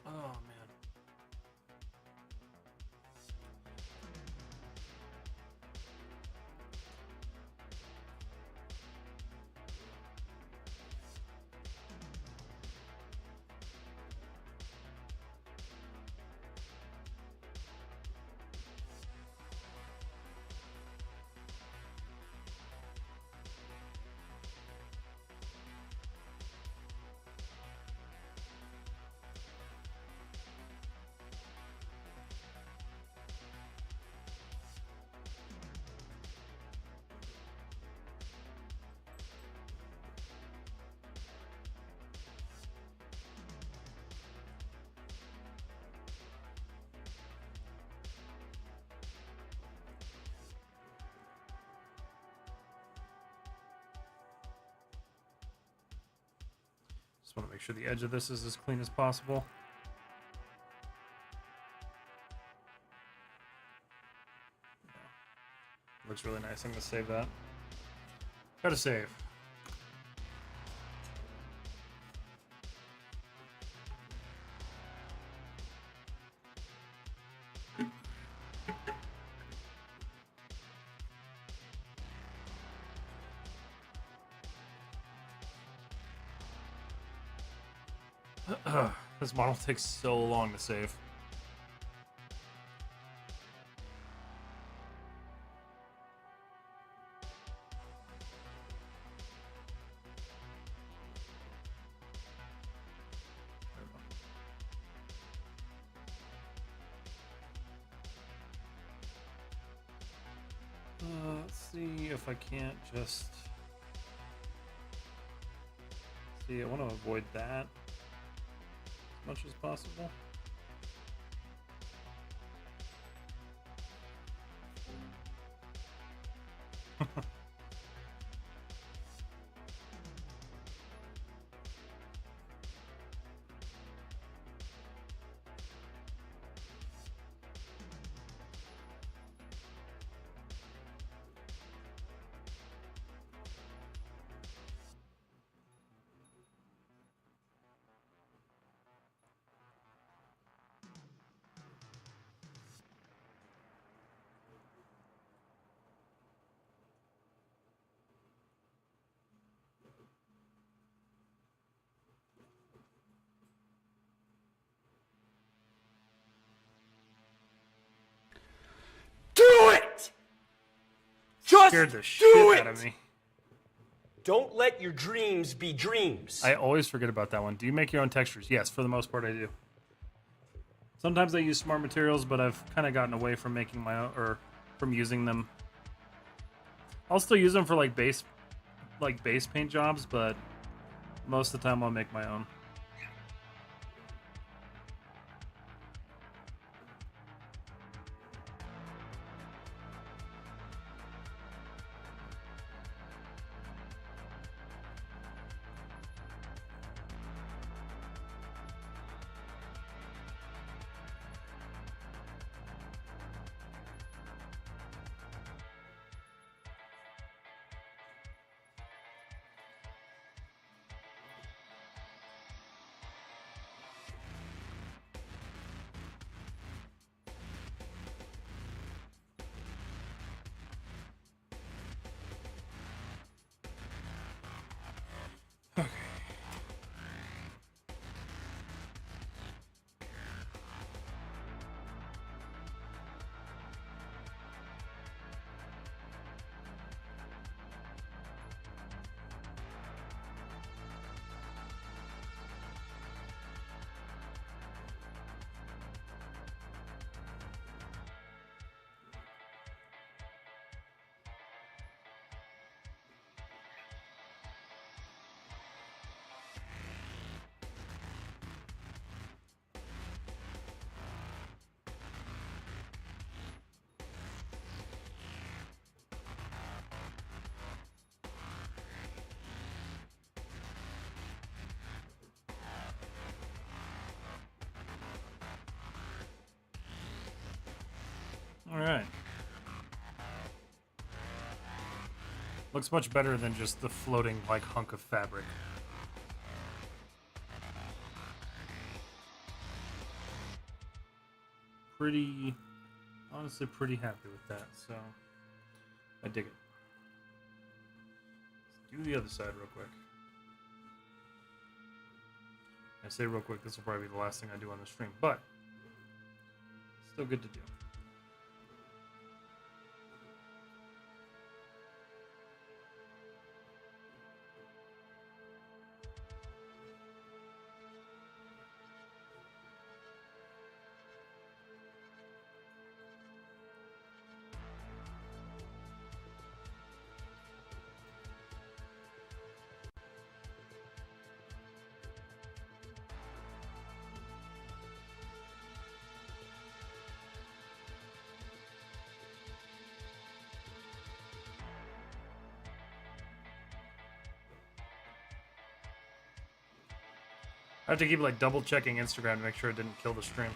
Oh man. Just want to make sure the edge of this is as clean as possible. Looks really nice. I'm gonna save that. Gotta save. This model takes so long to save. Let's see if I can't just... See, I want to avoid that as much as possible. Just Scared the do shit it! out of me. Don't let your dreams be dreams. I always forget about that one. Do you make your own textures? Yes, for the most part I do. Sometimes I use smart materials, but I've kind of gotten away from making my own, or from using them. I'll still use them for like base paint jobs, but most of the time I'll make my own. Alright. Looks much better than just the floating, like, hunk of fabric. Honestly pretty happy with that, so I dig it. Let's do the other side real quick. I say real quick, this will probably be the last thing I do on the stream, but still good to do. I have to keep like double checking Instagram to make sure it didn't kill the stream.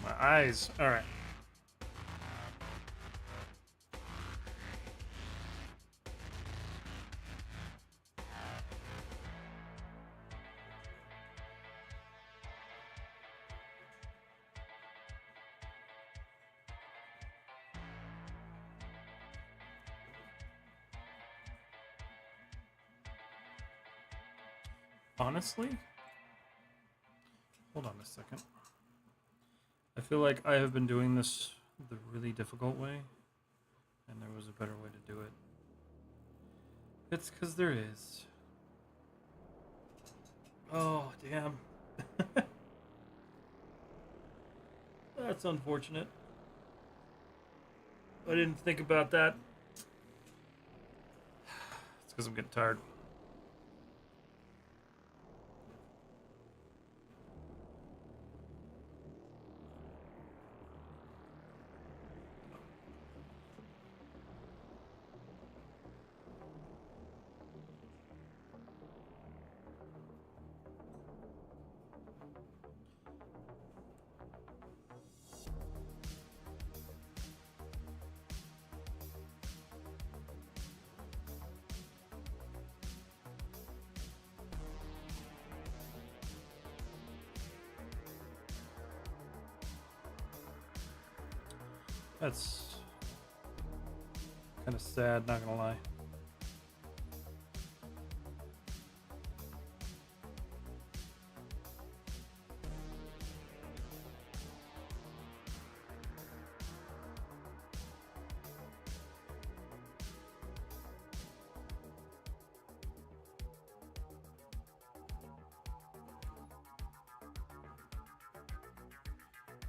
My eyes. All right. Honestly, hold on a second. I feel like I have been doing this the really difficult way, and there was a better way to do it. It's because there is. Oh, damn. That's unfortunate. I didn't think about that. It's because I'm getting tired. That's kind of sad, not gonna lie.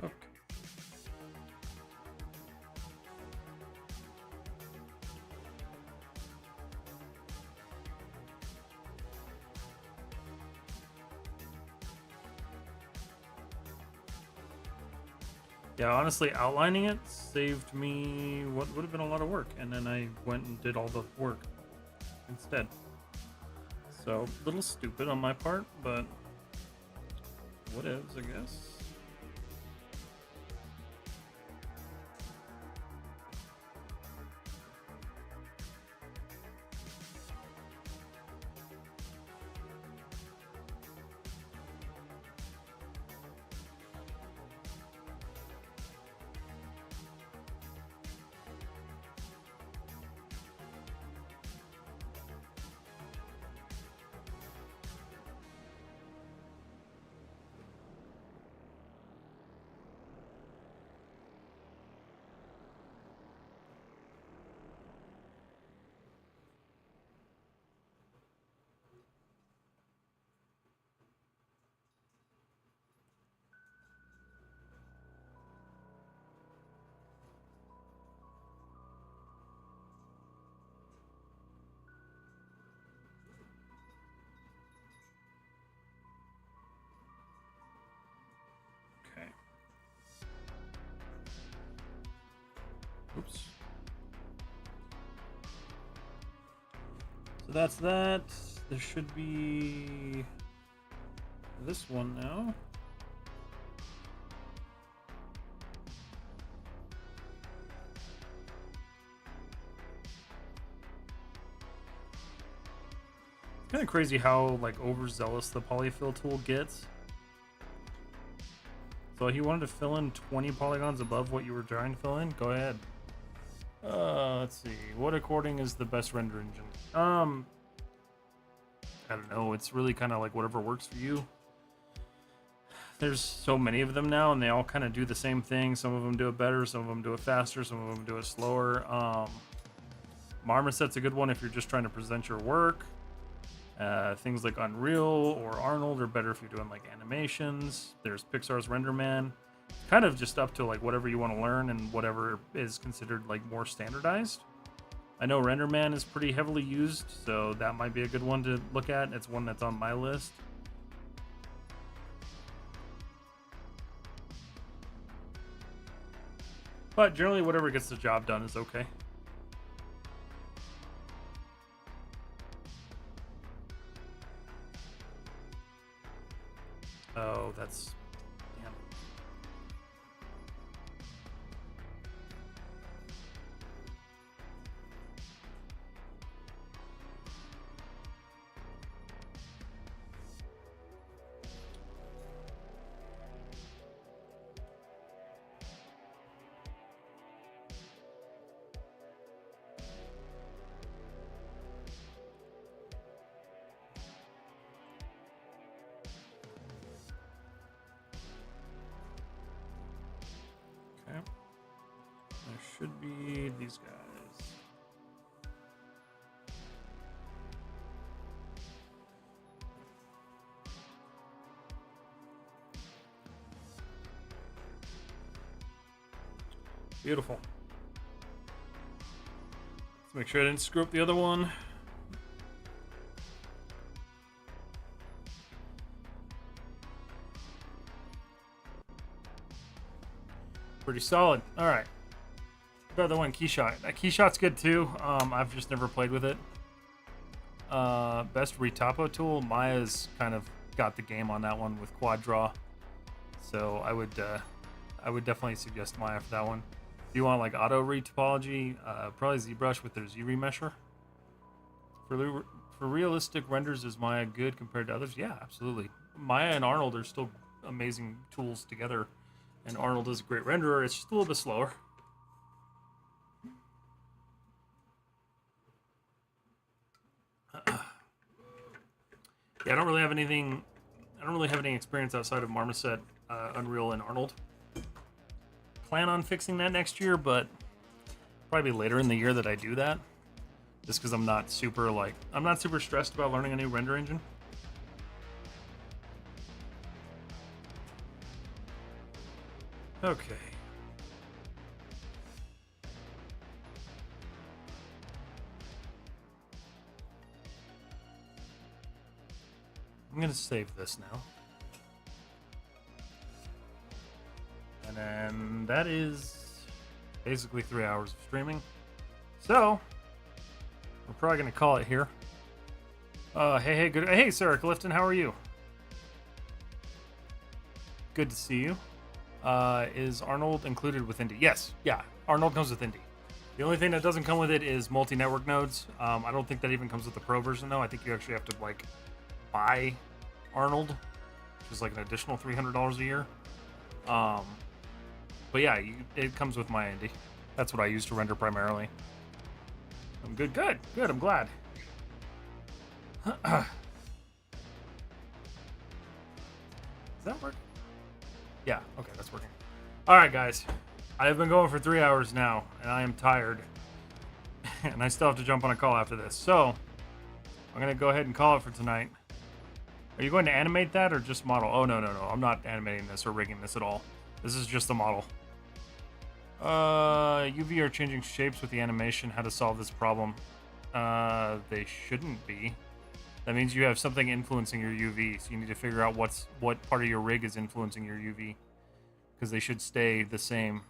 Okay. Yeah, honestly, outlining it saved me what would have been a lot of work, and then I went and did all the work instead. So, a little stupid on my part, but whatevs, I guess. So that's that. There should be this one now. It's kind of crazy how like overzealous the polyfill tool gets. So he wanted to fill in 20 polygons above what you were trying to fill in. Go ahead. Let's see. What according is the best render engine? I don't know. It's really kind of like whatever works for you. There's so many of them now, and they all kind of do the same thing. Some of them do it better, some of them do it faster, some of them do it slower. Marmoset's a good one if you're just trying to present your work. Things like Unreal or Arnold are better if you're doing like animations. There's Pixar's RenderMan. Kind of just up to like whatever you want to learn and whatever is considered like more standardized. I know RenderMan is pretty heavily used, so that might be a good one to look at. It's one that's on my list. But generally, whatever gets the job done is okay. Oh, that's... damn. Okay. There should be these guys. Beautiful. Let's make sure I didn't screw up the other one. Pretty solid. All right. About the one Keyshot. That Keyshot's good too. I've just never played with it. Best retopo tool. Maya's kind of got the game on that one with quad draw. So I would definitely suggest Maya for that one. If you want like auto retopology, probably ZBrush with their Z remesher. For realistic renders, is Maya good compared to others? Yeah, absolutely. Maya and Arnold are still amazing tools together. And Arnold is a great renderer. It's just a little bit slower. Yeah, I don't really have anything. I don't really have any experience outside of Marmoset, Unreal, and Arnold. Plan on fixing that next year, but probably later in the year that I do that. Just because I'm not super stressed about learning a new render engine. Okay. I'm gonna save this now. And then that is basically 3 hours of streaming. So we're probably gonna call it here. Hey, Sarah Clifton, how are you? Good to see you. Is Arnold included with Indy? Yes, yeah, Arnold comes with Indy. The only thing that doesn't come with it is multi-network nodes. I don't think that even comes with the Pro version though. I think you actually have to like buy Arnold, which is like an additional $300 a year. But yeah, it comes with my Indy. That's what I use to render primarily. I'm good. I'm glad. Does that work? Yeah, okay, that's working. All right, guys. I have been going for 3 hours now, and I am tired. And I still have to jump on a call after this. So, I'm going to go ahead and call it for tonight. Are you going to animate that or just model? Oh, no. I'm not animating this or rigging this at all. This is just the model. UV are changing shapes with the animation. How to solve this problem? They shouldn't be. That means you have something influencing your UV, so you need to figure out what part of your rig is influencing your UV, because they should stay the same.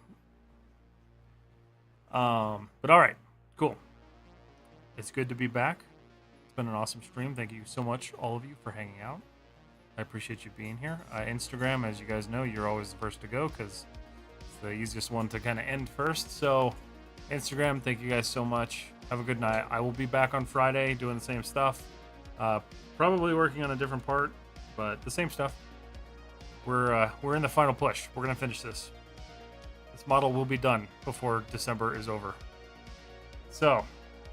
But all right, cool. It's good to be back. It's been an awesome stream. Thank you so much, all of you, for hanging out. I appreciate you being here. Instagram, as you guys know, you're always the first to go because it's the easiest one to kind of end first. So, Instagram, thank you guys so much. Have a good night. I will be back on Friday doing the same stuff. Probably working on a different part, but the same stuff. We're in the final push. We're gonna finish this. This model will be done before December is over. So,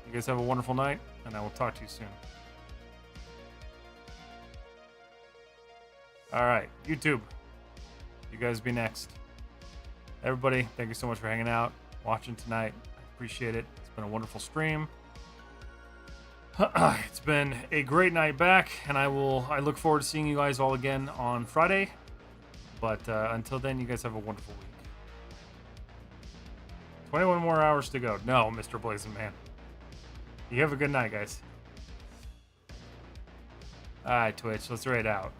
you guys have a wonderful night, and I will talk to you soon. All right, YouTube, you guys be next. Everybody, thank you so much for hanging out, watching tonight. I appreciate it. It's been a wonderful stream. It's been a great night back, and I look forward to seeing you guys all again on Friday. But until then, you guys have a wonderful week. 21 more hours to go. No, Mr. Blazing Man. You have a good night, guys. All right, Twitch, let's raid out.